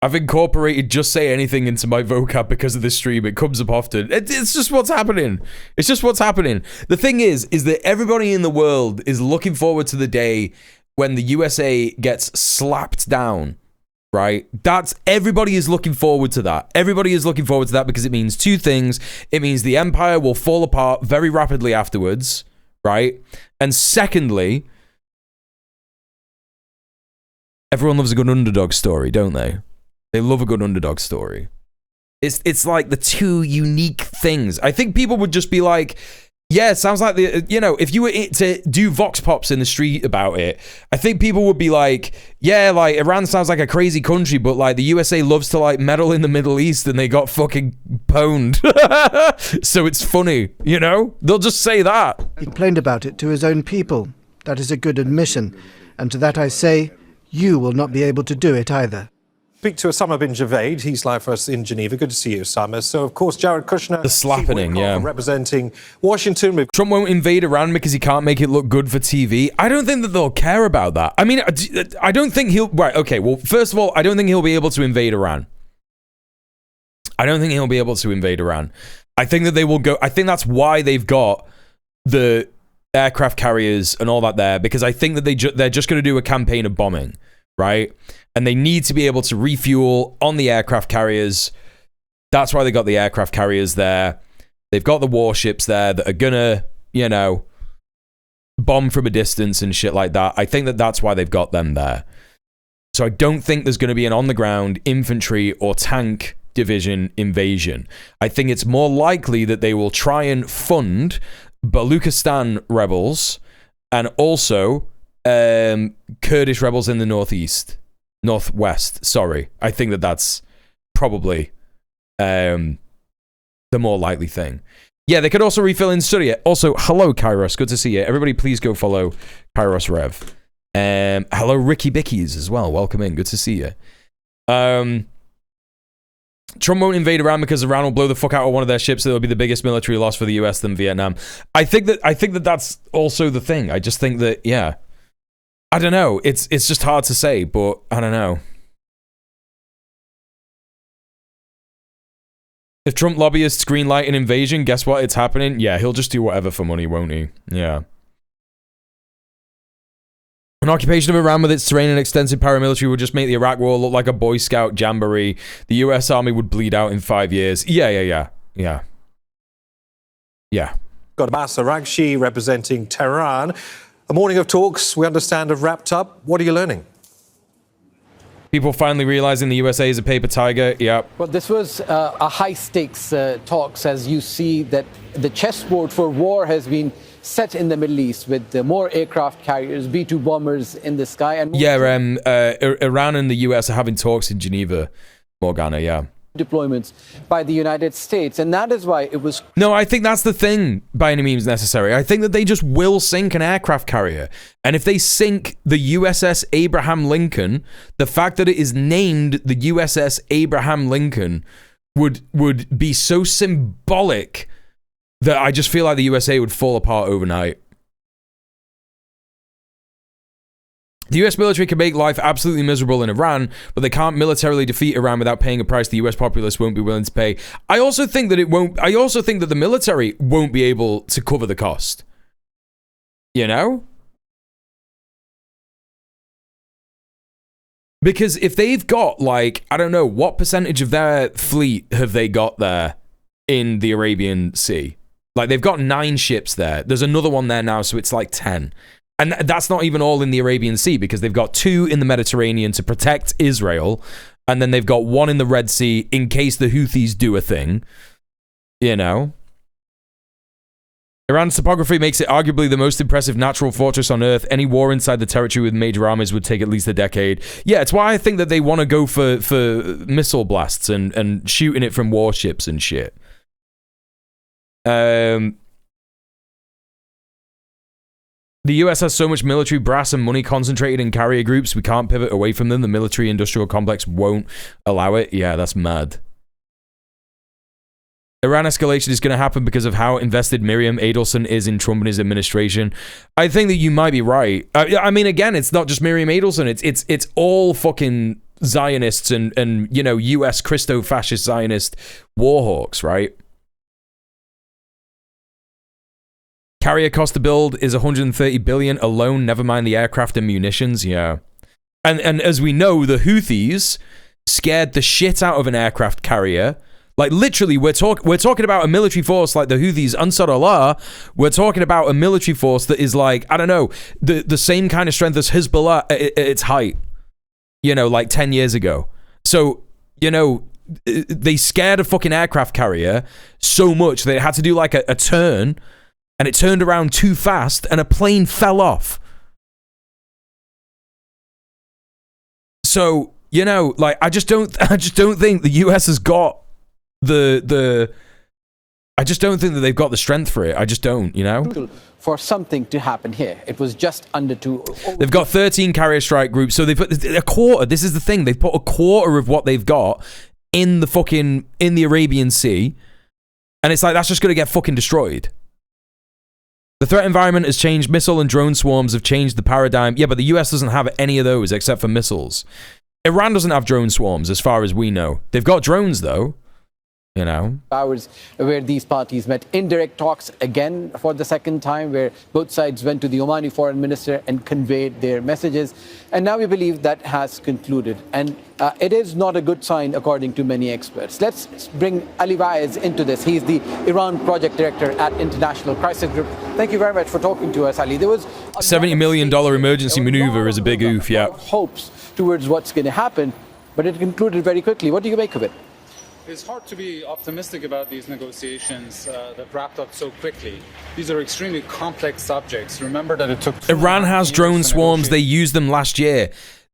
I've incorporated just say anything into my vocab because of this stream. It comes up often. It's just what's happening. It's just what's happening. The thing is that everybody in the world is looking forward to the day when the USA gets slapped down, right? Everybody is looking forward to that. Everybody is looking forward to that because it means two things. It means the empire will fall apart very rapidly afterwards, right? And secondly, everyone loves a good underdog story, don't they? They love a good underdog story. It's like the two unique things. I think people would just be like, yeah, it sounds like if you were to do vox pops in the street about it, I think people would be like, yeah, like Iran sounds like a crazy country, but like the USA loves to like meddle in the Middle East and they got fucking pwned. So it's funny, you know? They'll just say that. He complained about it to his own people. That is a good admission. And to that I say, you will not be able to do it either. Speak to Osama bin Javaid. He's live for us in Geneva. Good to see you, Osama. So, of course, Jared Kushner... The slapping, yeah. Representing Washington. Trump won't invade Iran because he can't make it look good for TV. I don't think that they'll care about that. I mean, I don't think he'll... Right, okay, well, first of all, I don't think he'll be able to invade Iran. I don't think he'll be able to invade Iran. I think that they will go... I think that's why they've got the aircraft carriers and all that there, because I think that they're just going to do a campaign of bombing, right? And they need to be able to refuel on the aircraft carriers. That's why they got the aircraft carriers there. They've got the warships there that are gonna, bomb from a distance and shit like that. I think that that's why they've got them there. So I don't think there's going to be an on-the-ground infantry or tank division invasion. I think it's more likely that they will try and fund Baluchistan rebels and also Kurdish rebels in the northwest, sorry. I think that that's probably the more likely thing. Yeah, they could also refill in Syria. Also, hello, Kairos. Good to see you. Everybody, please go follow Kairos Rev. Hello, Ricky Bickies as well. Welcome in. Good to see you. Trump won't invade Iran because Iran will blow the fuck out of one of their ships. So it'll be the biggest military loss for the US than Vietnam. I think that that's also the thing. I just think that, yeah. I don't know. It's just hard to say, but I don't know. If Trump lobbyists greenlight an invasion, guess what? It's happening. Yeah, he'll just do whatever for money, won't he? Yeah. An occupation of Iran with its terrain and extensive paramilitary would just make the Iraq war look like a Boy Scout jamboree. The US Army would bleed out in 5 years. Yeah. Got Abbas Araghchi representing Tehran. A morning of talks, we understand, have wrapped up. What are you learning? People finally realizing the USA is a paper tiger. Yeah. Well, this was a high-stakes talks, as you see that the chessboard for war has been set in the Middle East with more aircraft carriers, B-2 bombers in the sky. And Iran and the US are having talks in Geneva, Morgana, yeah. Deployments by the United States, and that is why it was... No, I think that's the thing, by any means necessary. I think that they just will sink an aircraft carrier. And if they sink the USS Abraham Lincoln, the fact that it is named the USS Abraham Lincoln would be so symbolic that I just feel like the USA would fall apart overnight. The US military can make life absolutely miserable in Iran, but they can't militarily defeat Iran without paying a price the US populace won't be willing to pay. I also think that I also think that the military won't be able to cover the cost. You know? Because if they've got, like, I don't know, what percentage of their fleet have they got there in the Arabian Sea? Like, they've got 9 ships there. There's another one there now, so it's like 10. And that's not even all in the Arabian Sea, because they've got 2 in the Mediterranean to protect Israel, and then they've got 1 in the Red Sea in case the Houthis do a thing. You know? Iran's topography makes it arguably the most impressive natural fortress on Earth. Any war inside the territory with major armies would take at least a decade. Yeah, it's why I think that they want to go for missile blasts and shooting it from warships and shit. The US has so much military brass and money concentrated in carrier groups, we can't pivot away from them. The military-industrial complex won't allow it. Yeah, that's mad. Iran escalation is going to happen because of how invested Miriam Adelson is in Trump and his administration. I think that you might be right. I mean, again, it's not just Miriam Adelson. It's all fucking Zionists and you know, US Christo-fascist Zionist warhawks, right? Carrier cost to build is 130 billion alone, never mind the aircraft and munitions. Yeah. And as we know, the Houthis scared the shit out of an aircraft carrier. Like, literally, we're talking about a military force like the Houthis, Ansar Allah. We're talking about a military force that is like, I don't know, the same kind of strength as Hezbollah at its height, you know, like 10 years ago. So, you know, they scared a fucking aircraft carrier so much that it had to do like a turn, and it turned around too fast, and a plane fell off. So, you know, like, I just don't think the US has got I just don't think that they've got the strength for it. I just don't, you know? For something to happen here. It was just under 2. They've got 13 carrier strike groups, so they put a quarter. This is the thing. They've put a quarter of what they've got in the Arabian Sea. And it's like, that's just going to get fucking destroyed. The threat environment has changed. Missile and drone swarms have changed the paradigm. Yeah, but the US doesn't have any of those except for missiles. Iran doesn't have drone swarms, as far as we know. They've got drones, though. You know, hours where these parties met. Indirect talks again for the second time, where both sides went to the Omani foreign minister and conveyed their messages. And now we believe that has concluded. And it is not a good sign, according to many experts. Let's bring Ali Vaez into this. He's the Iran project director at International Crisis Group. Thank you very much for talking to us, Ali. There was $70 million emergency maneuver is a big oof, yeah. Hopes towards what's going to happen, but it concluded very quickly. What do you make of it? It's hard to be optimistic about these negotiations that wrapped up so quickly. These are extremely complex subjects. Remember that it took... Iran has drone swarms. They used them last year.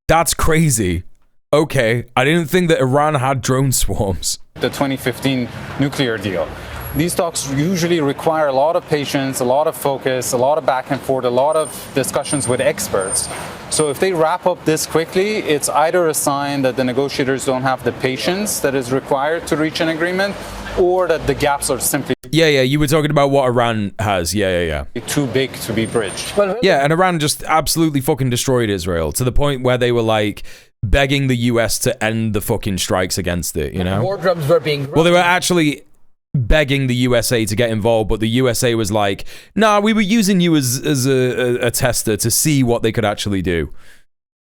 That's crazy. Okay, I didn't think that Iran had drone swarms. The 2015 nuclear deal. These talks usually require a lot of patience, a lot of focus, a lot of back and forth, a lot of discussions with experts. So if they wrap up this quickly, it's either a sign that the negotiators don't have the patience that is required to reach an agreement, or that the gaps are simply... Yeah, you were talking about what Iran has. Yeah. Too big to be bridged. Yeah, and Iran just absolutely fucking destroyed Israel to the point where they were like begging the US to end the fucking strikes against it, you know? War drums were being... Well, they were actually begging the USA to get involved, but the USA was like, nah, we were using you as a tester to see what they could actually do,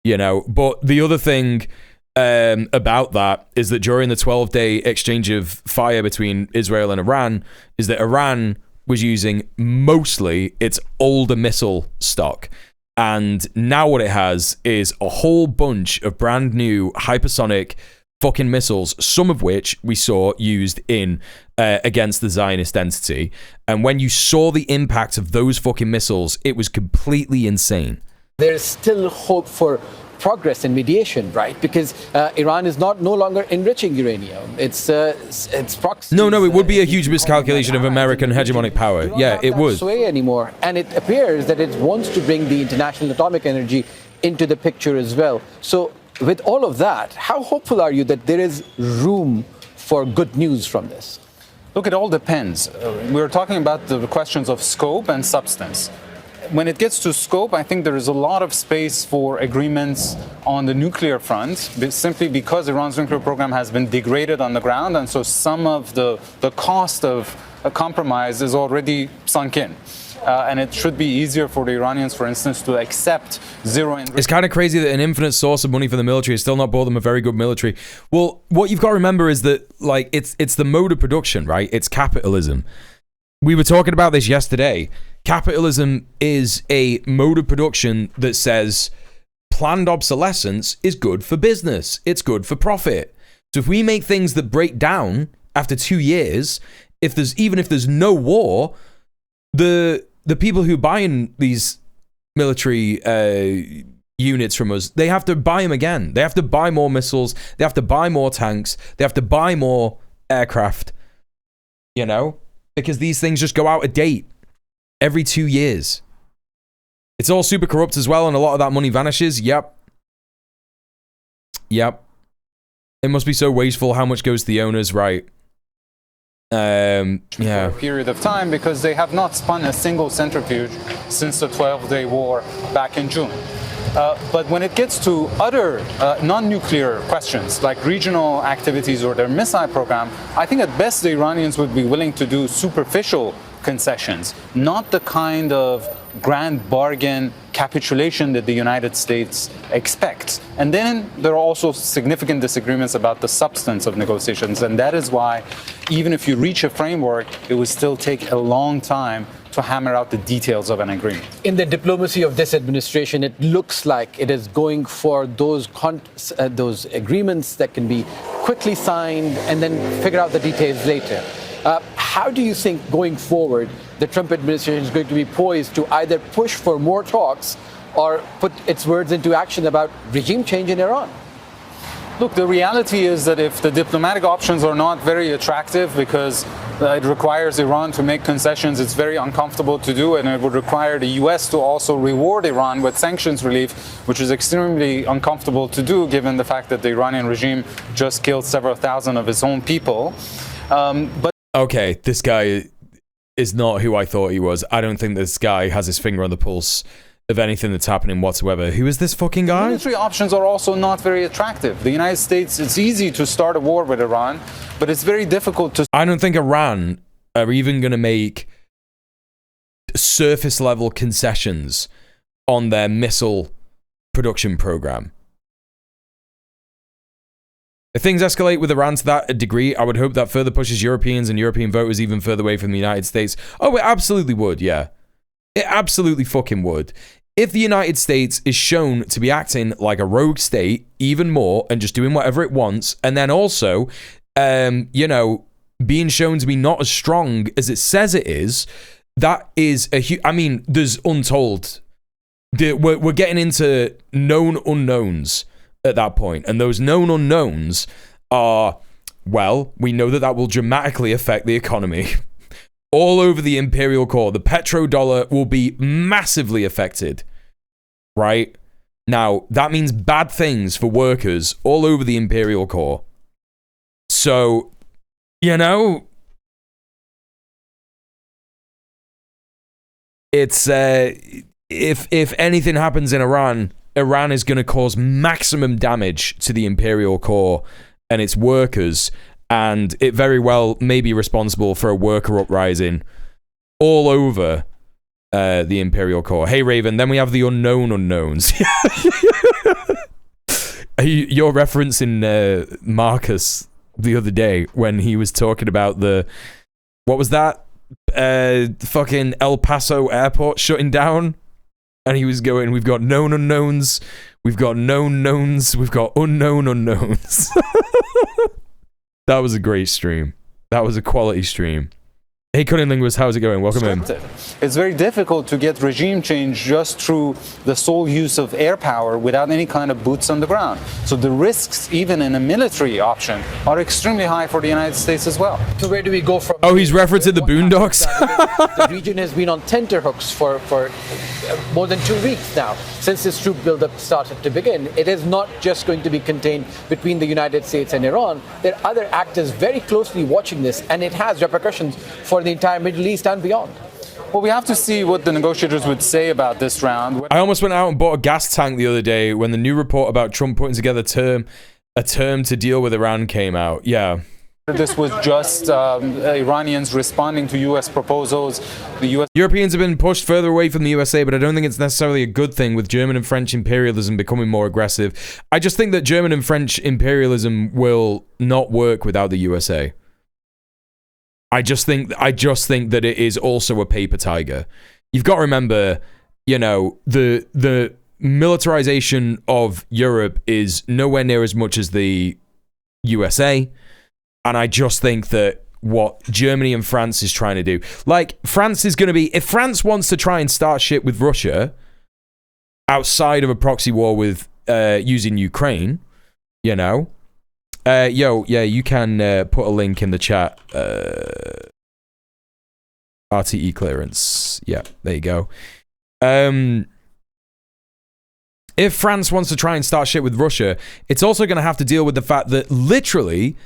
you know. But the other thing about that is that during the 12-day exchange of fire between Israel and Iran is that Iran was using mostly its older missile stock, and now what it has is a whole bunch of brand new hypersonic fucking missiles, some of which we saw used in against the Zionist entity. And when you saw the impact of those fucking missiles, it was completely insane. There's still hope for progress in mediation, right? Because Iran is no longer enriching uranium. It's proxy. No, it would be a huge miscalculation of American hegemonic power. Yeah, it would. Sway anymore, and it appears that it wants to bring the International Atomic Energy into the picture as well. So, with all of that, how hopeful are you that there is room for good news from this? Look, it all depends. We're talking about the questions of scope and substance. when it gets to scope, I think there is a lot of space for agreements on the nuclear front, simply because Iran's nuclear program has been degraded on the ground, and so some of the cost of a compromise is already sunk in. And it should be easier for the Iranians, for instance, to accept zero enrichment. It's kind of crazy that an infinite source of money for the military has still not bought them a very good military. Well, what you've got to remember is that, like, it's the mode of production, right? It's capitalism. We were talking about this yesterday. Capitalism is a mode of production that says planned obsolescence is good for business. It's good for profit. So if we make things that break down after 2 years, if there's no war, the people who buy in these military units from us, they have to buy them again. They have to buy more missiles. They have to buy more tanks. They have to buy more aircraft, you know, because these things just go out of date every 2 years. It's all super corrupt as well, and a lot of that money vanishes. Yep. It must be so wasteful. How much goes to the owners, right? For a period of time, because they have not spun a single centrifuge since the 12-day war back in June. But when it gets to other non-nuclear questions like regional activities or their missile program, I think at best the Iranians would be willing to do superficial concessions, not the kind of grand bargain capitulation that the United States expects. And then there are also significant disagreements about the substance of negotiations, and that is why even if you reach a framework, it would still take a long time to hammer out the details of an agreement. In the diplomacy of this administration, it looks like it is going for those agreements that can be quickly signed and then figure out the details later. How do you think going forward the Trump administration is going to be poised to either push for more talks or put its words into action about regime change in Iran? Look, the reality is that if the diplomatic options are not very attractive because it requires Iran to make concessions, it's very uncomfortable to do, and it would require the US to also reward Iran with sanctions relief, which is extremely uncomfortable to do given the fact that the Iranian regime just killed several thousand of its own people. Okay, this guy is not who I thought he was. I don't think this guy has his finger on the pulse of anything that's happening whatsoever. Who is this fucking guy? Military options are also not very attractive. The United States, it's easy to start a war with Iran, but it's very difficult to... I don't think Iran are even going to make surface level concessions on their missile production program. If things escalate with Iran to that degree, I would hope that further pushes Europeans and European voters even further away from the United States. Oh, it absolutely would, yeah. It absolutely fucking would. If the United States is shown to be acting like a rogue state even more and just doing whatever it wants, and then also, you know, being shown to be not as strong as it says it is, that is a huge... I mean, there's untold... We're getting into known unknowns at that point, and those known unknowns are, well, we know that will dramatically affect the economy all over the imperial core. The petrodollar will be massively affected, right? Now, that means bad things for workers all over the imperial core. So, you know, it's if anything happens in Iran is going to cause maximum damage to the imperial core and its workers, and it very well may be responsible for a worker uprising all over the imperial core. Hey, Raven, then we have the unknown unknowns. You're referencing Marcus the other day when he was talking about what was that? Fucking El Paso airport shutting down? And he was going, we've got known unknowns, we've got known knowns, we've got unknown unknowns. That was a great stream. That was a quality stream. Hey, Cunning Linguist, how's it going? Welcome in. It's very difficult to get regime change just through the sole use of air power without any kind of boots on the ground. So the risks, even in a military option, are extremely high for the United States as well. So where do we go from? Oh, he's referencing the Boondocks? The region has been on tenterhooks for more than 2 weeks now, since this troop buildup started to begin. It is not just going to be contained between the United States and Iran. There are other actors very closely watching this, and it has repercussions for the entire Middle East and beyond. well, we have to see what the negotiators would say about this round. I almost went out and bought a gas tank the other day when the new report about Trump putting together a term to deal with Iran came out. Yeah. This was just Iranians responding to U.S. proposals. The U.S. Europeans have been pushed further away from the USA, but I don't think it's necessarily a good thing with German and French imperialism becoming more aggressive. I just think that German and French imperialism will not work without the USA. I just think that it is also a paper tiger. You've got to remember, you know, the militarization of Europe is nowhere near as much as the USA. And I just think that what Germany and France is trying to do, like France is going to be, if France wants to try and start shit with Russia outside of a proxy war with using Ukraine, you know, you can put a link in the chat. RTE clearance. Yeah, there you go. If France wants to try and start shit with Russia, it's also going to have to deal with the fact that literally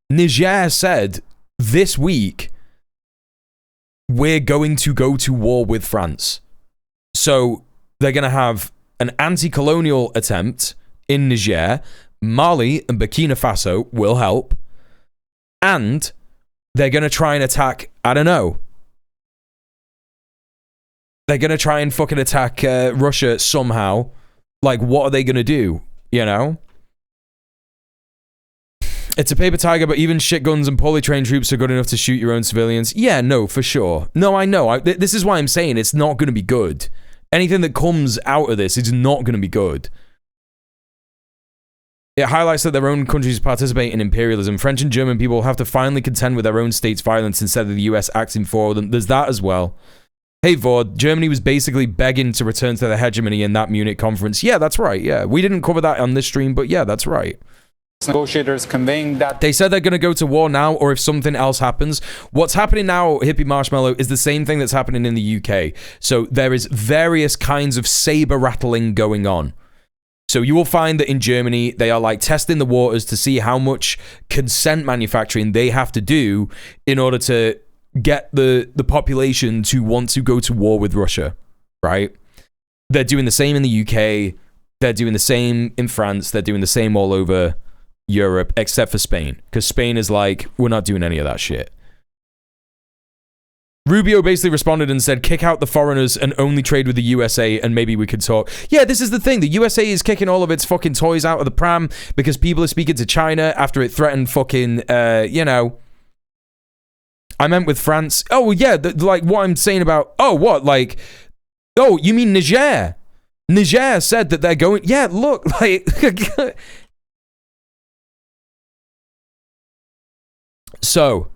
Niger said this week, we're going to go to war with France. So they're going to have an anti-colonial attempt in Niger. Mali and Burkina Faso will help. And they're going to try and attack, I don't know. They're going to try and fucking attack Russia somehow. Like, what are they going to do? You know? It's a paper tiger, but even shit guns and poorly trained troops are good enough to shoot your own civilians. Yeah, no, for sure. No, I know. This is why I'm saying it's not going to be good. Anything that comes out of this is not going to be good. It highlights that their own countries participate in imperialism. French and German people have to finally contend with their own state's violence instead of the US acting for them. There's that as well. Hey, Vord, Germany was basically begging to return to their hegemony in that Munich conference. Yeah, that's right. Yeah, we didn't cover that on this stream, but yeah, that's right. Negotiators conveying that they said they're going to go to war now, or if something else happens. What's happening now, Hippie Marshmallow, is the same thing that's happening in the UK. So there is various kinds of saber rattling going on. So you will find that in Germany, they are like testing the waters to see how much consent manufacturing they have to do in order to get the population to want to go to war with Russia, right? They're doing the same in the UK. They're doing the same in France. They're doing the same all over Europe, except for Spain, because Spain is like, we're not doing any of that shit. Rubio basically responded and said, kick out the foreigners and only trade with the USA and maybe we could talk. Yeah, this is the thing. The USA is kicking all of its fucking toys out of the pram because people are speaking to China after it threatened fucking, you know. I meant with France. Oh, yeah, like what I'm saying about, oh, what? Like, oh, you mean Niger? Niger said that they're going, yeah, look, like... So,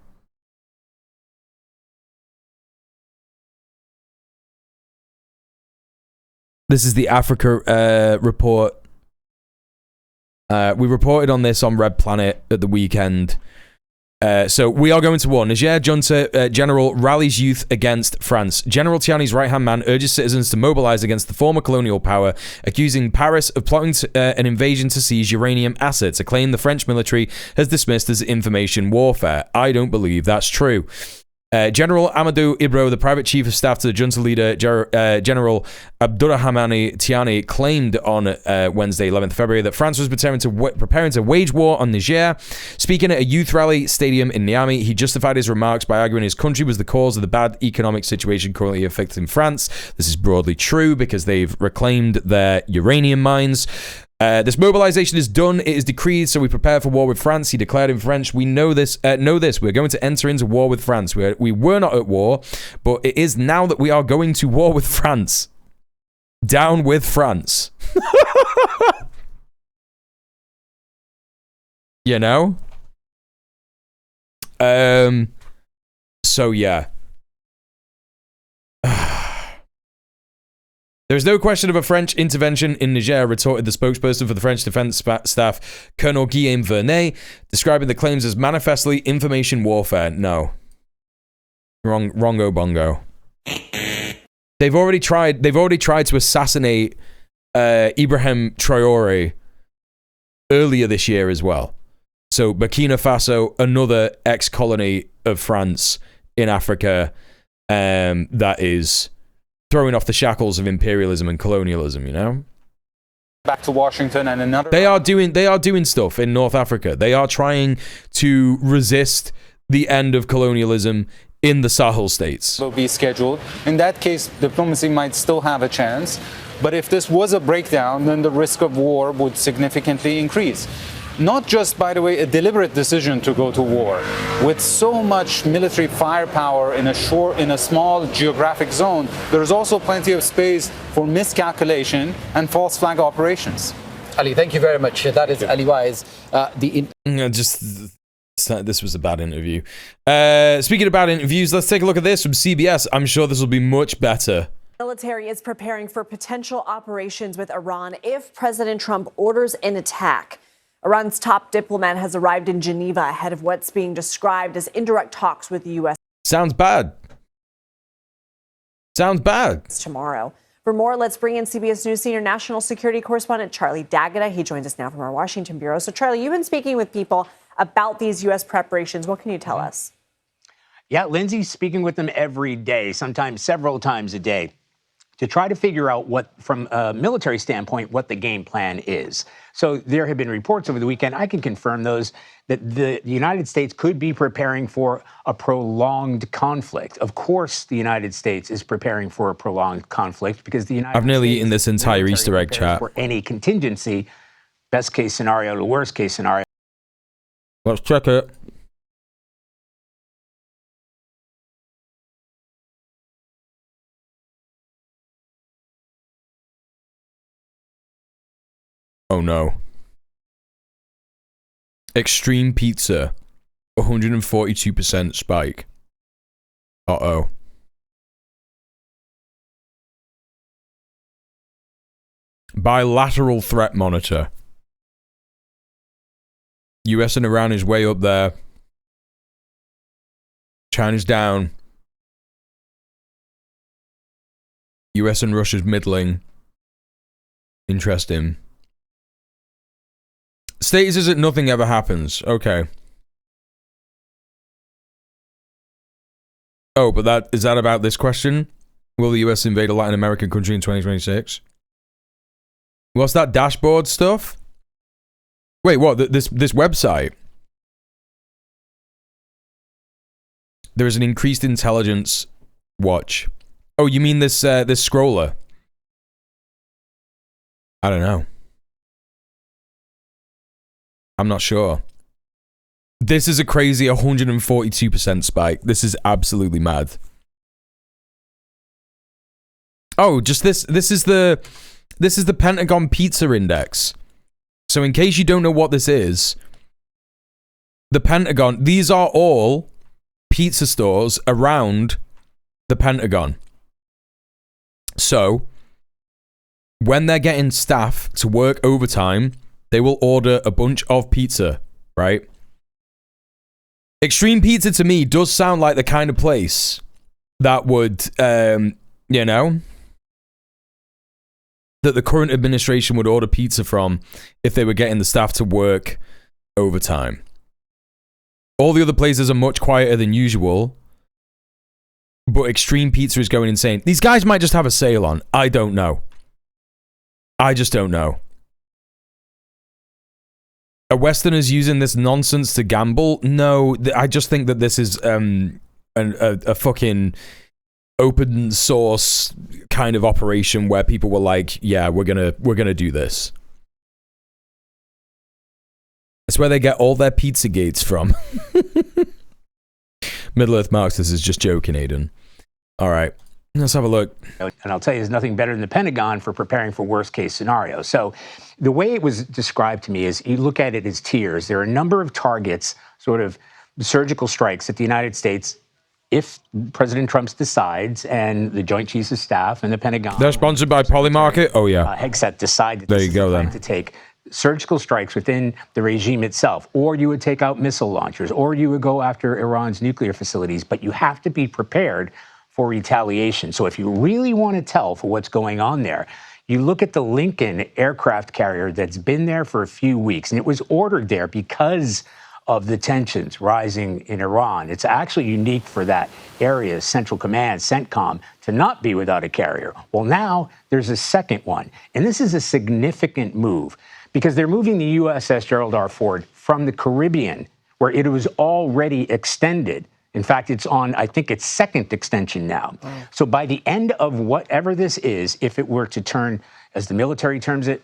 this is the Africa report. We reported on this on Red Planet at the weekend. So we are going to war. Niger junta general rallies youth against France. General Tiani's right-hand man urges citizens to mobilize against the former colonial power, accusing Paris of plotting an invasion to seize uranium assets, a claim the French military has dismissed as information warfare. I don't believe that's true. General Amadou Ibro, the private chief of staff to the junta leader, General Abdurrahmane Tiani, claimed on Wednesday, 11th February, that France was preparing to wage war on Niger. Speaking at a youth rally stadium in Niamey, he justified his remarks by arguing his country was the cause of the bad economic situation currently affecting France. This is broadly true because they've reclaimed their uranium mines. This mobilization is done. It is decreed, so we prepare for war with France. He declared in French, we know this. We're going to enter into war with France. We were not at war, but it is now that we are going to war with France. Down with France. You know? So, yeah. There's no question of a French intervention in Niger, retorted the spokesperson for the French Defense Staff, Colonel Guillaume Vernet, describing the claims as manifestly information warfare. No. Wrongo bongo. They've already tried to assassinate Ibrahim Traore earlier this year as well. So Burkina Faso, another ex-colony of France in Africa, that is throwing off the shackles of imperialism and colonialism, you know? Back to Washington and another... They are doing stuff in North Africa. They are trying to resist the end of colonialism in the Sahel states. Will be scheduled. In that case, diplomacy might still have a chance. But if this was a breakdown, then the risk of war would significantly increase. Not just, by the way, a deliberate decision to go to war. With so much military firepower in a small geographic zone, there's also plenty of space for miscalculation and false flag operations. Ali, thank you very much. That is Ali Wise. This was a bad interview. Speaking of bad interviews, let's take a look at this from CBS. I'm sure this will be much better. Military is preparing for potential operations with Iran if President Trump orders an attack. Iran's top diplomat has arrived in Geneva ahead of what's being described as indirect talks with the U.S. Sounds bad. Sounds bad. Tomorrow. For more, let's bring in CBS News senior national security correspondent Charlie D'Agata. He joins us now from our Washington bureau. So, Charlie, you've been speaking with people about these U.S. preparations. What can you tell us? Yeah, Lindsay's speaking with them every day, sometimes several times a day, to try to figure out what, from a military standpoint, what the game plan is. So there have been reports over the weekend, I can confirm those, that the United States could be preparing for a prolonged conflict. Of course, the United States is preparing for a prolonged conflict because the United States... I've nearly eaten this entire Easter egg chat. ...for any contingency, best case scenario to worst case scenario. Let's check it. Oh no. Extreme pizza, 142% spike. Uh-oh. Bilateral threat monitor. US and Iran is way up there. China's down. US and Russia's middling. Interesting. Status is that nothing ever happens. Okay. Oh, but is that about this question? Will the US invade a Latin American country in 2026? What's that dashboard stuff? Wait, what? This website? There is an increased intelligence watch. Oh, you mean this this scroller? I don't know. I'm not sure. This is a crazy 142% spike. This is absolutely mad. Oh, just this is the Pentagon Pizza Index. So in case you don't know what this is, the Pentagon, these are all pizza stores around the Pentagon. So when they're getting staff to work overtime, they will order a bunch of pizza, right? Extreme Pizza to me does sound like the kind of place that would, you know, that the current administration would order pizza from if they were getting the staff to work overtime. All the other places are much quieter than usual, but Extreme Pizza is going insane. These guys might just have a sale on. I don't know. I just don't know. Are Westerners using this nonsense to gamble? No, I just think that this is a fucking open source kind of operation where people were like, yeah, we're gonna do this. That's where they get all their pizza gates from. Middle-earth Marxist is just joking, Aiden. All right. Let's have a look. And I'll tell you, there's nothing better than the Pentagon for preparing for worst case scenarios. So the way it was described to me is you look at it as tiers. There are a number of targets, sort of surgical strikes that the United States, if President Trump decides and the Joint Chiefs of Staff and the Pentagon. They're sponsored by Polymarket? Oh, yeah. Hegseth decide that there you go, then. To take surgical strikes within the regime itself, or you would take out missile launchers, or you would go after Iran's nuclear facilities, but you have to be prepared for retaliation. So if you really want to tell for what's going on there, you look at the Lincoln aircraft carrier that's been there for a few weeks, and it was ordered there because of the tensions rising in Iran. It's actually unique for that area, Central Command, CENTCOM, to not be without a carrier. Well, now there's a second one. And this is a significant move because they're moving the USS Gerald R. Ford from the Caribbean, where it was already extended. In fact, it's on, I think, its second extension now. So by the end of whatever this is, if it were to turn, as the military terms it,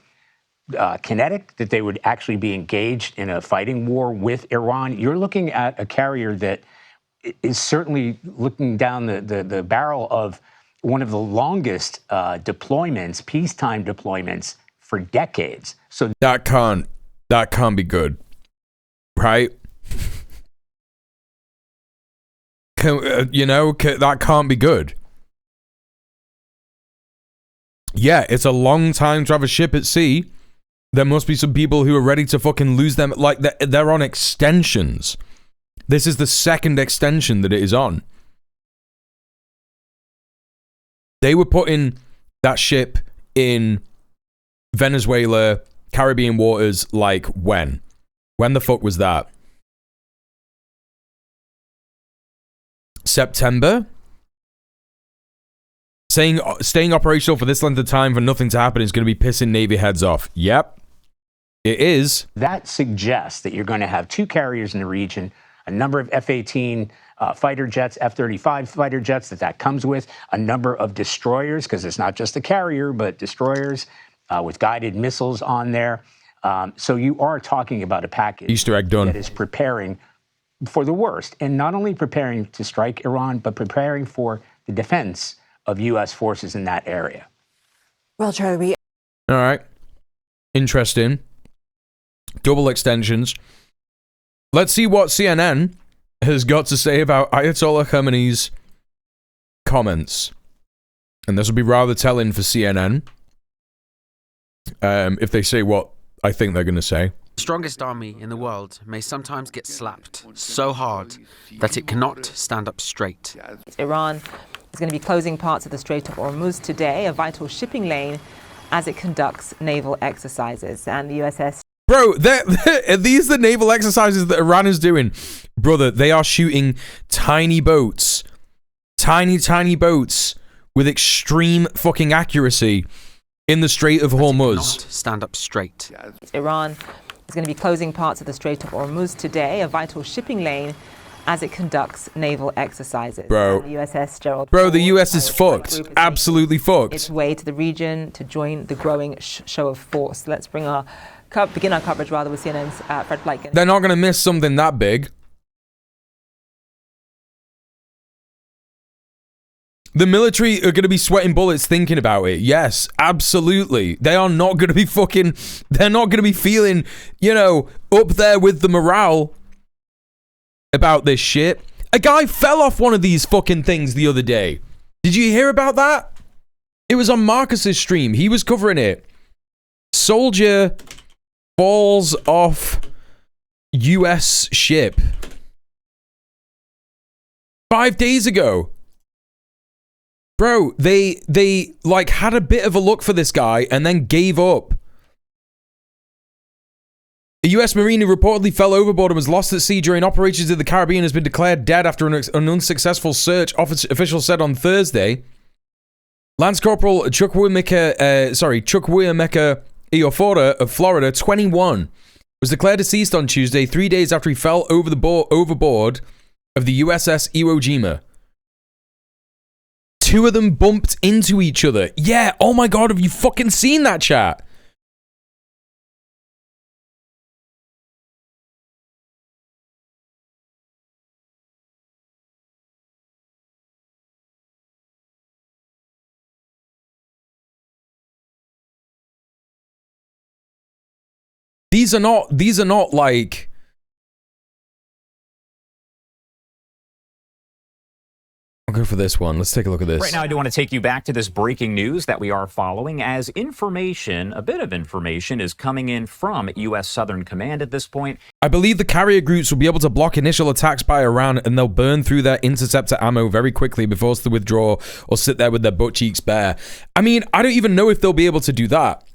kinetic, that they would actually be engaged in a fighting war with Iran, you're looking at a carrier that is certainly looking down the barrel of one of the longest deployments, peacetime deployments for decades. So that can't be good, right? That can't be good. Yeah, it's a long time to have a ship at sea. There must be some people who are ready to fucking lose them. Like, they're on extensions. This is the second extension that it is on. They were putting that ship in Venezuela, Caribbean waters, like when? When the fuck was that? September? Saying staying operational for this length of time for nothing to happen is going to be pissing Navy heads off. Yep, it is. that suggests that you're going to have two carriers in the region, a number of F-18 fighter jets, F-35 fighter jets that comes with, a number of destroyers, because it's not just a carrier, but destroyers with guided missiles on there. So you are talking about a package Easter egg done. that is preparing for the worst, and not only preparing to strike Iran, but preparing for the defense of U.S. forces in that area. Well, Charlie, All right. Interesting. Double extensions. Let's see what CNN has got to say about Ayatollah Khamenei's comments. And this will be rather telling for CNN. If they say what I think they're going to say. The strongest army in the world may sometimes get slapped so hard that it cannot stand up straight. Iran is going to be closing parts of the Strait of Hormuz today, a vital shipping lane, as it conducts naval exercises. And the USS... Bro, are these the naval exercises that Iran is doing? Brother, they are shooting tiny boats. Tiny boats with extreme fucking accuracy in the Strait of Hormuz. Stand up straight. Iran is going to be closing parts of the Strait of Hormuz today, a vital shipping lane, as it conducts naval exercises. Bro. The USS Gerald Bro, the US is fucked. Absolutely fucked. Its way to the region to join the growing show of force. Let's begin our coverage with CNN's Fred Blyken. They're not going to miss something that big. The military are going to be sweating bullets thinking about it. Yes, absolutely. They are not going to be fucking... They're not going to be feeling, up there with the morale about this shit. A guy fell off one of these fucking things the other day. Did you hear about that? It was on Marcus's stream. He was covering it. Soldier falls off US ship 5 days ago. Bro, they like had a bit of a look for this guy and then gave up. A US Marine who reportedly fell overboard and was lost at sea during operations in the Caribbean has been declared dead after an unsuccessful search, officials said on Thursday. Lance Corporal Chukwuemeka Iofora of Florida, 21, was declared deceased on Tuesday, 3 days after he fell overboard of the USS Iwo Jima. Two of them bumped into each other. Yeah, oh my god, have you fucking seen that, chat? These are not like... I'll go for this one. Let's take a look at this. Right now, I do want to take you back to this breaking news that we are following as a bit of information is coming in from U.S. Southern Command at this point. I believe the carrier groups will be able to block initial attacks by Iran and they'll burn through their interceptor ammo very quickly before to withdraw or sit there with their butt cheeks bare. I mean, I don't even know if they'll be able to do that.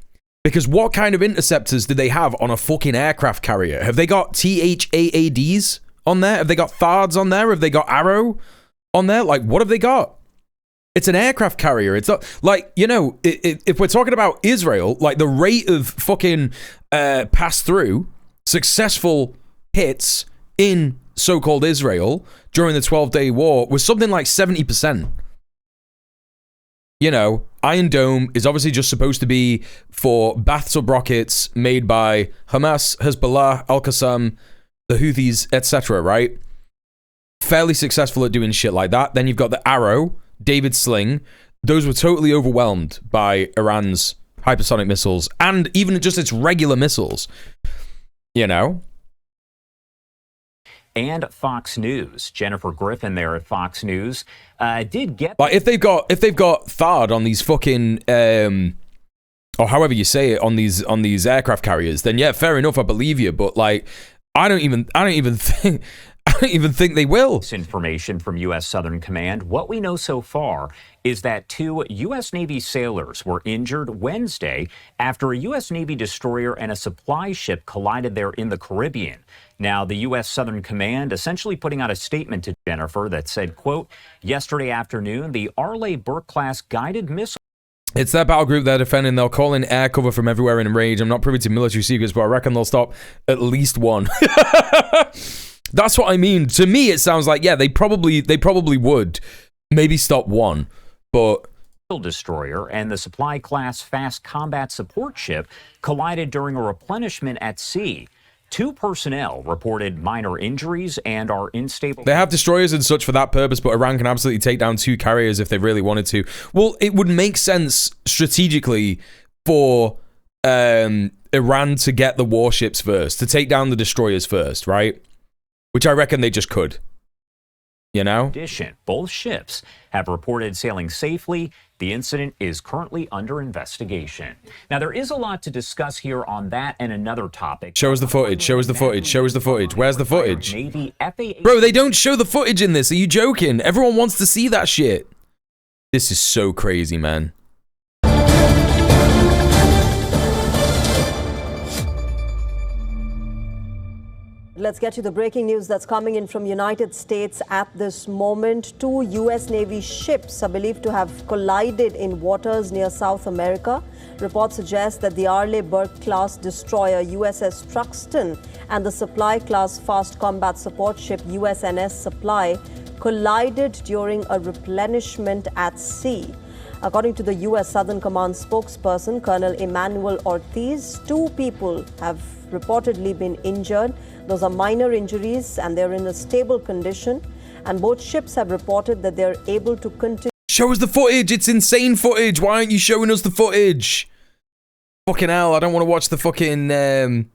Because what kind of interceptors do they have on a fucking aircraft carrier? Have they got THAADs on there? Have they got THAADs on there? Have they got Arrow on there? Like, what have they got? It's an aircraft carrier. It's not like, you know, if we're talking about Israel, like the rate of fucking pass-through, successful hits in so-called Israel during the 12-day war was something like 70%. You know, Iron Dome is obviously just supposed to be for bathtub rockets made by Hamas, Hezbollah, Al-Qassam, the Houthis, etc., right? Fairly successful at doing shit like that. Then you've got the Arrow, David Sling. Those were totally overwhelmed by Iran's hypersonic missiles and even just its regular missiles. You know? And Fox News, Jennifer Griffin there at Fox News, did get like if they've got THAAD on these fucking or however you say it on these aircraft carriers, then yeah, fair enough, I believe you. But like, I don't even think they will. This information from U.S. Southern Command. What we know so far is that 2 U.S. Navy sailors were injured Wednesday after a U.S. Navy destroyer and a supply ship collided there in the Caribbean. Now, the U.S. Southern Command essentially putting out a statement to Jennifer that said, quote, yesterday afternoon, the Arleigh Burke-class guided missile. It's that battle group they're defending. They'll call in air cover from everywhere in rage. I'm not privy to military secrets, but I reckon they'll stop at least one. That's what I mean. To me, it sounds like, yeah, they probably would maybe stop one, but destroyer and the supply class fast combat support ship collided during a replenishment at sea. 2 personnel reported minor injuries and are unstable. They have destroyers and such for that purpose, but Iran can absolutely take down 2 carriers if they really wanted to. Well, it would make sense strategically for Iran to get the warships first, to take down the destroyers first, right? Which I reckon they just could. You know? In addition, both ships have reported sailing safely. The incident is currently under investigation. Now, there is a lot to discuss here on that and another topic. Show us the footage. Show us the footage. Show us the footage. Where's the footage? Navy FAA. Bro, they don't show the footage in this. Are you joking? Everyone wants to see that shit. This is so crazy, man. Let's get to the breaking news that's coming in from United States at this moment. 2 U.S. Navy ships are believed to have collided in waters near South America. Reports suggest that the Arleigh Burke-class destroyer USS Truxtun and the supply-class fast combat support ship USNS Supply collided during a replenishment at sea. According to the U.S. Southern Command spokesperson, Colonel Emmanuel Ortiz, 2 people have reportedly been injured. Those are minor injuries and they're in a stable condition. And both ships have reported that they're able to continue. Show us the footage. It's insane footage. Why aren't you showing us the footage? Fucking hell, I don't want to watch the fucking the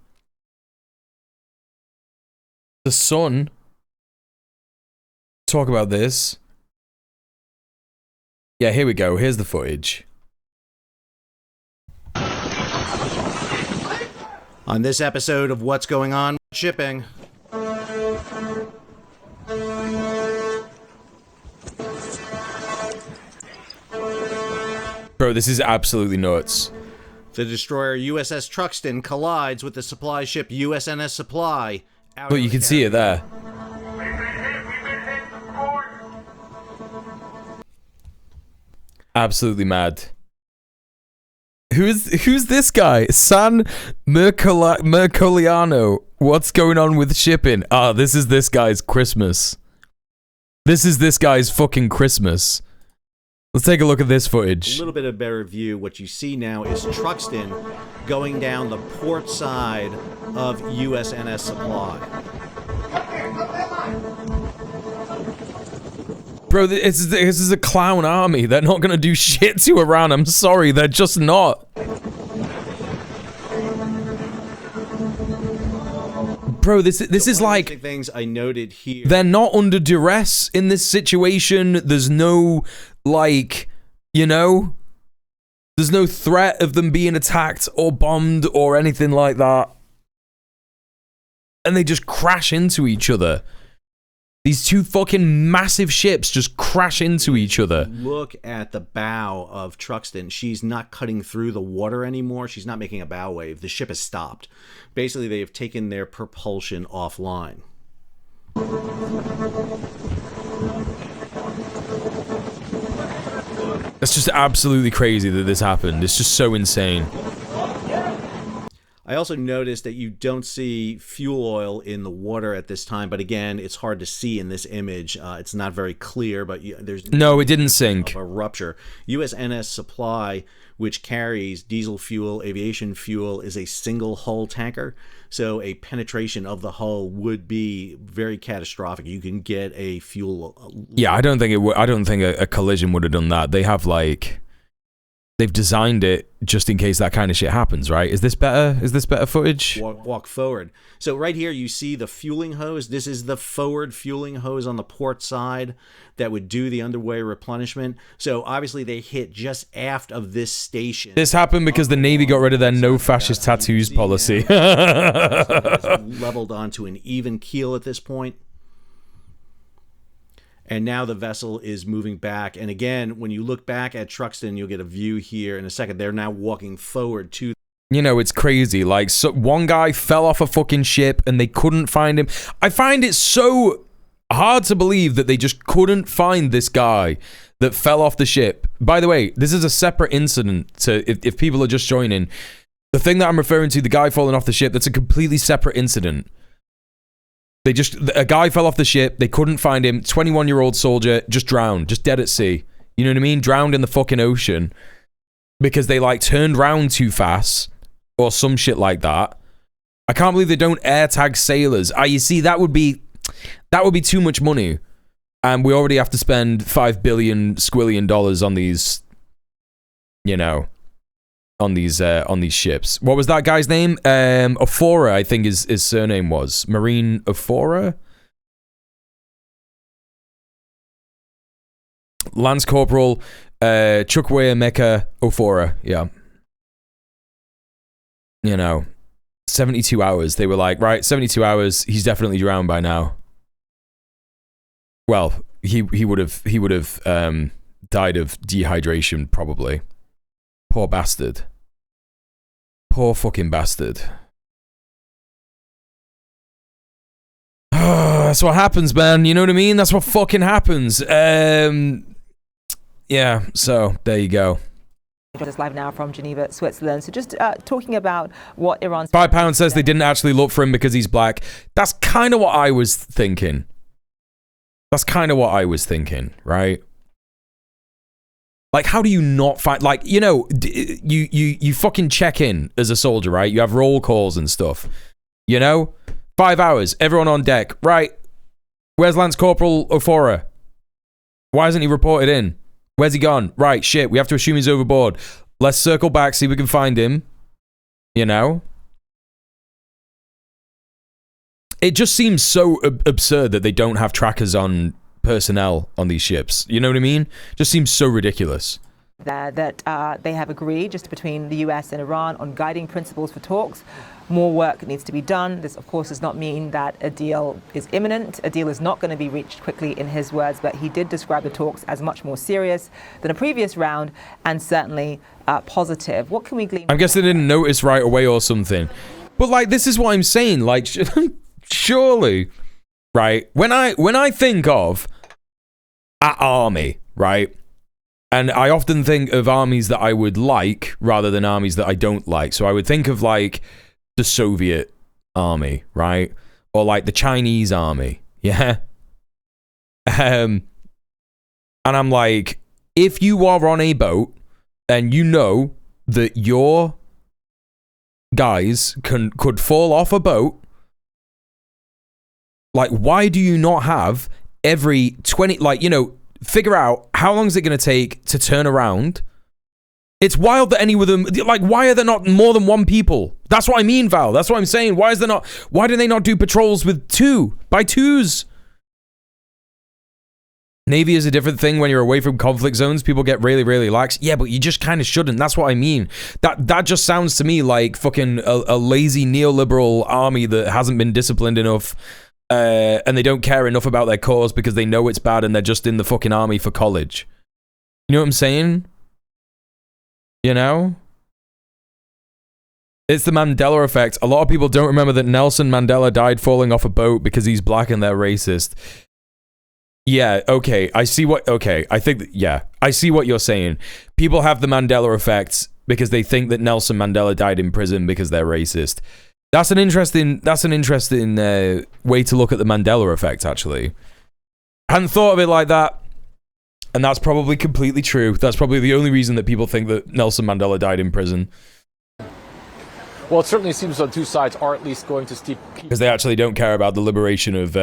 Sun talk about this. Yeah, here we go. Here's the footage. On this episode of What's Going On with Shipping. Bro, this is absolutely nuts. The destroyer USS Truxtun collides with the supply ship USNS Supply. But you can see it there. Absolutely mad. Who's this guy? San Mercoliano. What's going on with shipping? Ah, this is this guy's Christmas. This is this guy's fucking Christmas. Let's take a look at this footage. A little bit of better view. What you see now is Truxtun going down the port side of USNS Supply. Bro, this is a clown army. They're not gonna do shit to Iran. I'm sorry, they're just not. Bro, this is like things I noted here. They're not under duress in this situation. There's no like, you know, there's no threat of them being attacked or bombed or anything like that. And they just crash into each other. These two fucking massive ships just crash into each other. Look at the bow of Truxtun. She's not cutting through the water anymore. She's not making a bow wave. The ship has stopped. Basically, they have taken their propulsion offline. It's just absolutely crazy that this happened. It's just so insane. I also noticed that you don't see fuel oil in the water at this time, but again, it's hard to see in this image. It's not very clear, but there's no, it didn't sink. A rupture. USNS Supply, which carries diesel fuel, aviation fuel, is a single hull tanker, so a penetration of the hull would be very catastrophic. You can get a fuel. Yeah, I don't think it would. I don't think a collision would have done that. They have like. They've designed it just in case that kind of shit happens, right? Is this better? Is this better footage? Walk forward. So right here you see the fueling hose. This is the forward fueling hose on the port side that would do the underway replenishment. So obviously they hit just aft of this station. This happened because the Navy got rid of their no fascist tattoos policy. Leveled onto an even keel at this point. And now the vessel is moving back. And again, when you look back at Truxtun, you'll get a view here in a second. They're now walking forward to... You know, it's crazy. Like, so one guy fell off a fucking ship and they couldn't find him. I find it so hard to believe that they just couldn't find this guy that fell off the ship. By the way, this is a separate incident. So if people are just joining, the thing that I'm referring to, the guy falling off the ship, that's a completely separate incident. A guy fell off the ship, they couldn't find him, 21-year-old soldier, just drowned, just dead at sea. You know what I mean? Drowned in the fucking ocean because they like turned round too fast or some shit like that. I can't believe they don't air tag sailors. You see, that would be too much money. And we already have to spend $5 billion squillion on these, you know, on these ships. What was that guy's name? Ophora, I think his surname was. Marine Ophora? Lance Corporal Chukwuemeka Ophora, yeah. You know, 72 hours. They were like, right, 72 hours, he's definitely drowned by now. Well, he would have died of dehydration, probably. Poor bastard. Poor fucking bastard. That's what happens, man. You know what I mean? That's what fucking happens. Yeah, so there you go. Just live now from Geneva, Switzerland. So just talking about what Iran's... £5 says they didn't actually look for him because he's black. That's kind of what I was thinking. Right? Like, how do you not find... Like, you know, you fucking check in as a soldier, right? You have roll calls and stuff. You know? 5 hours, everyone on deck. Right. Where's Lance Corporal Ophora? Why hasn't he reported in? Where's he gone? Right, shit, we have to assume he's overboard. Let's circle back, see if we can find him. You know? It just seems so absurd that they don't have trackers on personnel on these ships. You know what I mean? Just seems so ridiculous. That they have agreed, just between the US and Iran, on guiding principles for talks. More work needs to be done. This, of course, does not mean that a deal is imminent. A deal is not going to be reached quickly, in his words, but he did describe the talks as much more serious than a previous round and certainly positive. What can we glean? I guess they didn't notice right away or something. But, like, this is what I'm saying. Like, surely, right? When I think of an army, right? And I often think of armies that I would like rather than armies that I don't like. So I would think of, like, the Soviet army, right? Or like the Chinese army, yeah? And I'm like, if you are on a boat and you know that your guys could fall off a boat, like, why do you not have every 20, like, you know, figure out how long is it going to take to turn around? It's wild that any of them, like, why are there not more than one people? That's what I mean, Val. That's what I'm saying. Why do they not do patrols with by twos? Navy is a different thing when you're away from conflict zones. People get really, really lax. Yeah, but you just kind of shouldn't. That's what I mean. That just sounds to me like fucking a lazy neoliberal army that hasn't been disciplined enough and they don't care enough about their cause because they know it's bad and they're just in the fucking army for college. You know what I'm saying? You know? It's the Mandela effect. A lot of people don't remember that Nelson Mandela died falling off a boat because he's black and they're racist. Yeah, okay. I see what you're saying. People have the Mandela effect because they think that Nelson Mandela died in prison because they're racist. That's an interesting way to look at the Mandela effect, actually. I hadn't thought of it like that. And that's probably completely true. That's probably the only reason that people think that Nelson Mandela died in prison. Well, it certainly seems the two sides are at least going to keep... Because they actually don't care about the liberation of,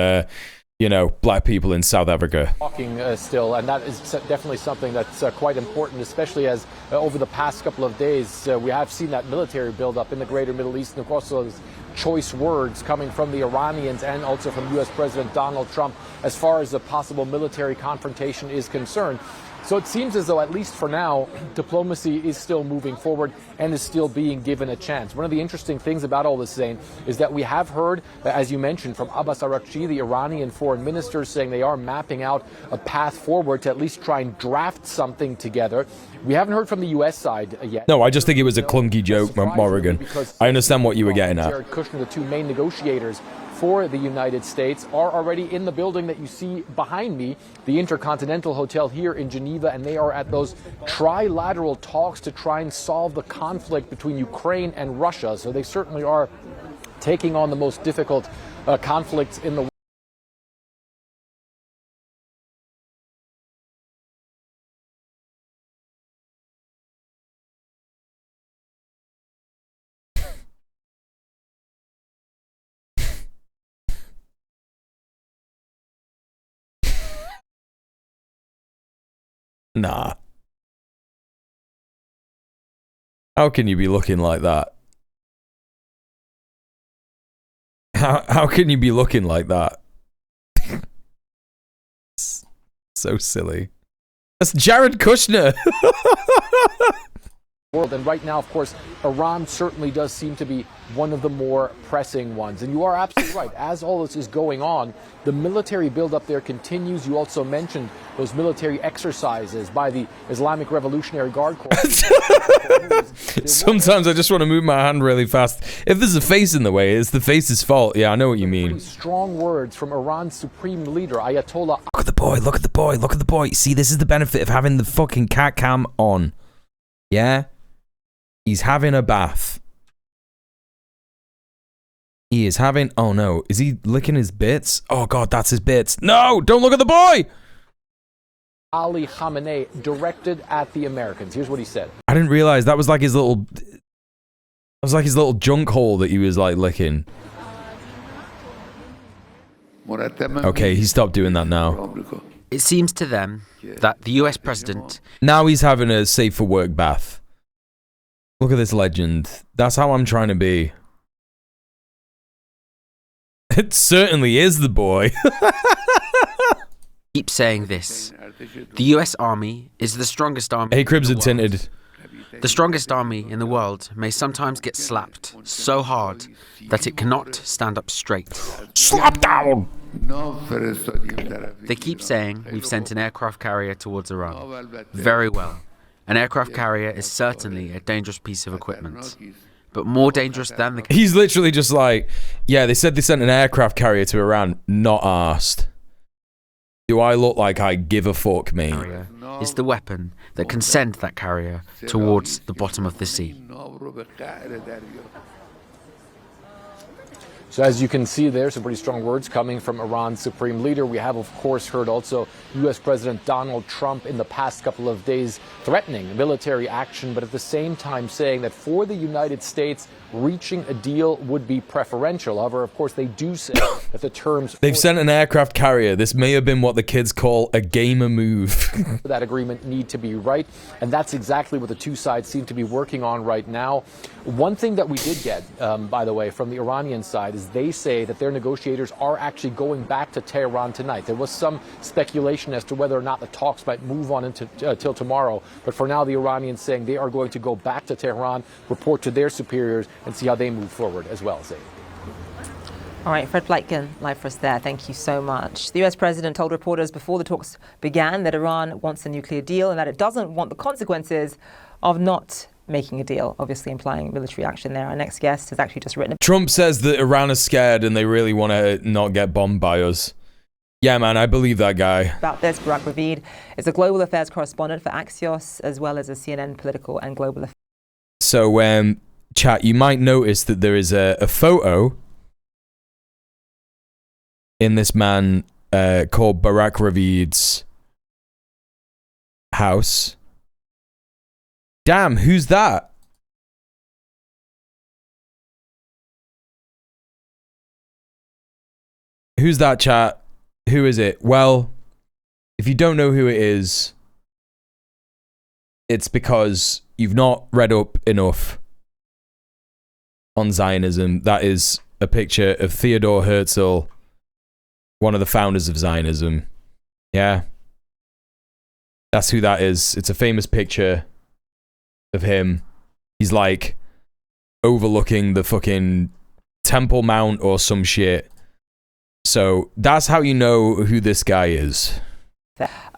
black people in South Africa. Talking still, and that is definitely something that's quite important, especially as over the past couple of days, we have seen that military buildup in the greater Middle East, and of course those choice words coming from the Iranians and also from U.S. President Donald Trump as far as a possible military confrontation is concerned. So it seems as though, at least for now, diplomacy is still moving forward and is still being given a chance. One of the interesting things about all this, Zain, is that we have heard, as you mentioned, from Abbas Araghchi, the Iranian foreign minister, saying they are mapping out a path forward to at least try and draft something together. We haven't heard from the U.S. side yet. No, I just think it was a clunky joke, Morrigan. I understand what you were getting at. Jared Kushner, the two main negotiators for the United States, are already in the building that you see behind me, the Intercontinental Hotel here in Geneva, and they are at those trilateral talks to try and solve the conflict between Ukraine and Russia. So they certainly are taking on the most difficult conflicts in the world. Nah. How can you be looking like that? How can you be looking like that? So silly. That's Jared Kushner. And right now, of course, Iran certainly does seem to be one of the more pressing ones. And you are absolutely right. As all this is going on, the military buildup there continues. You also mentioned those military exercises by the Islamic Revolutionary Guard Corps. Sometimes I just want to move my hand really fast. If there's a face in the way, it's the face's fault. Yeah, I know what you mean. Strong words from Iran's supreme leader, Ayatollah. Look at the boy, look at the boy, look at the boy. See, this is the benefit of having the fucking cat cam on. Yeah? He's having a bath. He is having... Oh, no. Is he licking his bits? Oh, God, that's his bits. No! Don't look at the boy! Ali Khamenei directed at the Americans. Here's what he said. I didn't realize that was like his little... That was like his little junk hole that he was, like, licking. Okay, he stopped doing that now. It seems to them that the US president... Now he's having a safe-for-work bath. Look at this legend. That's how I'm trying to be. It certainly is the boy. Keep saying this. The US Army is the strongest army. Hey, Cribs and Tinted. The strongest army in the world may sometimes get slapped so hard that it cannot stand up straight. Slap down! They keep saying we've sent an aircraft carrier towards Iran. Very well. An aircraft carrier is certainly a dangerous piece of equipment, but more dangerous than the... He's literally just like, yeah, they said they sent an aircraft carrier to Iran, not arsed. Do I look like I give a fuck, mate? Is the weapon that can send that carrier towards the bottom of the sea. So as you can see there, some pretty strong words coming from Iran's supreme leader. We have, of course, heard also U.S. President Donald Trump in the past couple of days threatening military action, but at the same time saying that for the United States, reaching a deal would be preferential. However, of course, they do say that the terms... They've sent an aircraft carrier. This may have been what the kids call a gamer move. That agreement need to be right, and that's exactly what the two sides seem to be working on right now. One thing that we did get, by the way, from the Iranian side is they say that their negotiators are actually going back to Tehran tonight. There was some speculation as to whether or not the talks might move on until tomorrow, but for now the Iranians saying they are going to go back to Tehran, report to their superiors, and see how they move forward as well, Zain. All right, Fred Blightkin, live for us there. Thank you so much. The US president told reporters before the talks began that Iran wants a nuclear deal and that it doesn't want the consequences of not making a deal, obviously implying military action there. Our next guest has actually just written. Trump says that Iran is scared and they really want to not get bombed by us. Yeah, man, I believe that guy. About this, Barak Ravid is a global affairs correspondent for Axios, as well as a CNN political and global affairs. So, chat, you might notice that there is a photo in this man called Barak Ravid's house. Damn, who's that? Who's that, chat? Who is it? Well, if you don't know who it is, it's because you've not read up enough on Zionism. That is a picture of Theodor Herzl, one of the founders of Zionism. Yeah. That's who that is. It's a famous picture of him. He's like overlooking the fucking Temple Mount or some shit. So that's how you know who this guy is.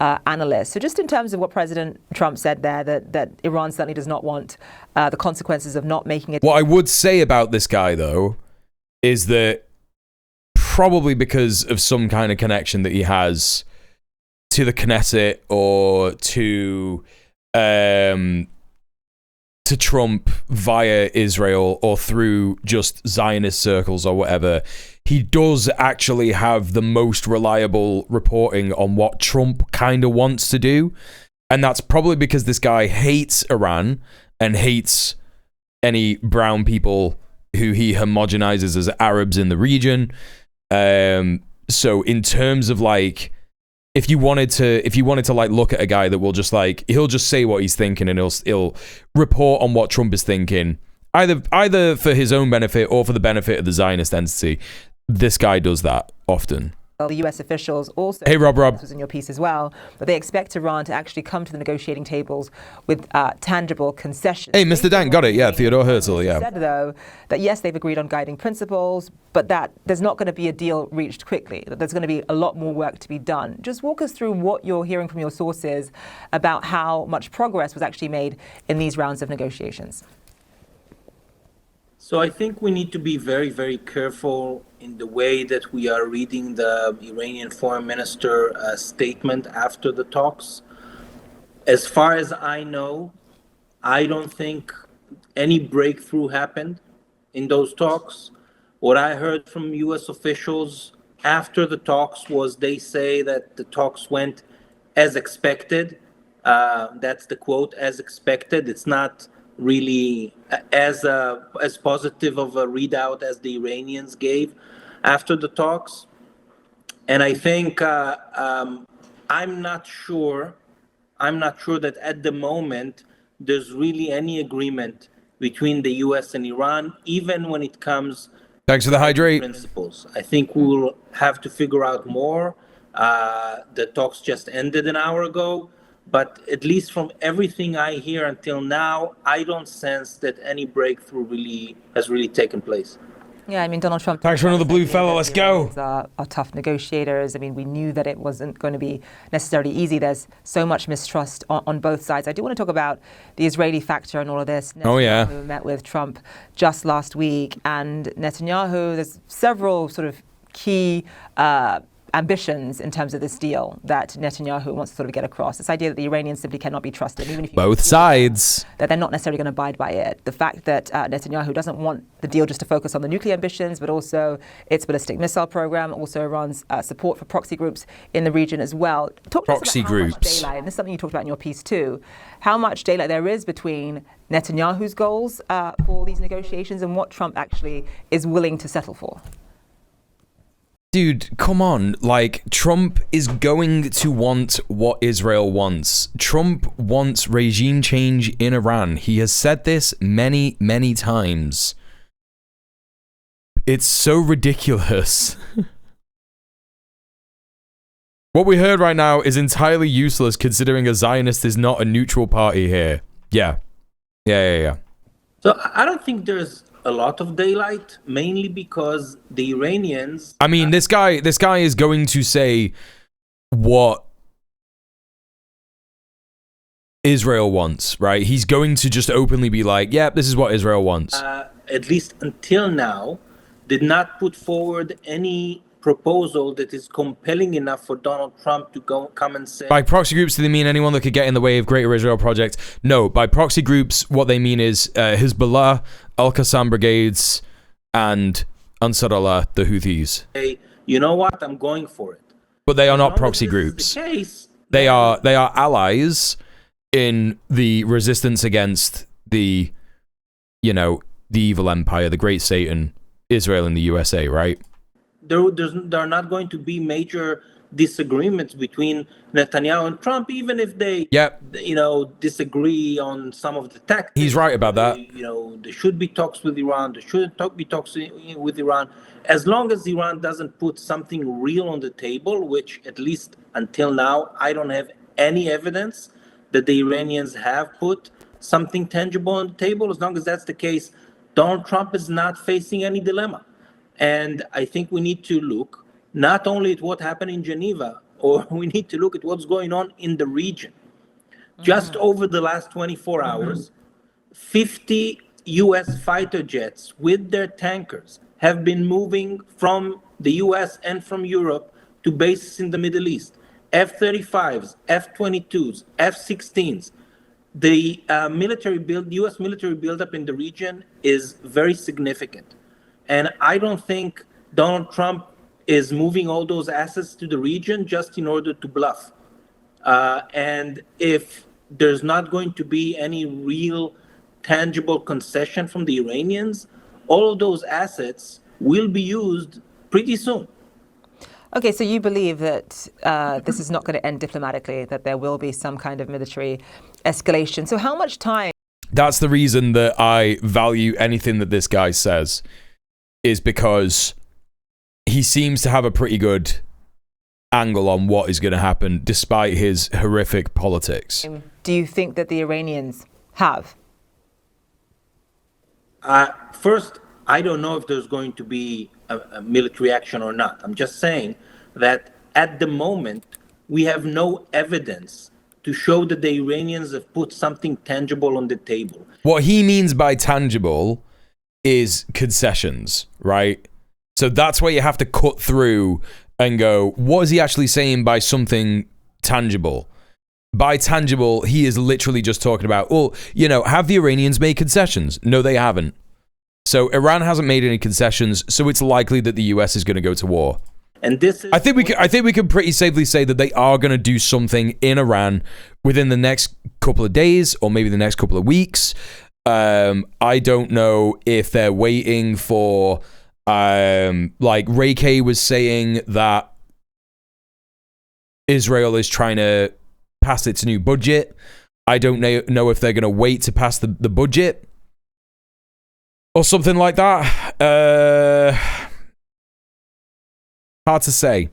Analyst. So just in terms of what President Trump said there, that Iran certainly does not want the consequences of not making it. What I would say about this guy, though, is that probably because of some kind of connection that he has to the Knesset or to Trump via Israel or through just Zionist circles or whatever, he does actually have the most reliable reporting on what Trump kind of wants to do. And that's probably because this guy hates Iran and hates any brown people who he homogenizes as Arabs in the region. So in terms of like, if you wanted to like look at a guy that will just like, he'll just say what he's thinking and he'll report on what Trump is thinking, either for his own benefit or for the benefit of the Zionist entity. This guy does that often. Well, the US officials also, hey Rob, this was in your piece as well, but they expect Iran to actually come to the negotiating tables with tangible concessions. Hey, Mr. Dan, got it, yeah, Theodor Herzl, yeah. Said, though, that yes, they've agreed on guiding principles, but that there's not going to be a deal reached quickly, that there's going to be a lot more work to be done. Just walk us through what you're hearing from your sources about how much progress was actually made in these rounds of negotiations. So I think we need to be very, very careful in the way that we are reading the Iranian foreign minister statement after the talks. As far as I know, I don't think any breakthrough happened in those talks. What I heard from US officials after the talks was they say that the talks went as expected. That's the quote, as expected. It's not really as positive of a readout as the Iranians gave after the talks. And I think I'm not sure that at the moment there's really any agreement between the US and Iran, even when it comes thanks for the hydrate principles. I think we'll have to figure out more. The talks just ended an hour ago. But at least from everything I hear until now, I don't sense that any breakthrough has really taken place. Yeah, I mean, Donald Trump... Thanks for another blue fella, let's go. Are tough negotiators. I mean, we knew that it wasn't going to be necessarily easy. There's so much mistrust on both sides. I do want to talk about the Israeli factor and all of this. Oh, yeah. Netanyahu met with Trump just last week. And Netanyahu, there's several sort of key ambitions in terms of this deal that Netanyahu wants to sort of get across. This idea that the Iranians simply cannot be trusted, even if you both sides, that they're not necessarily going to abide by it. The fact that Netanyahu doesn't want the deal just to focus on the nuclear ambitions, but also its ballistic missile program, also Iran's support for proxy groups in the region as well. Talk to us about how much daylight, and this is something you talked about in your piece too, how much daylight there is between Netanyahu's goals for these negotiations and what Trump actually is willing to settle for. Dude, come on. Like, Trump is going to want what Israel wants. Trump wants regime change in Iran. He has said this many, many times. It's so ridiculous. What we heard right now is entirely useless considering a Zionist is not a neutral party here. Yeah. So I don't think there's a lot of daylight, mainly because the Iranians... I mean, this guy is going to say what Israel wants, right? He's going to just openly be like, yeah, this is what Israel wants. At least until now, did not put forward any proposal that is compelling enough for Donald Trump to come and say... By proxy groups, do they mean anyone that could get in the way of Greater Israel Project? No, by proxy groups, what they mean is Hezbollah, Al-Qassam brigades, and Ansar Allah, the Houthis. Hey, you know what? I'm going for it. But they are not proxy groups. They are allies in the resistance against the, you know, the evil empire, the great Satan, Israel and the USA, right? There are not going to be major disagreements between Netanyahu and Trump, even if they, disagree on some of the tactics. He's right about that. There should be talks with Iran. There shouldn't be talks with Iran. As long as Iran doesn't put something real on the table, which at least until now, I don't have any evidence that the Iranians have put something tangible on the table. As long as that's the case, Donald Trump is not facing any dilemma. And I think we need to look not only at what happened in Geneva, or we need to look at what's going on in the region. Just over the last 24 hours, 50 U.S. fighter jets with their tankers have been moving from the U.S. and from Europe to bases in the Middle East. F-35s, F-22s, F-16s. The U.S. military buildup in the region is very significant. And I don't think Donald Trump is moving all those assets to the region just in order to bluff. And if there's not going to be any real tangible concession from the Iranians, all of those assets will be used pretty soon. Okay, so you believe that this is not going to end diplomatically, that there will be some kind of military escalation. So how much time? That's the reason that I value anything that this guy says, is because he seems to have a pretty good angle on what is going to happen despite his horrific politics. Do you think that the Iranians have? First, I don't know if there's going to be a military action or not. I'm just saying that at the moment, we have no evidence to show that the Iranians have put something tangible on the table. What he means by tangible is concessions, right? So that's where you have to cut through and go, what is he actually saying by something tangible? By tangible, he is literally just talking about, well, have the Iranians made concessions? No, they haven't. So Iran hasn't made any concessions, so it's likely that the US is going to go to war. And this is I think we can pretty safely say that they are going to do something in Iran within the next couple of days or maybe the next couple of weeks. I don't know if they're waiting for, like Ray K was saying that Israel is trying to pass its new budget. I don't know if they're going to wait to pass the budget or something like that. Hard to say.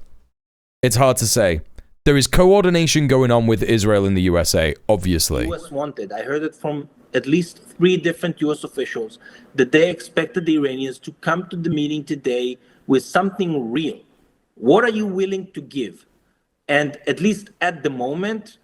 It's hard to say. There is coordination going on with Israel and the USA, obviously. US wanted. I heard it from at least 3 different US officials that they expected the Iranians to come to the meeting today with something real. What are you willing to give? And at least at the moment,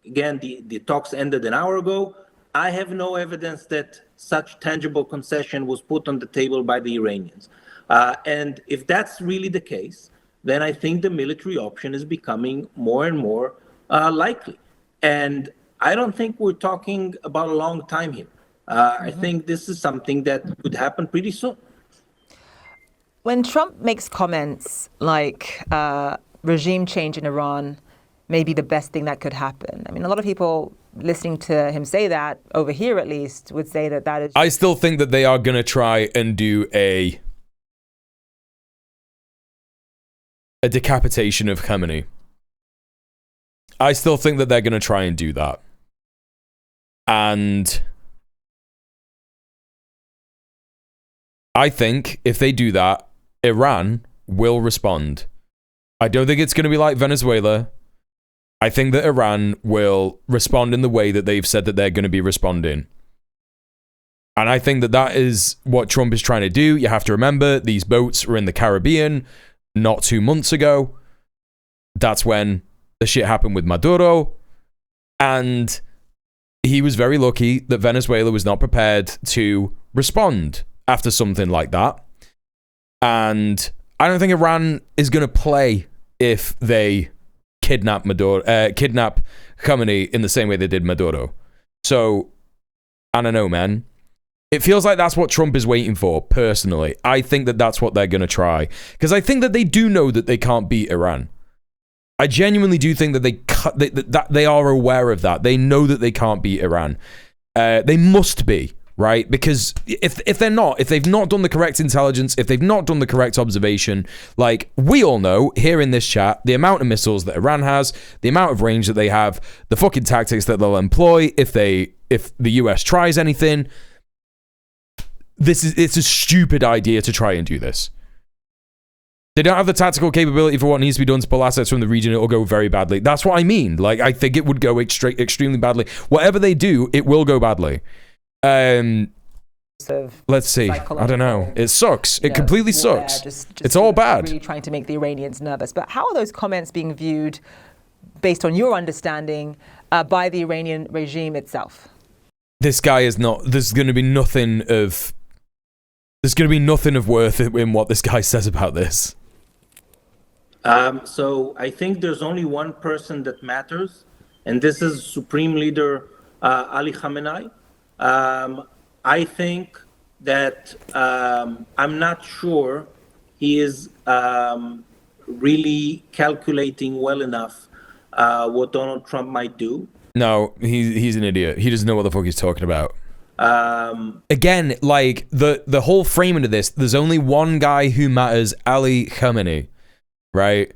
again, the talks ended an hour ago, I have no evidence that such tangible concession was put on the table by the Iranians. And if that's really the case, then I think the military option is becoming more and more likely. And I don't think we're talking about a long time here. I think this is something that could happen pretty soon. When Trump makes comments like regime change in Iran may be the best thing that could happen, I mean, a lot of people listening to him say that, over here at least, would say that that is... I still think that they are going to try and do a decapitation of Khamenei. I still think that they're going to try and do that. And I think if they do that, Iran will respond. I don't think it's going to be like Venezuela. I think that Iran will respond in the way that they've said that they're going to be responding. And I think that that is what Trump is trying to do. You have to remember, these boats were in the Caribbean not 2 months ago. That's when the shit happened with Maduro. And he was very lucky that Venezuela was not prepared to respond after something like that. And I don't think Iran is going to play if they kidnap Khamenei in the same way they did Maduro. So, I don't know, man. It feels like that's what Trump is waiting for, personally. I think that that's what they're going to try. Because I think that they do know that they can't beat Iran. I genuinely do think that they are aware of that. They know that they can't beat Iran. They must be, right? Because if they've not done the correct intelligence, if they've not done the correct observation, like we all know here in this chat, the amount of missiles that Iran has, the amount of range that they have, the fucking tactics that they'll employ if the US tries anything. It's a stupid idea to try and do this. They don't have the tactical capability for what needs to be done to pull assets from the region. It'll go very badly. That's what I mean. Like, I think it would go extremely badly. Whatever they do, it will go badly. Let's see. I don't know. It sucks. It completely sucks. Just it's all bad. Really trying to make the Iranians nervous. But how are those comments being viewed, based on your understanding, by the Iranian regime itself? This guy is not. There's going to be nothing of worth in what this guy says about this. So I think there's only one person that matters, and this is Supreme Leader Ali Khamenei. I think that I'm not sure he is really calculating well enough what Donald Trump might do. No, he's an idiot. He doesn't know what the fuck he's talking about. Again, like the whole framing of this, there's only one guy who matters, Ali Khamenei, right?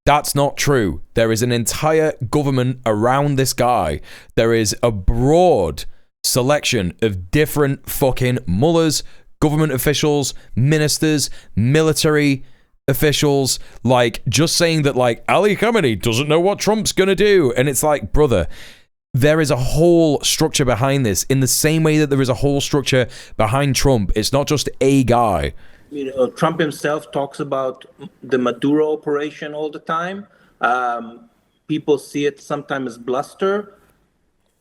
That's not true. There is an entire government around this guy. There is a broad selection of different fucking mullahs, government officials, ministers, military officials, like just saying that like Ali Khamenei doesn't know what Trump's gonna do. And it's like, brother, there is a whole structure behind this in the same way that there is a whole structure behind Trump. It's not just a guy. You know, Trump himself talks about the Maduro operation all the time. People see it sometimes as bluster.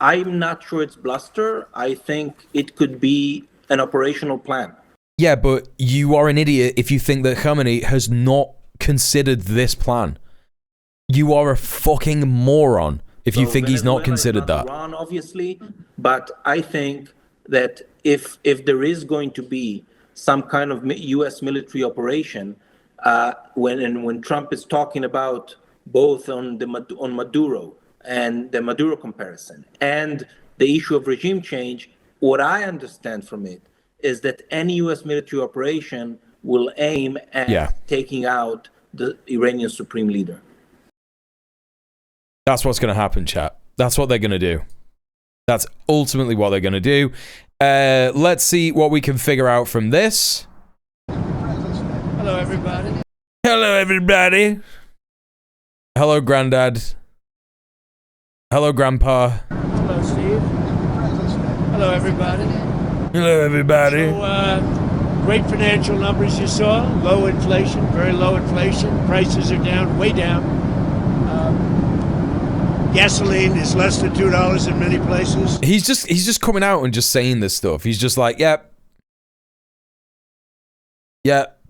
I'm not sure it's bluster. I think it could be an operational plan. Yeah, but you are an idiot if you think that Khamenei has not considered this plan. You are a fucking moron if you think he's not considered that. Iran, obviously, but I think that if there is going to be some kind of U.S. military operation, when Trump is talking about both on Maduro and the Maduro comparison and the issue of regime change, what I understand from it is that any U.S. military operation will aim at taking out the Iranian supreme leader. That's what's going to happen, chat. That's what they're going to do. That's ultimately what they're going to do. Let's see what we can figure out from this. Hello, everybody. Hello, everybody. Hello, Granddad. Hello, Grandpa. Hello, Steve. Hello, everybody. Hello, everybody. So, great financial numbers you saw. Low inflation, very low inflation. Prices are down, way down. Gasoline is less than $2 in many places. He's just coming out and just saying this stuff. He's just like, yep,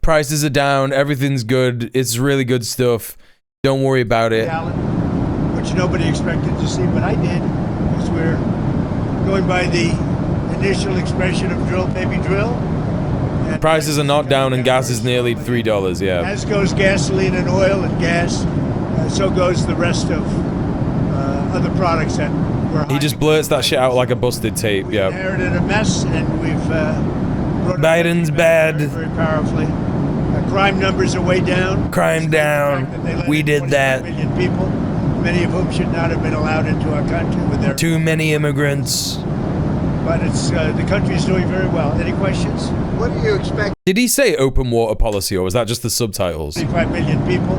prices are down, everything's good, it's really good stuff. Don't worry about it. Which nobody expected to see, but I did, because we're going by the initial expression of drill, baby, drill. And prices are not down and gas is nearly $3, yeah. As goes gasoline and oil and gas, so goes the rest of other products that were high. He just blurts that shit out like a busted tape, yeah. We inherited a mess, and we've brought Biden's bad. Very powerfully. Crime numbers are way down. Crime down. We did that. Million people, many of whom should not have been allowed into our country with their... Too many immigrants. But it's the country's doing very well. Any questions? What do you expect? Did he say open water policy, or was that just the subtitles? 25 million people.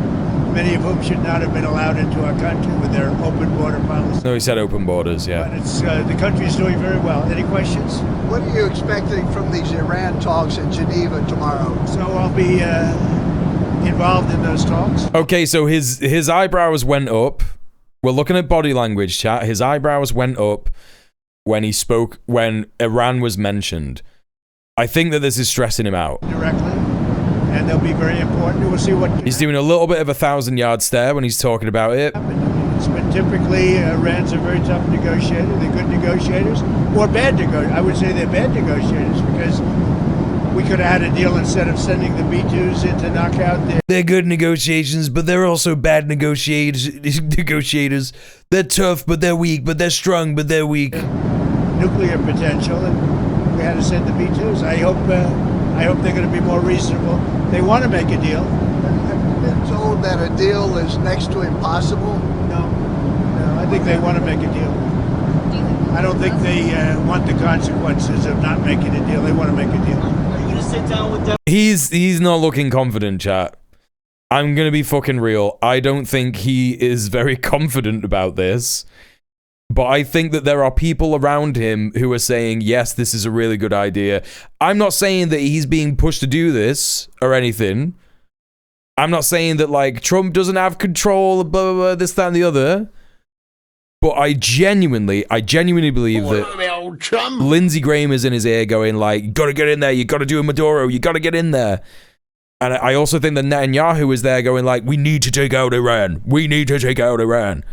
many of whom should not have been allowed into our country with their open border policy. No, he said open borders, yeah. But it's, the country is doing very well. Any questions? What are you expecting from these Iran talks in Geneva tomorrow? So I'll be involved in those talks. Okay, so his eyebrows went up. We're looking at body language, chat. His eyebrows went up when he spoke, when Iran was mentioned. I think that this is stressing him out. Directly, and they'll be very important. We'll see what... He's doing a little bit of a 1,000-yard stare when he's talking about it. It's been typically, Iran's a very tough negotiator. They're good negotiators, or bad negotiators. I would say they're bad negotiators, because we could have had a deal instead of sending the B-2s in to knock out their... They're good negotiations, but they're also bad negotiators. They're tough, but they're weak. But they're strong, but they're weak. Nuclear potential, and we had to send the B-2s. I hope they're going to be more reasonable. They want to make a deal. I've been told that a deal is next to impossible. No, I think they want to make a deal. I don't think they want the consequences of not making a deal. They want to make a deal. Are you going to sit down with them? He's not looking confident, chat. I'm going to be fucking real. I don't think he is very confident about this. But I think that there are people around him who are saying, yes, this is a really good idea. I'm not saying that he's being pushed to do this or anything. I'm not saying that, like, Trump doesn't have control, blah, blah, blah, this, that, and the other. But I genuinely believe that Lindsey Graham is in his ear going, like, you got to get in there, you got to do a Maduro, you got to get in there. And I also think that Netanyahu is there going, like, we need to take out Iran. We need to take out Iran.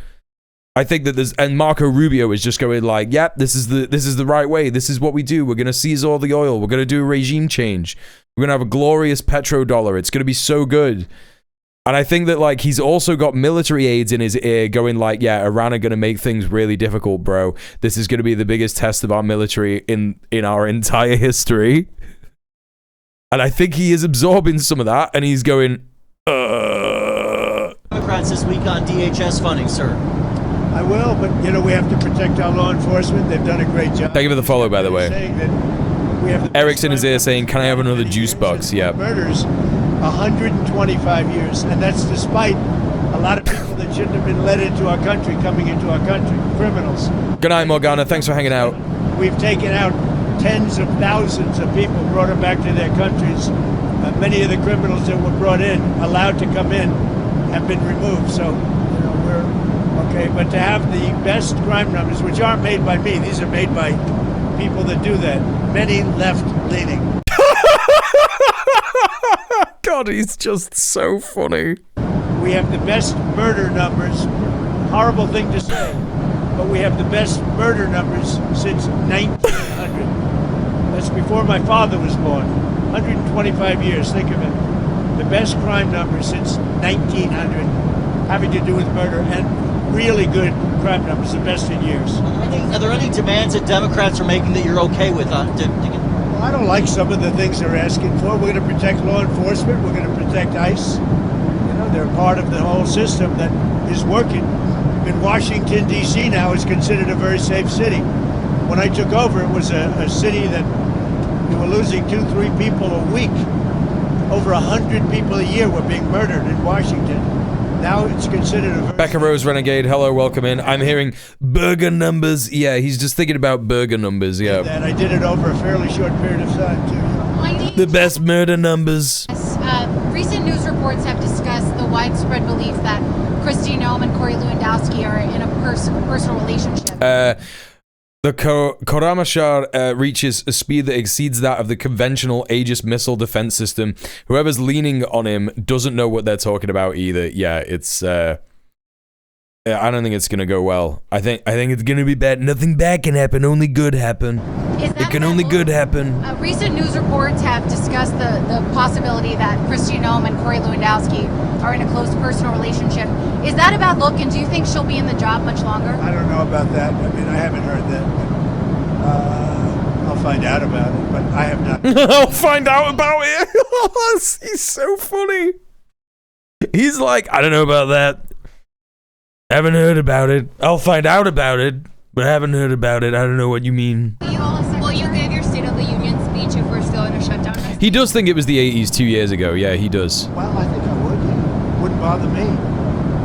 I think that and Marco Rubio is just going like, yep, this is the right way. This is what we do. We're going to seize all the oil. We're going to do a regime change. We're going to have a glorious petrodollar. It's going to be so good. And I think that, like, he's also got military aides in his ear going like, yeah, Iran are going to make things really difficult, bro. This is going to be the biggest test of our military in our entire history. And I think he is absorbing some of that, and he's going, Democrats this week on DHS funding, sir. I will, but, you know, we have to protect our law enforcement. They've done a great job. Thank you for the follow, by the way. We have Eric's in his ear saying, can I have another juice box? Yeah. Murders, 125 years, and that's despite a lot of people that shouldn't have been let into our country coming into our country, criminals. Good night, Morgana. Thanks for hanging out. We've taken out tens of thousands of people, brought them back to their countries. Many of the criminals that were brought in, allowed to come in, have been removed. So, you know, we're okay. But to have the best crime numbers, which aren't made by me, these are made by people that do that. Many left-leaning. God, he's just so funny. We have the best murder numbers. Horrible thing to say, but we have the best murder numbers since 1900. That's before my father was born. 125 years, think of it. The best crime numbers since 1900 having to do with murder, and really good crime numbers, the best in years. Are there any demands that Democrats are making that you're okay with? Well, I don't like some of the things they're asking for. We're going to protect law enforcement. We're going to protect ICE. You know, they're part of the whole system that is working. In Washington, D.C. now is considered a very safe city. When I took over, it was a city that we were losing 2-3 people a week. Over 100 people a year were being murdered in Washington. Now it's considered a... Becca Rose Renegade, hello, welcome in. I'm hearing burger numbers. Yeah, he's just thinking about burger numbers, yeah. And I did it over a fairly short period of time, too. The best murder numbers. Recent news reports have discussed the widespread belief that Kristi Noem and Corey Lewandowski are in a personal relationship. The Koramashar reaches a speed that exceeds that of the conventional Aegis missile defense system. Whoever's leaning on him doesn't know what they're talking about either. Yeah, it's I don't think it's gonna go well. I think it's gonna be bad. Nothing bad can happen. Only good happen. It can only good happen. Recent news reports have discussed the possibility that Kristi Noem and Corey Lewandowski are in a close personal relationship. Is that a bad look, and do you think she'll be in the job much longer? I don't know about that. I mean, I haven't heard that. I'll find out about it, but I have not. I'll find out about it. He's so funny. He's like, I don't know about that. Haven't heard about it. I'll find out about it, but I haven't heard about it. I don't know what you mean. Will you give your State of the Union speech if we're still in a shutdown? He does think it was the 80s 2 years ago. Yeah, he does. Well, I think I would. Wouldn't wouldn't bother me.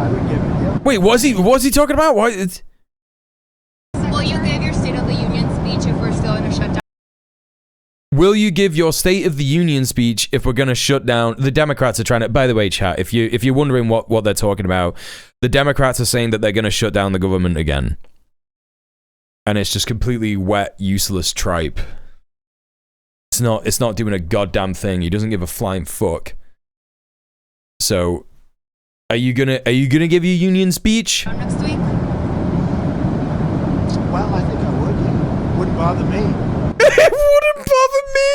I would give it. Yeah. Wait, was he talking about? Why? Will you give your State of the Union speech if we're still in a shutdown? Will you give your State of the Union speech if we're going to shut down? The Democrats are trying to. By the way, chat, if you're wondering what they're talking about, the Democrats are saying that they're going to shut down the government again, and it's just completely wet, useless tripe. It's not doing a goddamn thing. He doesn't give a flying fuck. So, are you gonna give your union speech? Next week? Well, I think I would. Yeah. Wouldn't bother me. It wouldn't bother me.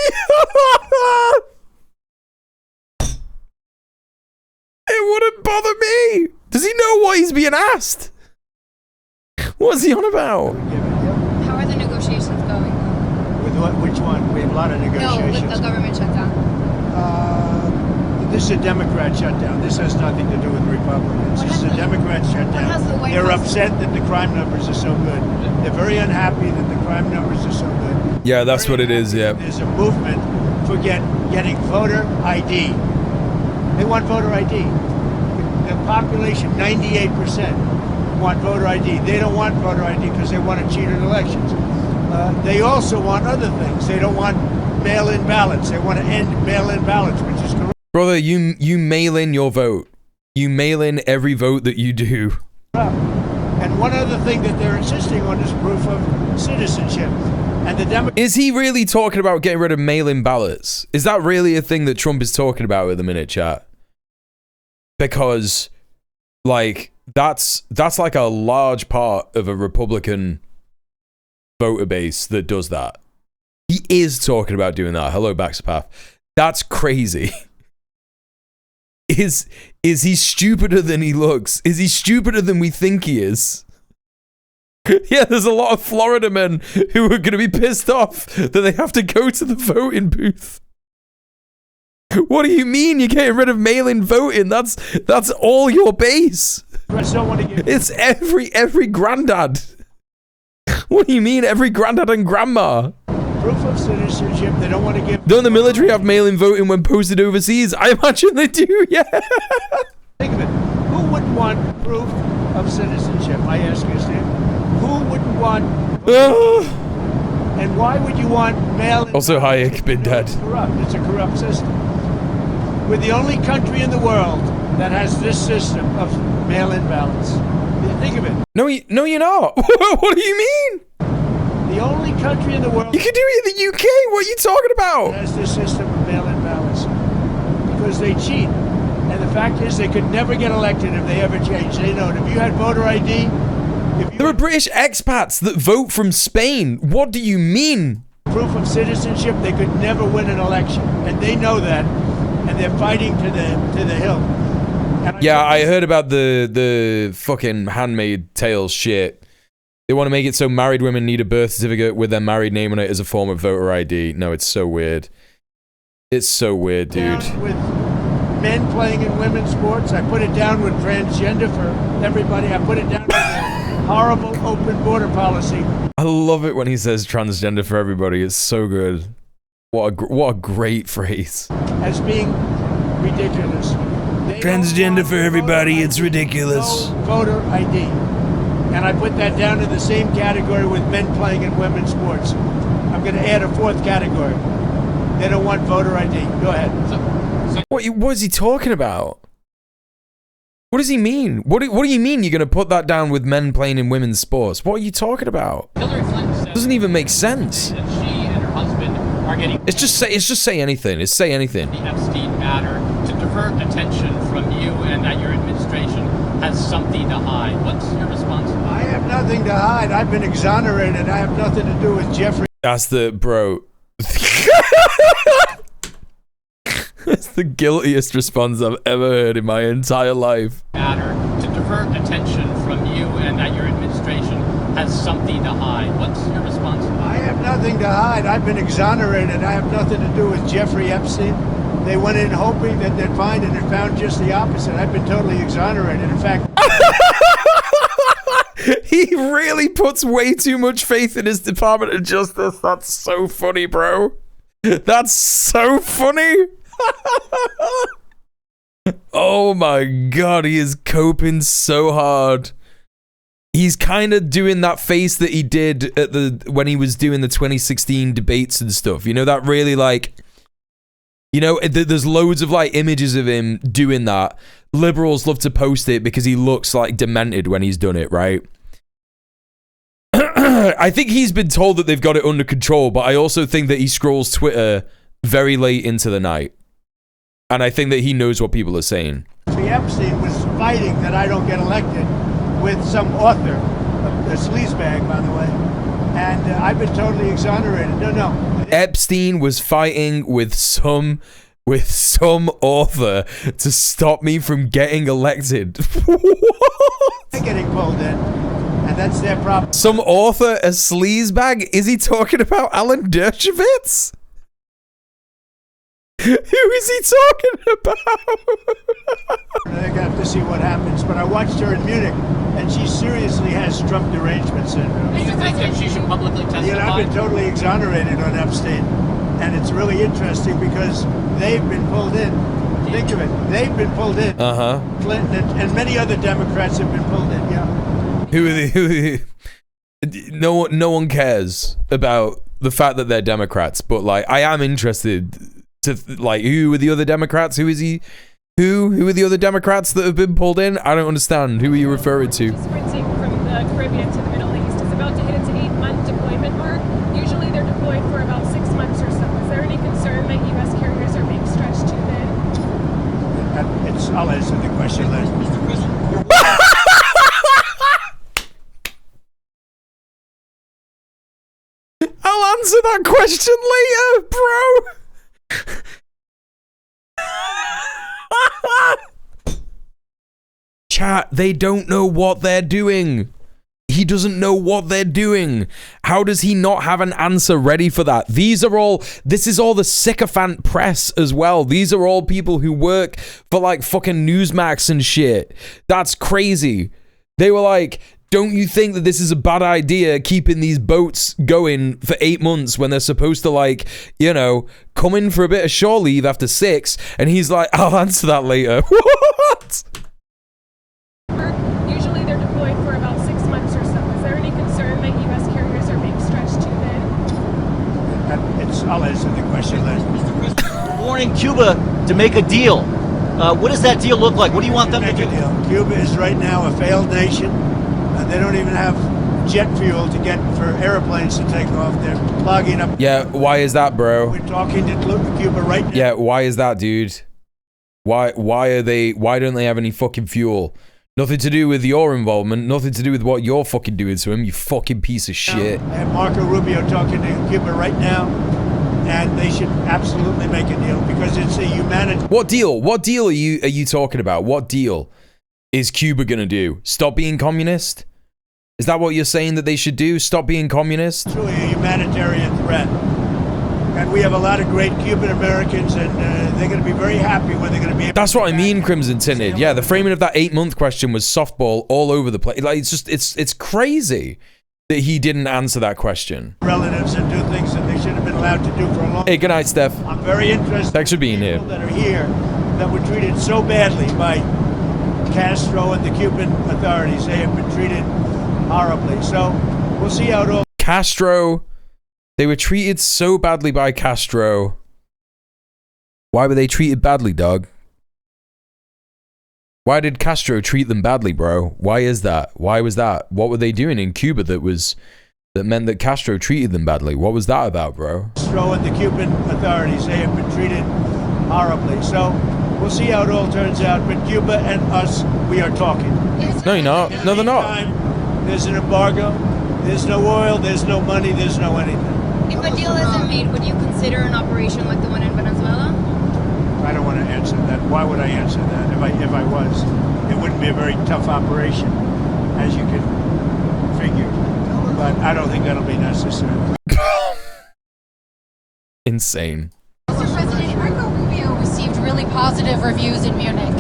It wouldn't bother me. Does he know what he's being asked? What's he on about? How are the negotiations going? With what? Which one? We have a lot of negotiations. No, with the government shutdown. This is a Democrat shutdown. This has nothing to do with Republicans. This is a Democrat shutdown. They're upset that the crime numbers are so good. They're very unhappy that the crime numbers are so good. Yeah, that's what it is, yeah. There's a movement for getting voter ID. They want voter ID. The population, 98%, want voter ID. They don't want voter ID because they want to cheat in elections. They also want other things. They don't want mail-in ballots. They want to end mail-in ballots, which is correct. Brother, you mail in your vote. You mail in every vote that you do. And one other thing that they're insisting on is proof of citizenship. And the Is he really talking about getting rid of mail-in ballots? Is that really a thing that Trump is talking about at the minute, chat? Because, like, that's like a large part of a Republican voter base that does that. He is talking about doing that. Hello, Baxapath. That's crazy. Is he stupider than he looks? Is he stupider than we think he is? Yeah, there's a lot of Florida men who are going to be pissed off that they have to go to the voting booth. What do you mean you're getting rid of mail-in voting? That's all your base. It's every granddad. What do you mean every granddad and grandma? Proof of citizenship, they don't want to give... Don't the military have mail-in voting when posted overseas? I imagine they do, yeah. Think of it. Who wouldn't want proof of citizenship? I ask you, Steve. Who wouldn't want... And why would you want mail-in... Also, Hayek been dead. It's a corrupt system. We're the only country in the world that has this system of mail-in ballots. Think of it. No, you're not. What do you mean? The only country in the world... You can do it in the UK. What are you talking about? ...has this system of mail-in ballots. Because they cheat. And the fact is they could never get elected if they ever change. They know it. If you had voter ID... There are British expats that vote from Spain. What do you mean? Proof of citizenship, they could never win an election. And they know that. And they're fighting to the hill. Yeah, I heard about the fucking Handmaid's Tale shit. They want to make it so married women need a birth certificate with their married name on it as a form of voter ID. No, it's so weird. It's so weird, dude. With men playing in women's sports, I put it down with transgender for everybody. I put it down with a horrible open border policy. I love it when he says transgender for everybody. It's so good. What a great phrase. As being ridiculous. Transgender for everybody, it's ridiculous. No voter ID. And I put that down in the same category with men playing in women's sports. I'm going to add a fourth category. They don't want voter ID. Go ahead. What is he talking about? What does he mean? What do you mean you're going to put that down with men playing in women's sports? What are you talking about? It doesn't even make sense. That she and her husband are getting... It's just say anything. It's say anything. The Epstein matter to divert attention from you and that your administration has something to hide. What's your response? I have nothing to hide. I've been exonerated. I have nothing to do with Jeffrey. That's the bro. That's the guiltiest response I've ever heard in my entire life. Matter to divert attention from you and that your administration has something to hide. What's your response? I have nothing to hide. I've been exonerated. I have nothing to do with Jeffrey Epstein. They went in hoping that they'd find it and found just the opposite. I've been totally exonerated. In fact... He really puts way too much faith in his Department of Justice. That's so funny, bro. That's so funny. Oh my god, he is coping so hard. He's kind of doing that face that he did at when he was doing the 2016 debates and stuff. You know, that really like, you know, there's loads of like images of him doing that. Liberals love to post it because he looks like demented when he's done it, right? I think he's been told that they've got it under control, but I also think that he scrolls Twitter very late into the night. And I think that he knows what people are saying. Epstein was fighting that I don't get elected with some author, a sleazebag, by the way, and I've been totally exonerated. No. Epstein was fighting with some author to stop me from getting elected. They're getting pulled in, and that's their problem. Some author, a sleazebag? Is he talking about Alan Dershowitz? Who is he talking about? They're gonna have to see what happens, but I watched her in Munich, and she seriously has Trump derangement syndrome. Do you think that she should publicly testify? You know, I've been totally exonerated on Epstein, and it's really interesting because they've been pulled in. Think of it, they've been pulled in. Clinton and many other Democrats have been pulled in. Yeah. Who are they? No one cares about the fact that they're Democrats, but like, I am interested to like, who are the other Democrats? Who is he? Who are the other Democrats that have been pulled in? I don't understand. Who are you referring to? Sprinting from the Caribbean to the Middle East is about to hit its 8-month deployment mark. Usually they're deployed for about 6 months or so. Is there any concern that U.S. carriers are being stretched too thin? I'll answer the question later. Mr. President. I'll answer that question later, bro. Chat, they don't know what they're doing. He doesn't know what they're doing. How does he not have an answer ready for that? This is all the sycophant press as well. These are all people who work for like fucking Newsmax and shit. That's crazy. They were like, don't you think that this is a bad idea, keeping these boats going for 8 months when they're supposed to, like, you know, come in for a bit of shore leave after 6? And he's like, I'll answer that later. What? Usually they're deployed for about 6 months or so. Is there any concern that U.S. carriers are being stretched too thin? I'll answer the question later. Mr. President, we're warning Cuba to make a deal. What does that deal look like? What do you want them to do? Cuba is right now a failed nation. They don't even have jet fuel to get for airplanes to take off. They're clogging up. Yeah, why is that, bro? We're talking to Cuba right now. Yeah, why is that, dude? Why don't they have any fucking fuel? Nothing to do with your involvement, nothing to do with what you're fucking doing to him, you fucking piece of shit. And Marco Rubio talking to Cuba right now, and they should absolutely make a deal because it's a humanitarian. What deal? What deal are you talking about? What deal is Cuba gonna do? Stop being communist? Is that what you're saying that they should do? Stop being communist? It's really a humanitarian threat. And we have a lot of great Cuban Americans, and they're going to be very happy when they're going to be able. That's what I mean, Crimson Tinted. Yeah, the framing of that 8-month question was softball all over the place. Like, it's crazy that he didn't answer that question. Relatives and do things that they should have been allowed to do for a long time. Hey, good night, Steph. I'm very interested. Thanks for being here. That are here that were treated so badly by Castro and the Cuban authorities. They have been treated horribly. So we'll see how it all. Castro, they were treated so badly by Castro. Why were they treated badly, dog? Why did Castro treat them badly, bro? Why is that? Why was that? What were they doing in Cuba that meant that Castro treated them badly? What was that about, bro? Castro and the Cuban authorities, they have been treated horribly. So we'll see how it all turns out. But Cuba and us, we are talking. No, you're not. No, they're not. There's an embargo. There's no oil. There's no money. There's no anything. If a deal isn't made, would you consider an operation like the one in Venezuela? I don't want to answer that. Why would I answer that? If I was, it wouldn't be a very tough operation, as you can figure. But I don't think that'll be necessary. Insane. Mr. President, Marco Rubio received really positive reviews in Munich.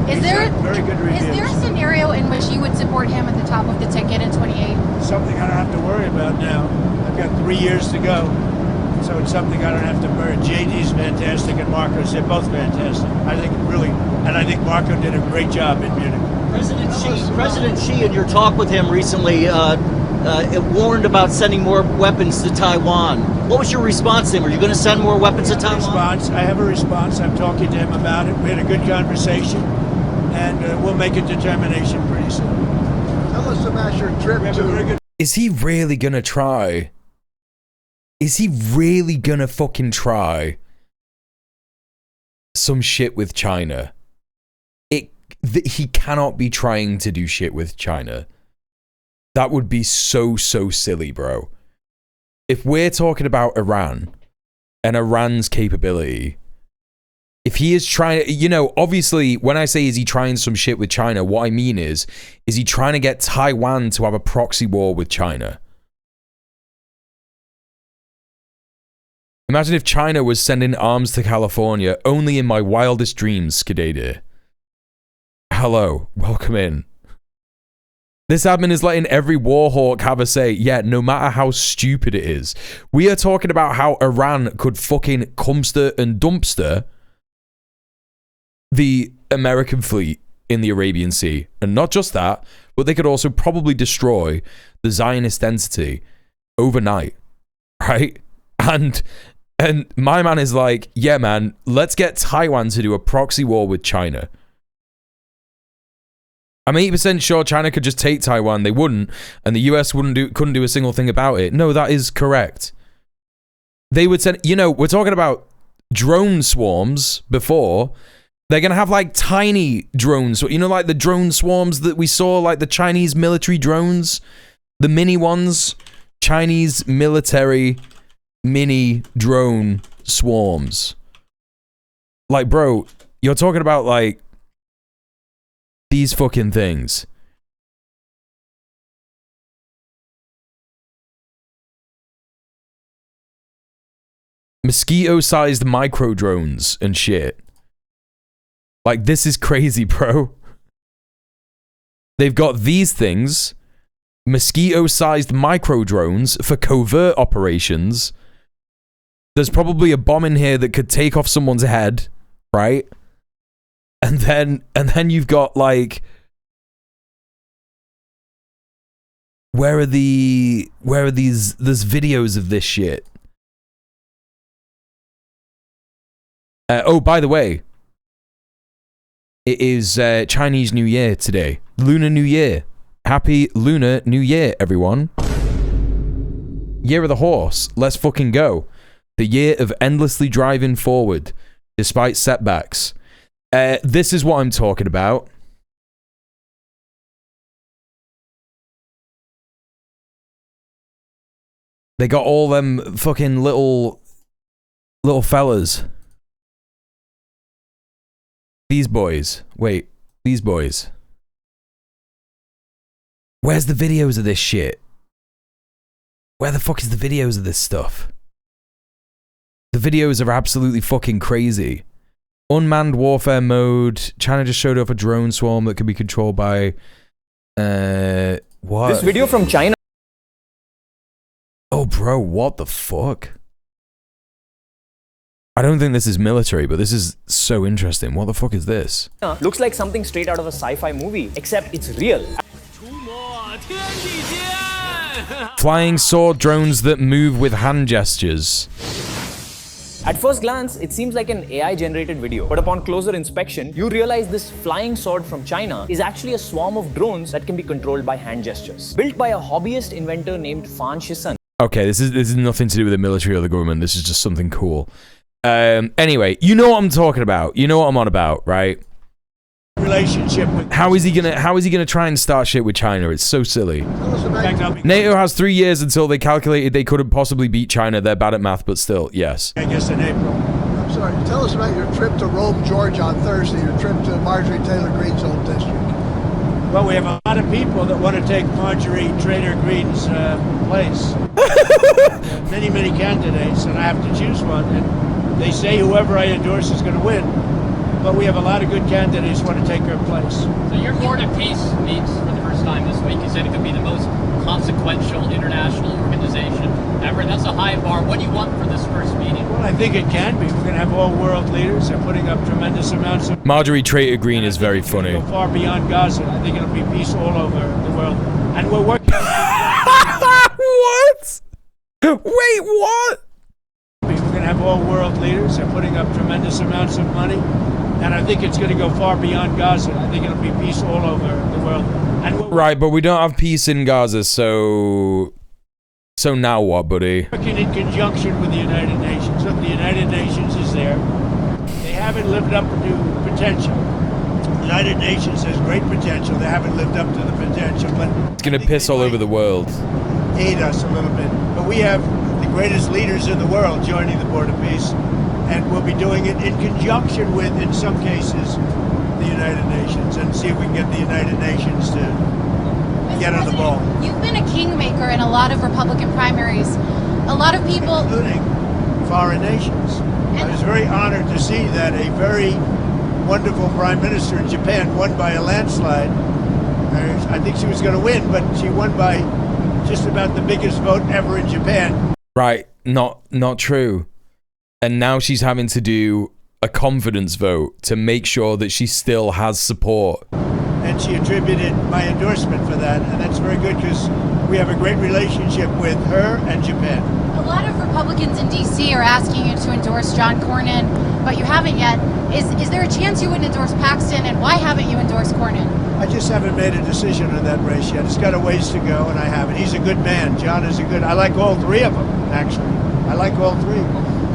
Is there very good reviews. Is there a scenario in which you would support him at the top of the ticket in 28? Something I don't have to worry about now. I've got 3 years to go. It's So it's something I don't have to merge. JD's fantastic and Marco's, they're both fantastic. I think really, and I think Marco did a great job in Munich. President Xi, in your talk with him recently, it warned about sending more weapons to Taiwan. What was your response to him? Are you going to send more weapons to Taiwan? I have a response. I'm talking to him about it. We had a good conversation, and we'll make a determination pretty soon. Tell us about your trip to... Is he really gonna try? Is he really gonna fucking try some shit with China? He cannot be trying to do shit with China. That would be so silly, bro. If we're talking about Iran and Iran's capability, if he is trying, you know, obviously when I say is he trying some shit with China, what I mean is he trying to get Taiwan to have a proxy war with China? Imagine if China was sending arms to California only in my wildest dreams, Skidada. Hello, welcome in. This admin is letting every warhawk have a say, yeah, no matter how stupid it is. We are talking about how Iran could fucking cumster and dumpster the American fleet in the Arabian Sea. And not just that, but they could also probably destroy the Zionist entity overnight, right? And my man is like, yeah, man, let's get Taiwan to do a proxy war with China. I'm 80% sure China could just take Taiwan. They wouldn't, and the US couldn't do a single thing about it. No, that is correct. They would send, you know, we're talking about drone swarms before. They're gonna have like tiny drones, you know, like the drone swarms that we saw, like the Chinese military drones, the mini ones, Chinese military mini drone swarms. Like, bro, you're talking about like these fucking things. Mosquito-sized micro drones and shit. Like, this is crazy, bro. They've got these things, mosquito-sized micro drones for covert operations. There's probably a bomb in here that could take off someone's head, right? And then you've got like, where are these, there's videos of this shit. Oh, by the way, it is Chinese New Year today. Lunar New Year. Happy Lunar New Year, everyone. Year of the Horse. Let's fucking go. The year of endlessly driving forward, despite setbacks. This is what I'm talking about. They got all them fucking little fellas. These boys. Wait, these boys. Where's the videos of this shit? Where the fuck is the videos of this stuff? The videos are absolutely fucking crazy. Unmanned warfare mode. China just showed off a drone swarm that could be controlled by... what? This video from China. Oh, bro, what the fuck? I don't think this is military, but this is so interesting. What the fuck is this? Looks like something straight out of a sci-fi movie, except it's real. Flying sword drones that move with hand gestures. At first glance, it seems like an AI-generated video, but upon closer inspection, you realize this flying sword from China is actually a swarm of drones that can be controlled by hand gestures. Built by a hobbyist inventor named Fan Shisan. Okay, this is nothing to do with the military or the government. This is just something cool. Anyway, you know what I'm talking about. You know what I'm on about, right? Relationship with... How is he gonna try and start shit with China? It's so silly. NATO has 3 years until they calculated they couldn't possibly beat China. They're bad at math, but still, yes. I guess in April. I'm sorry, tell us about your trip to Rome, Georgia on Thursday, your trip to Marjorie Taylor Greene's old district. Well, we have a lot of people that want to take Marjorie Taylor Greene's place. Many, many candidates, and I have to choose one. And they say whoever I endorse is going to win. But we have a lot of good candidates who want to take her place. So your court of peace meets for the first time sometime this week. You said it could be the most consequential international organization ever. That's a high bar. What do you want for this first meeting? Well, I think it can be. We're going to have all world leaders. They're putting up tremendous amounts of... Marjorie Trader Green is very funny. Go far beyond Gaza. I think it'll be peace all over the world. And we're working... What? Wait, what? We're going to have all world leaders. They're putting up tremendous amounts of money. And I think it's going to go far beyond Gaza. I think it'll be peace all over the world. And right, but we don't have peace in Gaza, so now what, buddy? Working in conjunction with the United Nations. Look, the United Nations is there. They haven't lived up to potential. The United Nations has great potential. They haven't lived up to the potential, but it's going to piss all over the world. Aid us a little bit. But we have the greatest leaders in the world joining the Board of Peace, and we'll be doing it in conjunction with, in some cases, the United Nations, and see if we can get the United Nations to get on the ball. You've been a kingmaker in a lot of Republican primaries. A lot of people... Including foreign nations. I was very honored to see that a very wonderful prime minister in Japan won by a landslide. I think she was going to win, but she won by just about the biggest vote ever in Japan. Right, not true. And now she's having to do a confidence vote to make sure that she still has support. And she attributed my endorsement for that, and that's very good because we have a great relationship with her and Japan. A lot of Republicans in D.C. are asking you to endorse John Cornyn, but you haven't yet. Is there a chance you would endorse Paxton, and why haven't you endorsed Cornyn? I just haven't made a decision on that race yet. It's got a ways to go, and I haven't. He's a good man. John is a good... I like all three of them, actually. I like all three.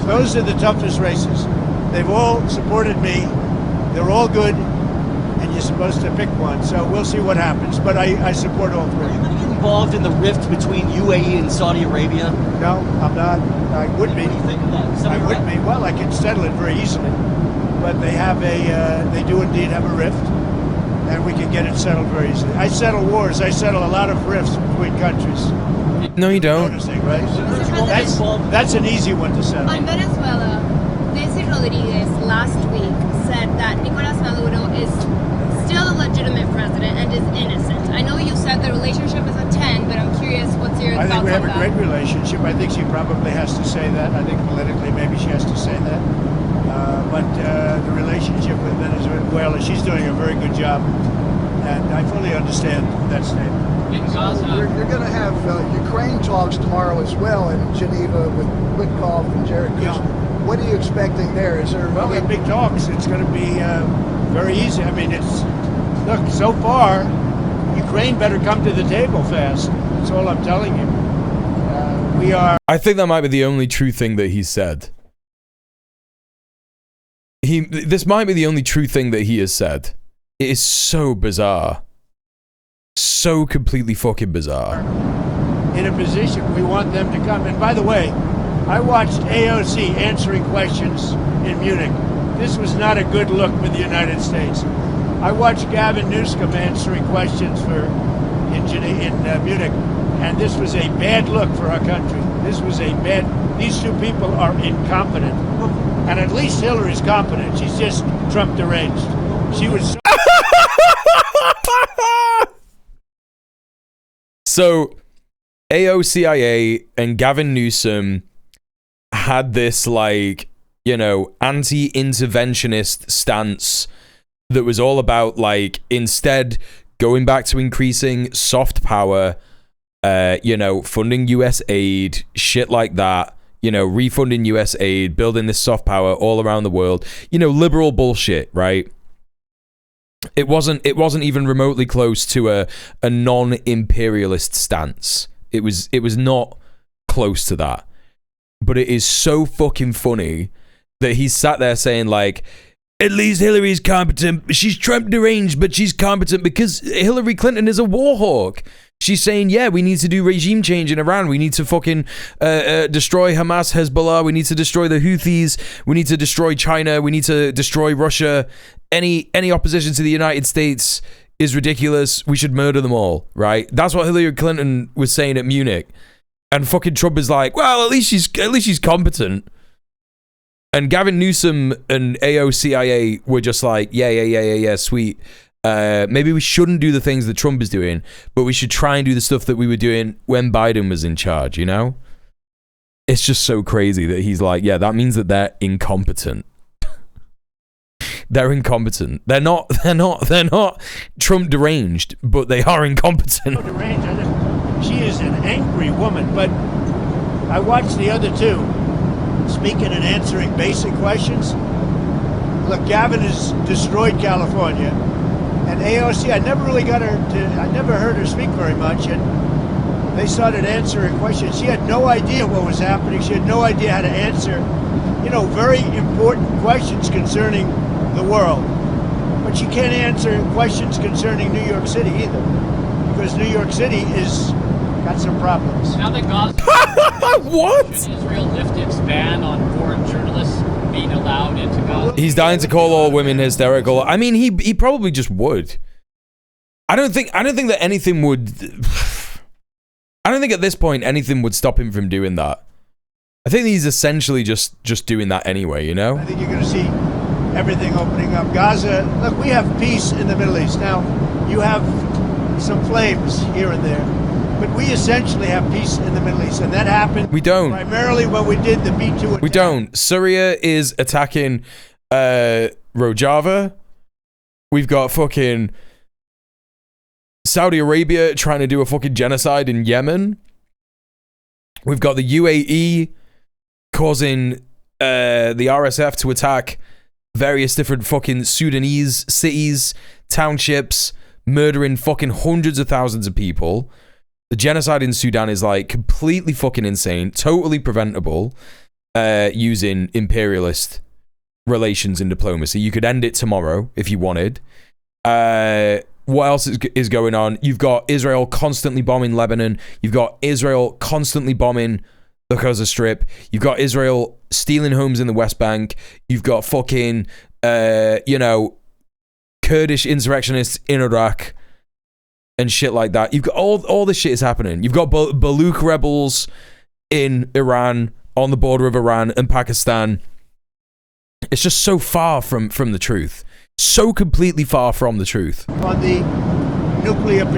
Those are the toughest races. They've all supported me. They're all good, and you're supposed to pick one. So we'll see what happens, but I support all three. Are you going to get involved in the rift between UAE and Saudi Arabia? No, I'm not. I would be. What do you think of that? I would be. Well, I can settle it very easily. But they have they do indeed have a rift, and we can get it settled very easily. I settle wars. I settle a lot of rifts between countries. No, you don't. Noticing, right? That's an easy one to settle. On Venezuela, Nancy Rodriguez last week said that Nicolas Maduro is still a legitimate president and is innocent. I know you said the relationship is a 10, but I'm curious what's your thoughts on that? I think we have a great relationship. I think she probably has to say that. I think politically maybe she has to say that. But the relationship with Venezuela, she's doing a very good job. And I fully understand that statement. You're going to have Ukraine talks tomorrow as well in Geneva with Witkoff and Jared Kushner. What are you expecting there? Is there Well, they're big talks. It's going to be very easy. I mean, look, so far, Ukraine better come to the table fast. That's all I'm telling you. I think that might be the only true thing that he said. This might be the only true thing that he has said. It is so bizarre. So completely fucking bizarre. In a position, we want them to come. And by the way, I watched AOC answering questions in Munich. This was not a good look for the United States. I watched Gavin Newsom answering questions in Munich, and this was a bad look for our country. These two people are incompetent. And at least Hillary's competent. She's just Trump deranged. She was So AOCIA and Gavin Newsom had this anti-interventionist stance that was all about instead going back to increasing soft power, funding US aid, shit like that, refunding US aid, building this soft power all around the world, liberal bullshit, right? It wasn't even remotely close to a non-imperialist stance. It was not close to that. But it is so fucking funny that he's sat there saying at least Hillary's competent. She's Trump deranged, but she's competent because Hillary Clinton is a war hawk. She's saying, yeah, we need to do regime change in Iran. We need to fucking destroy Hamas, Hezbollah. We need to destroy the Houthis. We need to destroy China. We need to destroy Russia. Any opposition to the United States is ridiculous. We should murder them all, right? That's what Hillary Clinton was saying at Munich. And fucking Trump is like, well, at least she's competent. And Gavin Newsom and AOCIA were just like, yeah, sweet. Maybe we shouldn't do the things that Trump is doing, but we should try and do the stuff that we were doing when Biden was in charge, you know? It's just so crazy that he's like, yeah, that means that they're incompetent. They're incompetent. They're not Trump deranged, but they are incompetent. She is an angry woman, but I watched the other two speaking and answering basic questions. Look, Gavin has destroyed California, and AOC, I never heard her speak very much, and they started answering questions. She had no idea what was happening. She had no idea how to answer, very important questions concerning the world. But she can't answer questions concerning New York City either, because New York City is got some problems. Now that Gaza what? Israel lift its ban on foreign journalists being allowed into Gaza. He's dying to call all women hysterical. I mean, he probably just would. I don't think that anything would. I don't think at this point anything would stop him from doing that. I think he's essentially just doing that anyway, you know? I think you're going to see everything opening up. Gaza, look, we have peace in the Middle East. Now, you have some flames here and there, but we essentially have peace in the Middle East, and that happened primarily when we did the B-2 attack. We don't. Syria is attacking Rojava. We've got fucking Saudi Arabia trying to do a fucking genocide in Yemen. We've got the UAE causing the RSF to attack various different fucking Sudanese cities, townships, murdering fucking hundreds of thousands of people. The genocide in Sudan is like completely fucking insane, totally preventable using imperialist relations and diplomacy. You could end it tomorrow if you wanted. What else is going on? You've got Israel constantly bombing Lebanon. You've got Israel constantly bombing the Gaza Strip. You've got Israel stealing homes in the West Bank. You've got fucking, Kurdish insurrectionists in Iraq and shit like that. You've got all this shit is happening. You've got Baluch rebels in Iran, on the border of Iran and Pakistan. It's just so far from the truth. So completely far from the truth. On the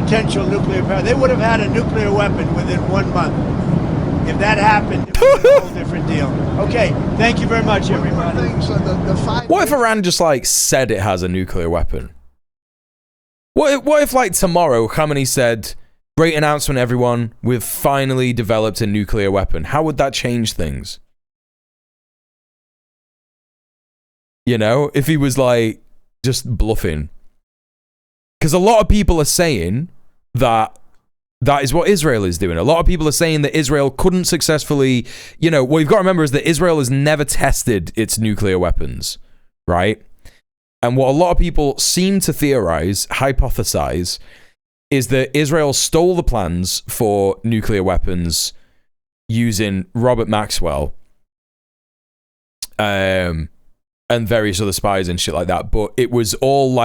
potential nuclear power, they would have had a nuclear weapon within 1 month. If that happened, it would be a whole different deal. Okay, thank you very much, everybody. What if Iran just said it has a nuclear weapon? What if tomorrow Khamenei said, "Great announcement, everyone, we've finally developed a nuclear weapon"? How would that change things? If he was just bluffing. Because a lot of people are saying that is what Israel is doing. A lot of people are saying that Israel couldn't successfully, what you've got to remember is that Israel has never tested its nuclear weapons, right? And what a lot of people seem to hypothesize, is that Israel stole the plans for nuclear weapons using Robert Maxwell, and various other spies and shit like that. But it was all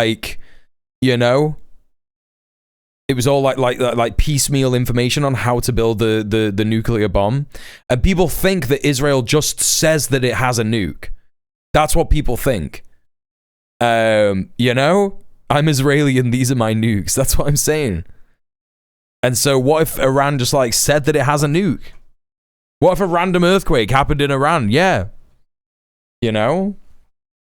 it was all like piecemeal information on how to build the nuclear bomb. And people think that Israel just says that it has a nuke. That's what people think. I'm Israeli and these are my nukes. That's what I'm saying. And so what if Iran just said that it has a nuke? What if a random earthquake happened in Iran? Yeah.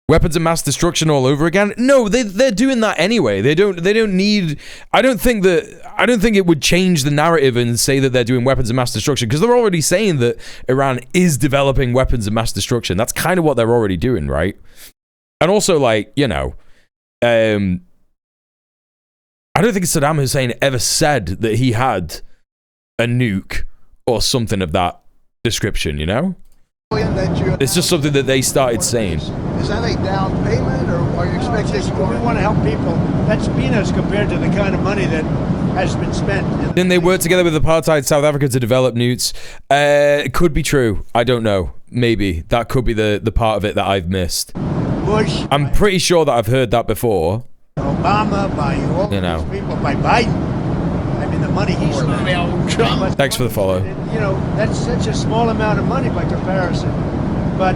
Weapons of mass destruction all over again? No, they're doing that anyway. They don't need. I don't think it would change the narrative and say that they're doing weapons of mass destruction, because they're already saying that Iran is developing weapons of mass destruction. That's kind of what they're already doing, right? And also, I don't think Saddam Hussein ever said that he had a nuke or something of that description, It's just something that they started saying. Is that a down payment, or are you expecting more? We want to help people. That's peanuts compared to the kind of money that has been spent. Then they worked together with apartheid South Africa to develop nukes. It could be true. I don't know. Maybe. That could be the part of it that I've missed. Bush. I'm pretty sure that I've heard that before. Obama, by all these people, by Biden. I mean, the money he's spent. Thanks for the follow. That's such a small amount of money by comparison. but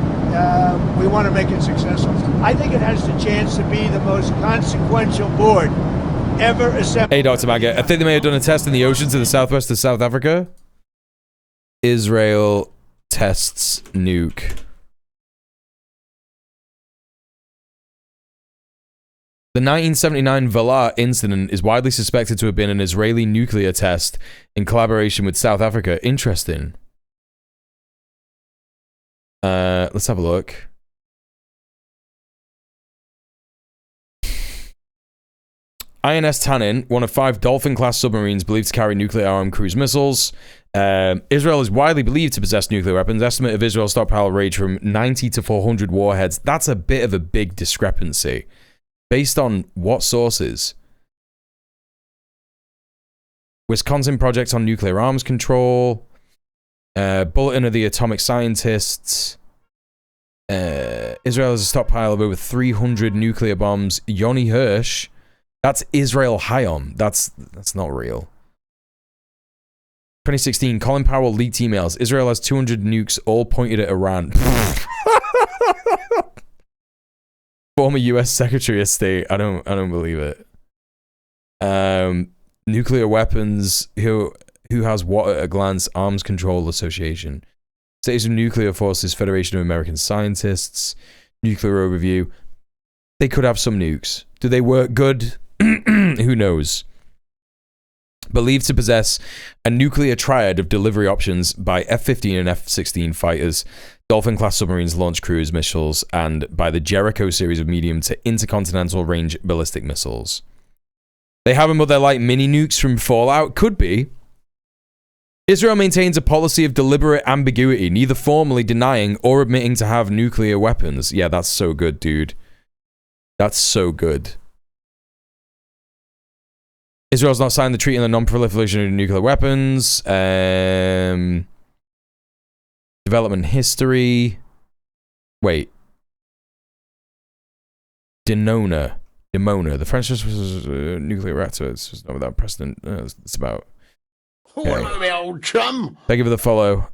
we want to make it successful. I think it has the chance to be the most consequential board ever assembled. Hey, Dr. Maggot. I think they may have done a test in the ocean to the southwest of South Africa. Israel tests nuke. The 1979 Valar incident is widely suspected to have been an Israeli nuclear test in collaboration with South Africa. Interesting. Let's have a look. INS Tannin, one of 5 Dolphin-class submarines believed to carry nuclear-armed cruise missiles. Israel is widely believed to possess nuclear weapons. Estimate of Israel's stockpile range from 90 to 400 warheads. That's a bit of a big discrepancy. Based on what sources? Wisconsin Project on Nuclear Arms Control. Bulletin of the Atomic Scientists. Israel has a stockpile of over 300 nuclear bombs. Yoni Hirsch. That's Israel Hayom. That's not real. 2016, Colin Powell leaked emails. Israel has 200 nukes, all pointed at Iran. Former U.S. Secretary of State. I don't believe it. Nuclear weapons. Who has what at a glance? Arms Control Association. States of Nuclear Forces, Federation of American Scientists. Nuclear Overview. They could have some nukes. Do they work good? Who knows? Believed to possess a nuclear triad of delivery options by F-15 and F-16 fighters, Dolphin-class submarines, launch cruise missiles, and by the Jericho series of medium to intercontinental range ballistic missiles. They have them, but they're like mini nukes from Fallout? Could be. Israel maintains a policy of deliberate ambiguity, neither formally denying or admitting to have nuclear weapons. Yeah, that's so good, dude. That's so good. Israel's not signed the treaty on the non-proliferation of nuclear weapons. Development history. Wait. Dimona. The French was a nuclear reactor. It's just not without precedent. It's about... Okay. Hello, my old chum. Thank you for the follow.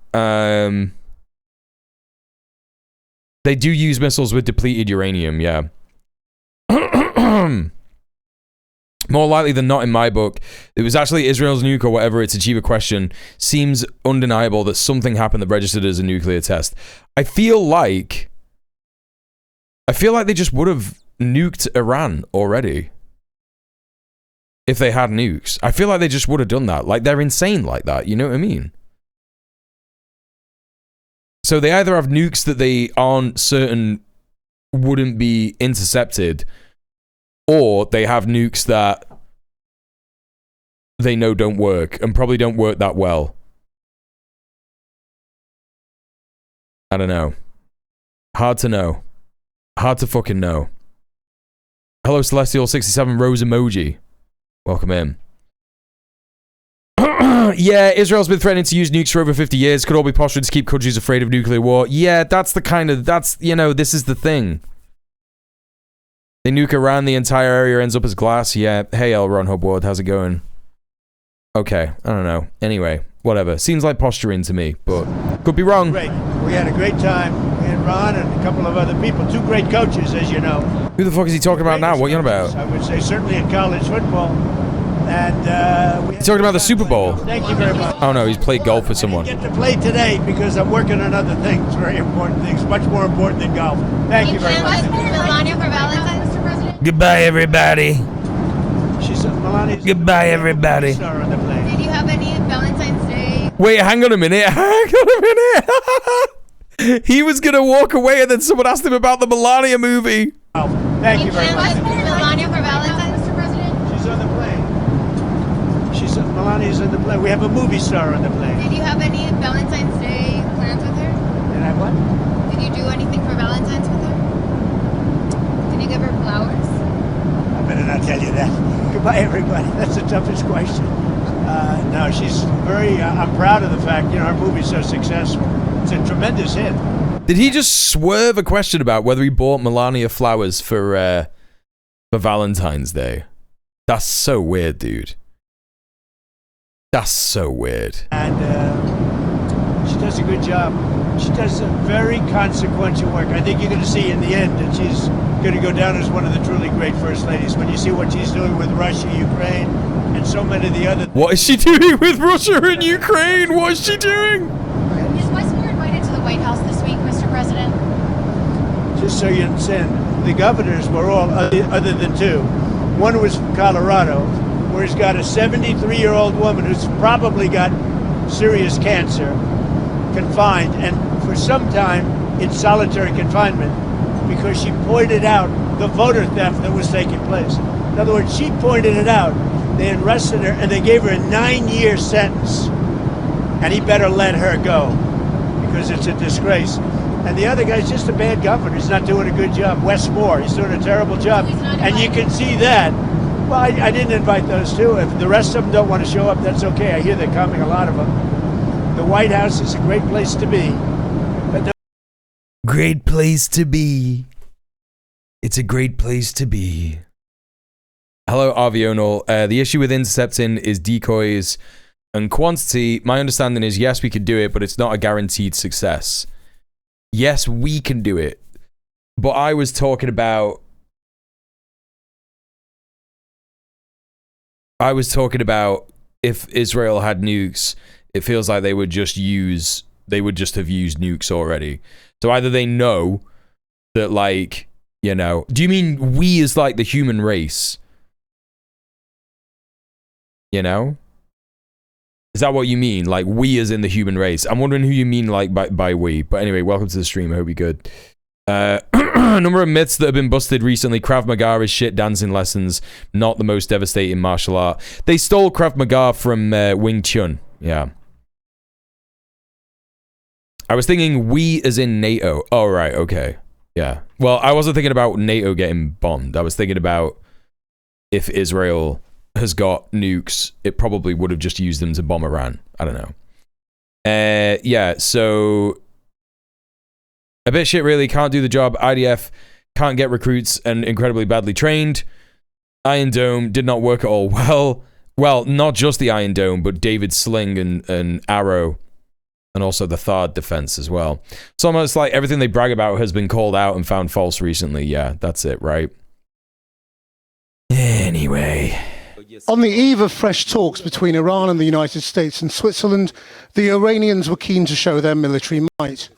They do use missiles with depleted uranium, yeah. More likely than not in my book, it was actually Israel's nuke or whatever it's achieve a question. Seems undeniable that something happened that registered as a nuclear test. I feel like they just would have nuked Iran already. If they had nukes. I feel like they just would have done that. Like, they're insane like that, you know what I mean? So they either have nukes that they aren't certain wouldn't be intercepted, or they have nukes that they know don't work, and probably don't work that well. I don't know. Hard to know. Hard to fucking know. Hello, Celestial67 Rose Emoji. Welcome in. Yeah, Israel's been threatening to use nukes for over 50 years. Could all be posturing to keep countries afraid of nuclear war. Yeah, that's, you know, this is the thing. They nuke Iran, the entire area ends up as glass. Yeah. Hey, L. Ron Hubward, how's it going? Okay, I don't know. Anyway, whatever. Seems like posturing to me, but could be wrong. Great. We had a great time. And Ron and a couple of other people. 2 great coaches, as you know. Who the fuck is he talking about now? What are you on about? I would say certainly in college football. And he's talking about the Super Bowl. Thank you very much. Oh no, he's played golf with someone. I didn't get to play today because I'm working on other things, very important things, much more important than golf. Thank you very much. Melania for Valentine's, Mr. President? Goodbye, everybody. Melania's goodbye, everybody. Star on the plane. Did you have any Valentine's Day? Wait, hang on a minute. He was gonna walk away, and then someone asked him about the Melania movie. Oh, thank you very much. Melania for Valentine's, Mr. President? She's on the plane. Melania's on the plane. We have a movie star on the plane. Did you have any Valentine's Day plans with her? Did I what? Did you do anything for Valentine's with her? Did you give her flowers? I better not tell you that. Goodbye, everybody. That's the toughest question. No, she's very, I'm proud of the fact, you know, our movie's so successful. It's a tremendous hit. Did he just swerve a question about whether he bought Melania flowers for Valentine's Day? That's so weird, dude. That's so weird. And She does a good job. She does a very consequential work. I think you're going to see in the end that she's going to go down as one of the truly great first ladies when you see what she's doing with Russia, Ukraine, and so many of the other. What is she doing with Russia and Ukraine? What is she doing? Is Westmore invited to the White House this week, Mr. President? Just so you understand, the governors were all, other than two. One was from Colorado, where he's got a 73-year-old woman who's probably got serious cancer, confined, and for some time in solitary confinement because she pointed out the voter theft that was taking place. In other words, she pointed it out. They arrested her and they gave her a 9-year sentence. And he better let her go because it's a disgrace. And the other guy's just a bad governor. He's not doing a good job. Wes Moore, he's doing a terrible job. And you can see that. Well, I didn't invite those two. If the rest of them don't want to show up, that's okay. I hear they're coming, a lot of them. The White House is a great place to be. But Great place to be. It's a great place to be. Hello, Arvional. The issue with intercepting is decoys and quantity. My understanding is, yes, we could do it, but it's not a guaranteed success. Yes, we can do it. But I was talking about... if Israel had nukes, it feels like they would just have used nukes already. So either they know that, like, you know... Do you mean we as, like, the human race? You know? Is that what you mean? Like, we as in the human race? I'm wondering who you mean, like, by we. But anyway, welcome to the stream. I hope you're good. A number of myths that have been busted recently. Krav Maga is shit dancing lessons, not the most devastating martial art. They stole Krav Maga from Wing Chun. Yeah. I was thinking we as in NATO. Oh, right. Okay. Yeah. Well, I wasn't thinking about NATO getting bombed. I was thinking about if Israel has got nukes, it probably would have just used them to bomb Iran. I don't know. Yeah, so... A bit shit, really. Can't do the job. IDF can't get recruits and incredibly badly trained. Iron Dome did not work at all well. Well, not just the Iron Dome, but David's sling and arrow. And also the Thard defense as well. It's almost like everything they brag about has been called out and found false recently. Yeah, that's it, right? Anyway... On the eve of fresh talks between Iran and the United States and Switzerland, the Iranians were keen to show their military might.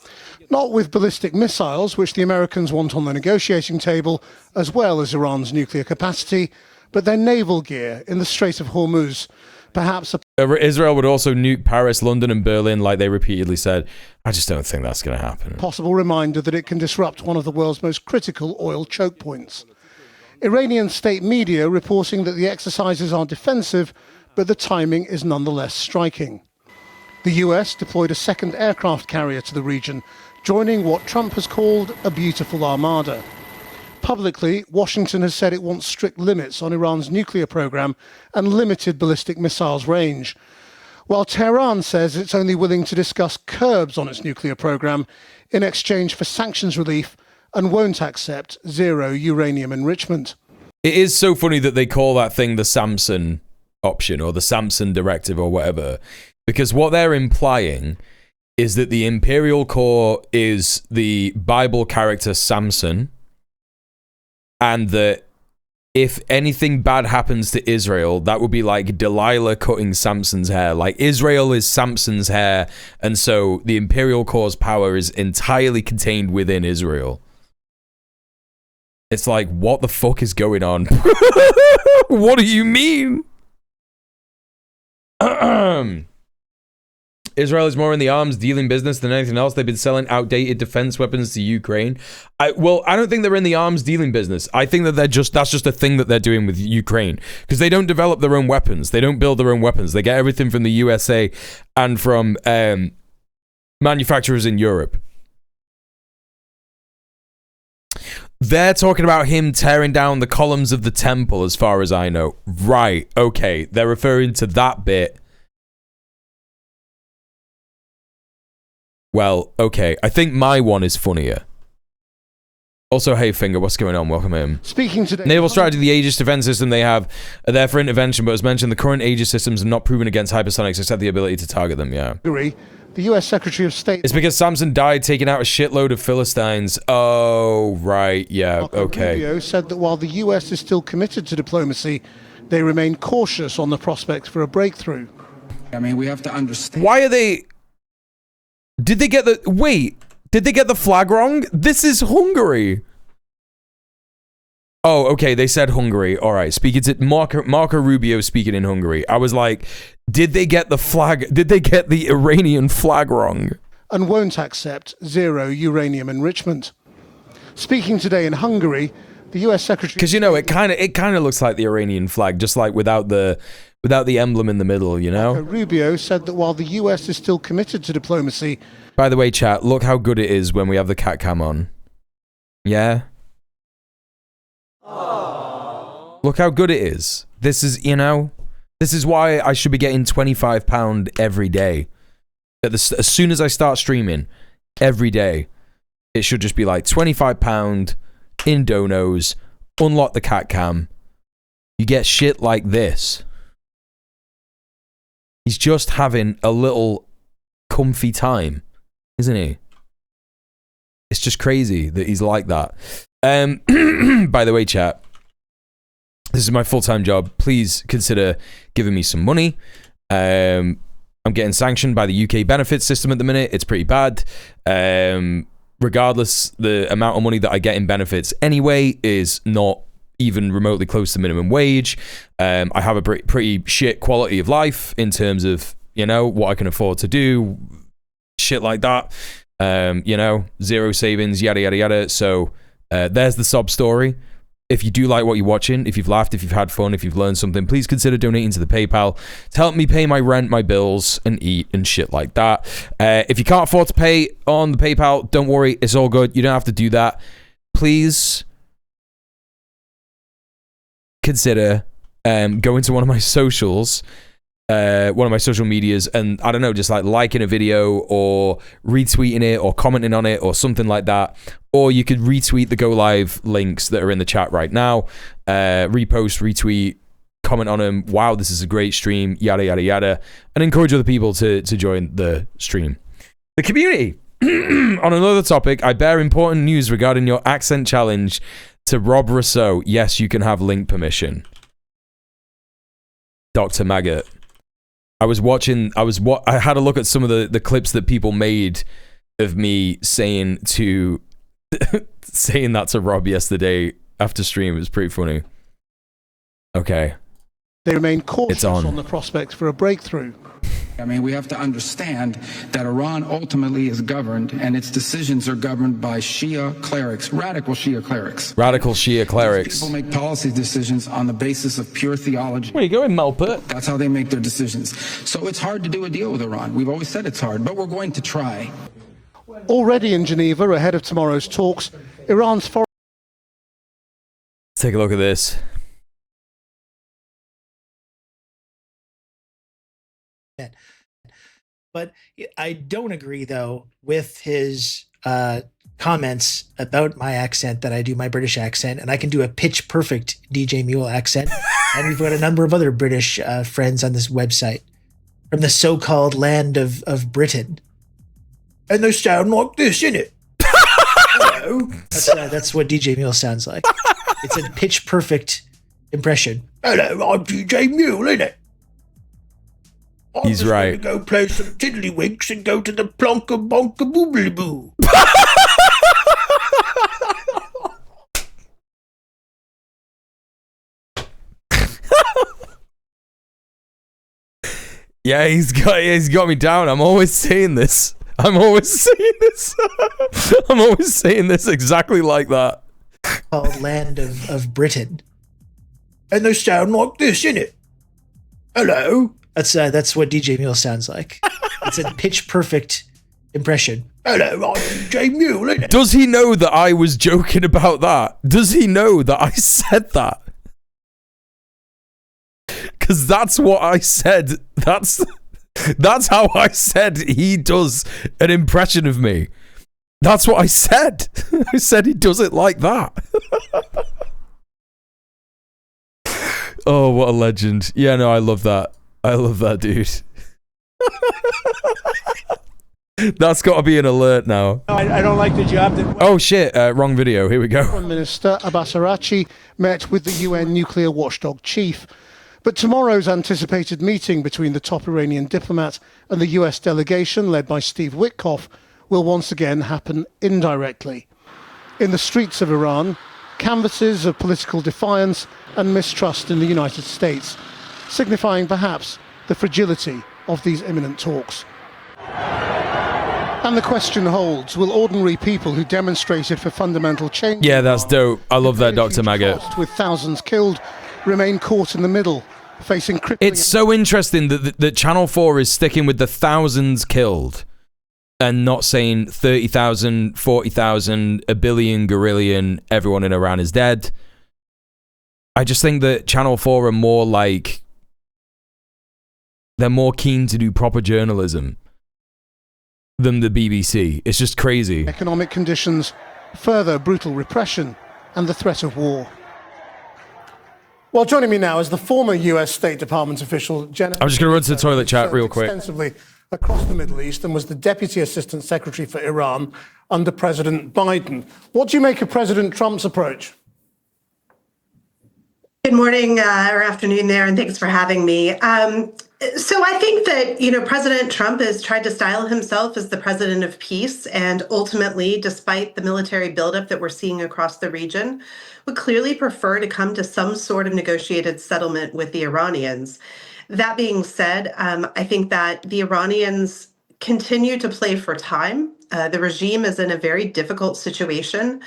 Not with ballistic missiles, which the Americans want on the negotiating table, as well as Iran's nuclear capacity, but their naval gear in the Strait of Hormuz. Perhaps Israel would also nuke Paris, London, and Berlin, like they repeatedly said. I just don't think that's going to happen. Possible reminder that it can disrupt one of the world's most critical oil choke points. Iranian state media reporting that the exercises are defensive, but the timing is nonetheless striking. The US deployed a second aircraft carrier to the region, joining what Trump has called a beautiful armada. Publicly, Washington has said it wants strict limits on Iran's nuclear program and limited ballistic missiles range, while Tehran says it's only willing to discuss curbs on its nuclear program in exchange for sanctions relief and won't accept zero uranium enrichment. It is so funny that they call that thing the Samson option or the Samson directive or whatever, because what they're implying is that the Imperial Core is the Bible character Samson, and that if anything bad happens to Israel, that would be like Delilah cutting Samson's hair. Like, Israel is Samson's hair, and so the Imperial Core's power is entirely contained within Israel. It's like, what the fuck is going on? What do you mean? Israel is more in the arms dealing business than anything else. They've been selling outdated defense weapons to Ukraine. I don't think they're in the arms dealing business. I think that that's just a thing that they're doing with Ukraine, because they don't develop their own weapons. They don't build their own weapons. They get everything from the USA and from manufacturers in Europe. They're talking about him tearing down the columns of the temple, as far as I know. Right, okay. They're referring to that bit. Well, okay. I think my one is funnier. Also, hey, Finger, what's going on? Welcome in. Speaking today... Naval strategy, the Aegis defense system they have are there for intervention, but as mentioned, the current Aegis systems are not proven against hypersonics except the ability to target them, yeah. The US Secretary of State... It's because Samson died taking out a shitload of Philistines. Oh, right. Yeah, Marco okay. Rubio said that while the US is still committed to diplomacy, they remain cautious on the prospect for a breakthrough. I mean, we have to understand... Why are they... Did they get the... Wait. Did they get the flag wrong? This is Hungary. Oh, okay. They said Hungary. All right. Speaking to Marco Rubio speaking in Hungary. I was like, did they get the flag? Did they get the Iranian flag wrong? And won't accept zero uranium enrichment. Speaking today in Hungary, the US Secretary... Because, you know, it kind of looks like the Iranian flag, just like without the emblem in the middle, you know? Marco Rubio said that while the US is still committed to diplomacy... By the way, chat, look how good it is when we have the cat cam on. Yeah? Aww. Look how good it is. This is, you know, this is why I should be getting £25 every day. As soon as I start streaming, every day, it should just be like £25 in donos, unlock the cat cam. You get shit like this. He's just having a little comfy time, isn't he? It's just crazy that he's like that. By the way, chat, this is my full-time job. Please consider giving me some money. I'm getting sanctioned by the UK benefits system at the minute. It's pretty bad. Regardless, the amount of money that I get in benefits anyway is not even remotely close to minimum wage. I have a pretty shit quality of life in terms of, you know, what I can afford to do. Shit like that. You know, zero savings, yada, yada, yada. So there's the sob story. If you do like what you're watching, if you've laughed, if you've had fun, if you've learned something, please consider donating to the PayPal to help me pay my rent, my bills, and eat and shit like that. If you can't afford to pay on the PayPal, don't worry. It's all good. You don't have to do that. Please consider going to one of my socials, one of my social medias, and I don't know, just like liking a video or retweeting it or commenting on it or something like that. Or you could retweet the Go Live links that are in the chat right now. Repost, retweet, comment on them. Wow, this is a great stream, yada, yada, yada. And encourage other people to join the stream. The community. On another topic, I bear important news regarding your accent challenge to Rob Rousseau. Yes, you can have link permission. Dr. Maggot. I had a look at some of the clips that people made of me saying that to Rob yesterday after stream. It was pretty funny. Okay. They remain cautious on the prospect for a breakthrough. I mean, we have to understand that Iran ultimately is governed, and its decisions are governed by Shia clerics, radical Shia clerics. Radical Shia clerics. People make policy decisions on the basis of pure theology. Where you going, Melpert? That's how they make their decisions. So it's hard to do a deal with Iran. We've always said it's hard, but we're going to try. Already in Geneva, ahead of tomorrow's talks, Iran's foreign... Let's take a look at this. But I don't agree, though, with his comments about my accent, that I do my British accent, and I can do a pitch perfect djmuel accent. And we've got a number of other British friends on this website from the so-called land of Britain. And they sound like this, innit? Hello. That's what djmuel sounds like. It's a pitch perfect impression. Hello, I'm djmuel, innit? He's right. Go play some tiddlywinks and go to the plonka bonka boobly boo. Yeah, he's got me down. I'm always saying this. I'm always saying this exactly like that. Called land of Britain. And they sound like this, innit? Hello. That's what djmuel sounds like. It's a pitch perfect impression. Hello, I'm djmuel, innit? Does he know that I was joking about that? Does he know that I said that? Because that's what I said. That's how I said he does an impression of me. That's what I said. I said he does it like that. Oh, what a legend. Yeah, no, I love that. I love that, dude. That's got to be an alert now. I don't like the job that... Oh shit, wrong video. Here we go. Prime Minister Abbas Araghchi met with the UN nuclear watchdog chief. But tomorrow's anticipated meeting between the top Iranian diplomat and the US delegation, led by Steve Witkoff, will once again happen indirectly. In the streets of Iran, canvases of political defiance and mistrust in the United States, signifying perhaps the fragility of these imminent talks. And the question holds, will ordinary people who demonstrated for fundamental change... Yeah, that's dope. I love that, Dr. Maggot. ...with thousands killed, remain caught in the middle, facing crippling... It's so interesting that Channel 4 is sticking with the thousands killed and not saying 30,000, 40,000, a billion, gorillion, everyone in Iran is dead. I just think that Channel 4 are more like... They're more keen to do proper journalism than the BBC. It's just crazy. Economic conditions, further brutal repression, and the threat of war. Well, joining me now is the former US State Department official, Jennifer... I'm just going to run to the toilet chat real quick. ...extensively across the Middle East and was the Deputy Assistant Secretary for Iran under President Biden. What do you make of President Trump's approach? Good morning or afternoon there, and thanks for having me. So I think that, President Trump has tried to style himself as the president of peace, and ultimately, despite the military buildup that we're seeing across the region, would clearly prefer to come to some sort of negotiated settlement with the Iranians. That being said, I think that the Iranians continue to play for time. The regime is in a very difficult situation.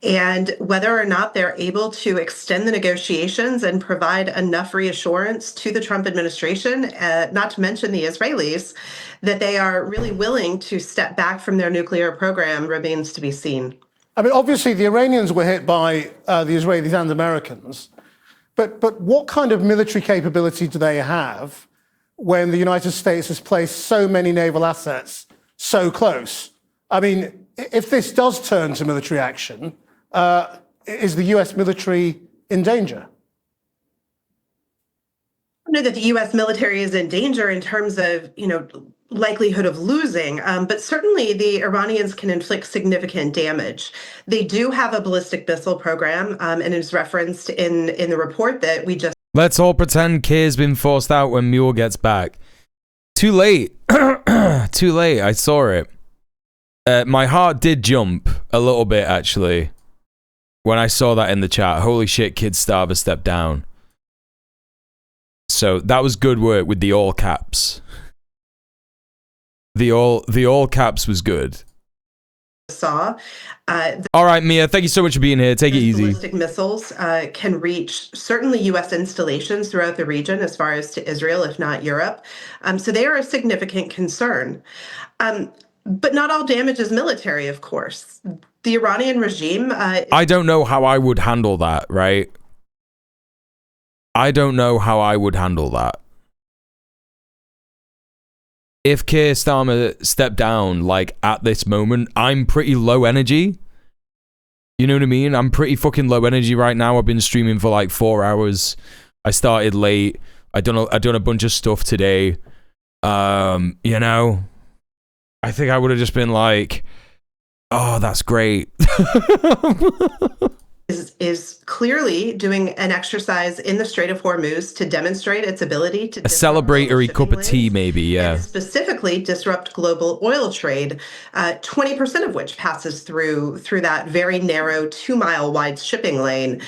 And whether or not they're able to extend the negotiations and provide enough reassurance to the Trump administration, not to mention the Israelis, that they are really willing to step back from their nuclear program remains to be seen. I mean, obviously, the Iranians were hit by the Israelis and Americans. But what kind of military capability do they have when the United States has placed so many naval assets so close? I mean, if this does turn to military action, is the US military in danger? I know that the U.S. military is in danger in terms of, likelihood of losing, but certainly the Iranians can inflict significant damage. They do have a ballistic missile program, and it's referenced in the report that we just... Let's all pretend Kay's been forced out when Mule gets back. Too late. Too late. I saw it. My heart did jump a little bit, actually, when I saw that in the chat. Holy shit, Kid Starver stepped down. So that was good work with the all caps. The all caps was good. Saw. All right, Mia, thank you so much for being here. Take it easy. Ballistic missiles can reach certainly U.S. installations throughout the region, as far as to Israel, if not Europe. So they are a significant concern. But not all damage is military, of course. The Iranian regime... I don't know how I would handle that, right? I don't know how I would handle that. If Keir Starmer stepped down, like, at this moment, I'm pretty low energy. You know what I mean? I'm pretty fucking low energy right now. I've been streaming for like 4 hours. I started late. I done a bunch of stuff today. I think I would have just been like, oh, that's great. is clearly doing an exercise in the Strait of Hormuz to demonstrate its ability to... A celebratory cup of tea, maybe, yeah. And specifically disrupt global oil trade, 20% of which passes through that very narrow 2-mile wide shipping lane.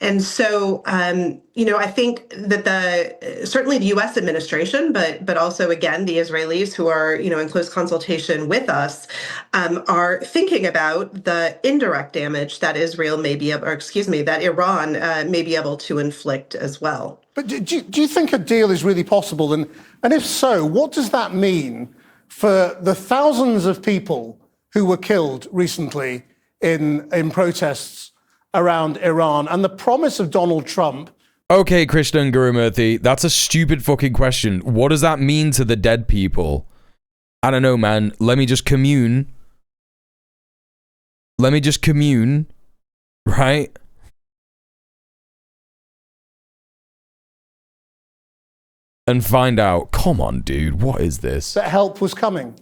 And so, I think that certainly the U.S. administration, but also, again, the Israelis who are, in close consultation with us, are thinking about the indirect damage that Iran may be able to inflict as well. But do you think a deal is really possible? And if so, what does that mean for the thousands of people who were killed recently in protests around Iran and the promise of Donald Trump? Okay, Krishna and Gurumurthy, that's a stupid fucking question. What does that mean to the dead people? I don't know, man. Let me just commune. Right? And find out. Come on, dude. What is this? That help was coming.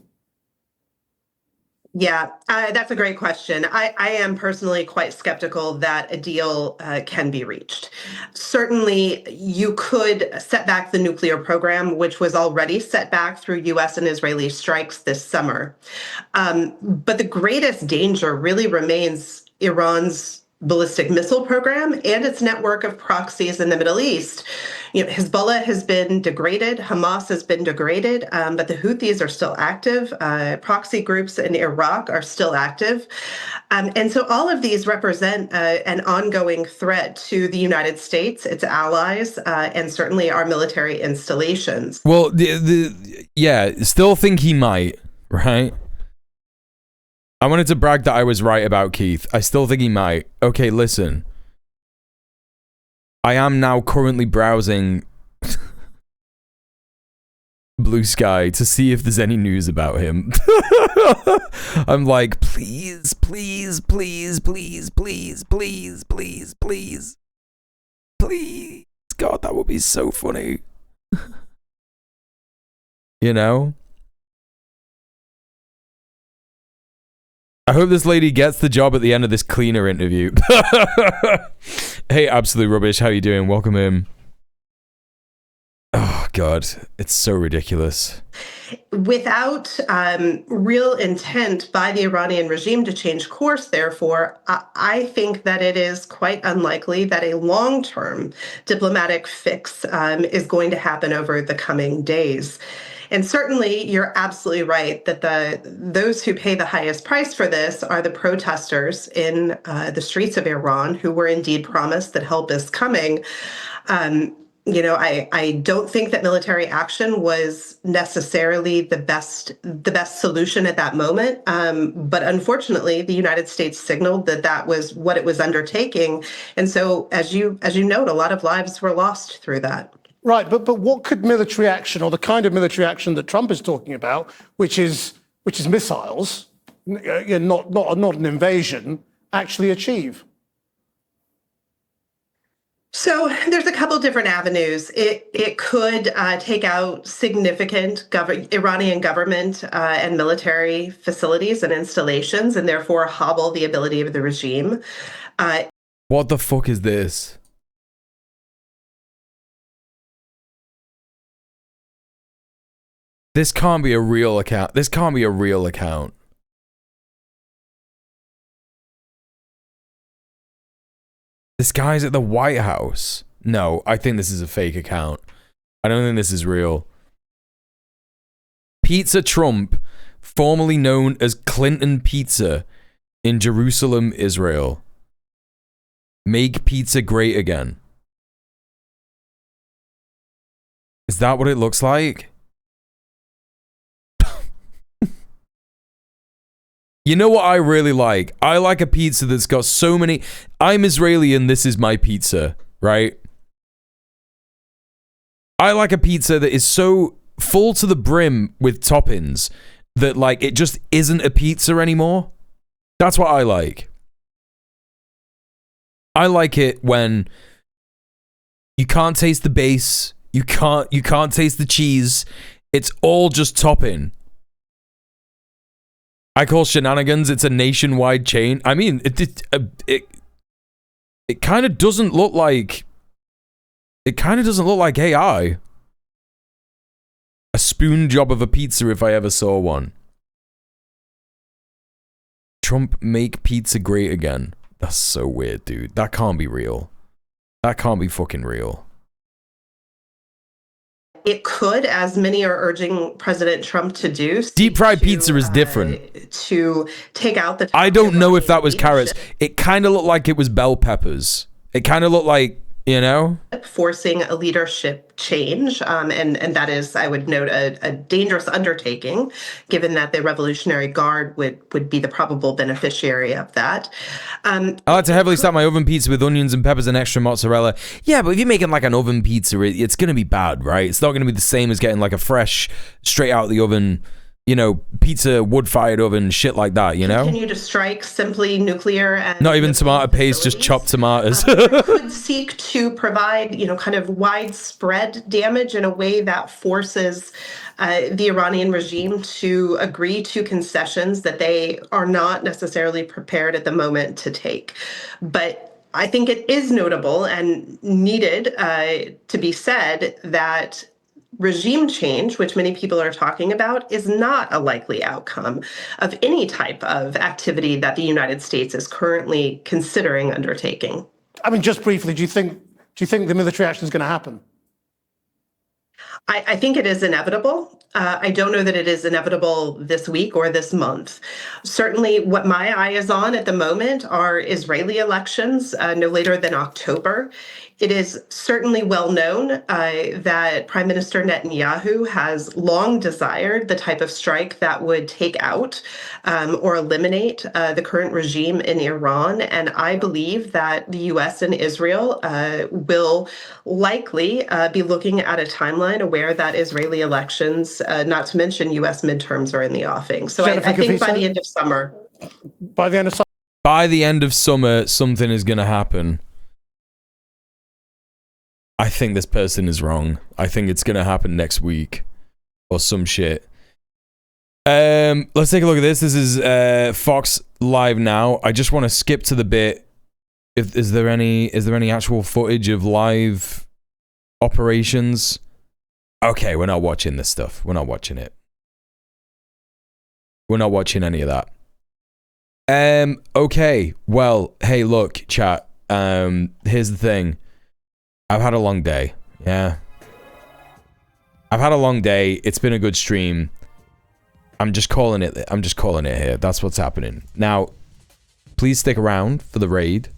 Yeah, that's a great question. I am personally quite skeptical that a deal can be reached. Certainly, you could set back the nuclear program, which was already set back through US and Israeli strikes this summer. But the greatest danger really remains Iran's ballistic missile program and its network of proxies in the Middle East. You know, Hezbollah has been degraded, Hamas has been degraded, but the Houthis are still active. Proxy groups in Iraq are still active. And so all of these represent an ongoing threat to the United States, its allies, and certainly our military installations. Well, yeah, still think he might, right? I wanted to brag that I was right about Keith. I still think he might. Okay, listen. I am now currently browsing Blue Sky to see if there's any news about him. I'm like, please, please, please, please, please, please, please, please, please. God, that would be so funny. You know? I hope this lady gets the job at the end of this cleaner interview. Hey, Absolute Rubbish, how you doing? Welcome in. Oh, God, it's so ridiculous. Without real intent by the Iranian regime to change course, therefore, I think that it is quite unlikely that a long-term diplomatic fix is going to happen over the coming days. And certainly, you're absolutely right that those who pay the highest price for this are the protesters in the streets of Iran, who were indeed promised that help is coming. You know, I don't think that military action was necessarily the best solution at that moment. But unfortunately, the United States signaled that that was what it was undertaking. And so, as you note, a lot of lives were lost through that. Right, but what could military action, or the kind of military action that Trump is talking about, which is missiles, not an invasion, actually achieve? So there's a couple different avenues. It could take out significant Iranian government and military facilities and installations, and therefore hobble the ability of the regime. What the fuck is this? This can't be a real account. This can't be a real account. This guy's at the White House. No, I think this is a fake account. I don't think this is real. Pizza Trump, formerly known as Clinton Pizza, in Jerusalem, Israel. Make pizza great again. Is that what it looks like? You know what I really like? I like a pizza that's got so many... I'm Israeli and this is my pizza, right? I like a pizza that is so full to the brim with toppings that, like, it just isn't a pizza anymore. That's what I like. I like it when you can't taste the base, you can't taste the cheese. It's all just topping. I call shenanigans. It's a nationwide chain. I mean, it kind of doesn't look like. It kind of doesn't look like AI. A spoon job of a pizza if I ever saw one. Trump make pizza great again. That's so weird, dude. That can't be real. That can't be fucking real. It could, as many are urging President Trump to do. Deep fried pizza is different. To take out the... I don't know if that was carrots. It kind of looked like it was bell peppers. It kind of looked like, you know? Forcing a leadership change. And that is, I would note, a dangerous undertaking, given that the Revolutionary Guard would be the probable beneficiary of that. I like to heavily stack my oven pizza with onions and peppers and extra mozzarella. Yeah, but if you're making like an oven pizza, it's going to be bad, right? It's not going to be the same as getting like a fresh, straight out of the oven, you know, pizza, wood-fired oven, shit like that, you know? Continue to strike simply nuclear and... Not even tomato paste, just chopped tomatoes. Could seek to provide, you know, kind of widespread damage in a way that forces the Iranian regime to agree to concessions that they are not necessarily prepared at the moment to take. But I think it is notable and needed to be said that regime change, which many people are talking about, is not a likely outcome of any type of activity that the United States is currently considering undertaking. I mean, just briefly, do you think the military action is going to happen? I think it is inevitable. I don't know that it is inevitable this week or this month. Certainly what my eye is on at the moment are Israeli elections no later than October. It is certainly well known that Prime Minister Netanyahu has long desired the type of strike that would take out or eliminate the current regime in Iran. And I believe that the U.S. and Israel will likely be looking at a timeline aware that Israeli elections, not to mention U.S. midterms, are in the offing. So I think by the end of summer. By the end of summer, something is going to happen. I think this person is wrong. I think it's going to happen next week or some shit. Let's take a look at this. This is Fox Live now. I just want to skip to the bit. Is there any actual footage of live operations? Okay, we're not watching this stuff. We're not watching it. We're not watching any of that. Okay. Well, hey, look, chat. Here's the thing. I've had a long day. Yeah. I've had a long day. It's been a good stream. I'm just calling it here. That's what's happening. Now, please stick around for the raid.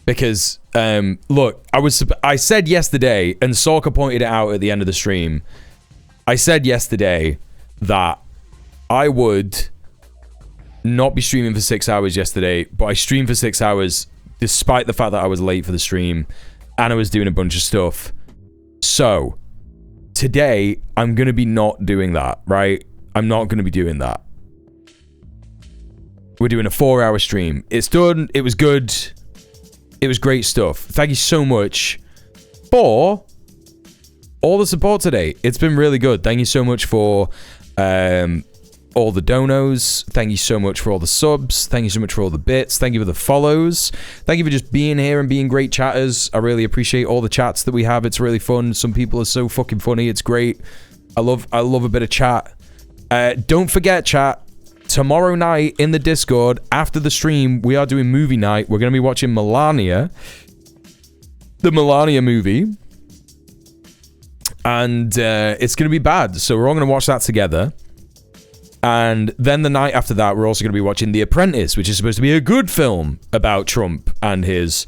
Because, look, I said yesterday, and Sorka pointed it out at the end of the stream. I said yesterday that I would not be streaming for 6 hours yesterday, but I streamed for 6 hours despite the fact that I was late for the stream and I was doing a bunch of stuff. So, today, I'm going to be not doing that, right? I'm not going to be doing that. We're doing a 4-hour stream. It's done. It was good. It was great stuff. Thank you so much for all the support today. It's been really good. Thank you so much for all the donos. Thank you so much for all the subs. Thank you so much for all the bits. Thank you for the follows. Thank you for just being here and being great chatters. I really appreciate all the chats that we have. It's really fun. Some people are so fucking funny. It's great. I love a bit of chat. Don't forget, chat. Tomorrow night in the Discord, after the stream, we are doing movie night. We're going to be watching Melania. The Melania movie. And it's going to be bad. So we're all going to watch that together. And then the night after that, we're also going to be watching The Apprentice, which is supposed to be a good film about Trump and his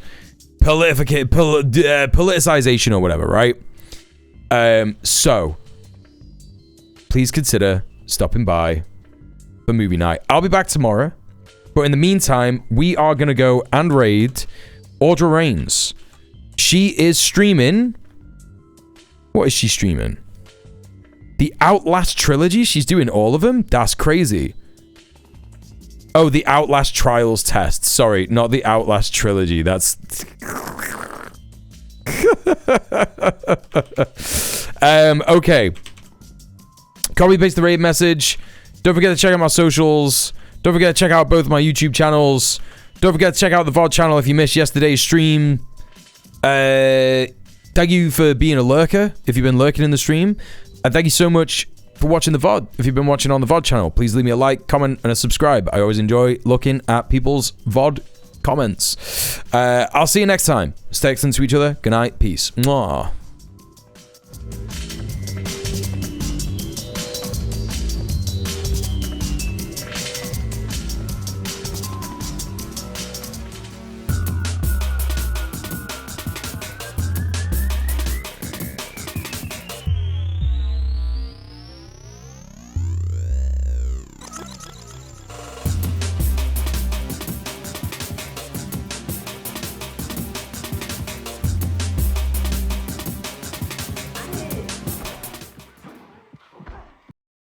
politicization or whatever, right? So, please consider stopping by for movie night. I'll be back tomorrow. But in the meantime, we are going to go and raid Audra Rains. She is streaming. What is she streaming? The Outlast trilogy? She's doing all of them? That's crazy. Oh, the Outlast Trials test. Sorry, not the Outlast trilogy. That's... okay. Copy paste the raid message. Don't forget to check out my socials. Don't forget to check out both my YouTube channels. Don't forget to check out the VOD channel if you missed yesterday's stream. Thank you for being a lurker, if you've been lurking in the stream. And thank you so much for watching the VOD. If you've been watching on the VOD channel, please leave me a like, comment, and a subscribe. I always enjoy looking at people's VOD comments. I'll see you next time. Stay excellent to each other. Good night. Peace. Mwah.